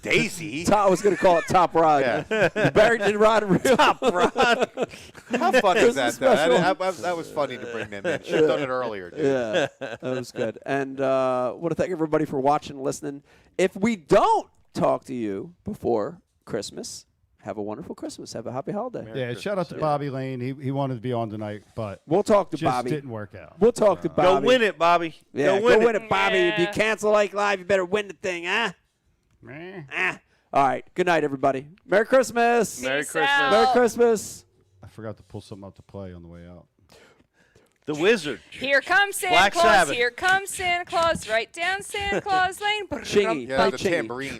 Daisy.
I was going to call it Top Rod.
Yeah.
You buried the rod and reel.
Top Rod.
How funny is that?
Special.
That was funny to bring them in. Should have done it earlier, dude.
Yeah, that was good. And want to thank everybody for watching and listening. If we don't talk to you before Christmas, have a wonderful Christmas. Have a happy holiday.
Yeah, shout out to Bobby Lane. He wanted to be on tonight, but
we'll talk to
just
Bobby.
didn't work out.
We'll talk to Bobby.
Go win it, Bobby.
Yeah,
go win
it, Bobby. If you cancel Ike Live, you better win the thing, huh? All right. Good night, everybody. Merry Christmas.
Merry Christmas.
Merry Christmas.
I forgot to pull something up to play on the way out.
The Wizard.
Here comes Santa
Black
Claus.
Sabbath.
Here comes Santa Claus. Right down Santa Claus Lane.
Chingy.
Yeah, the tambourine.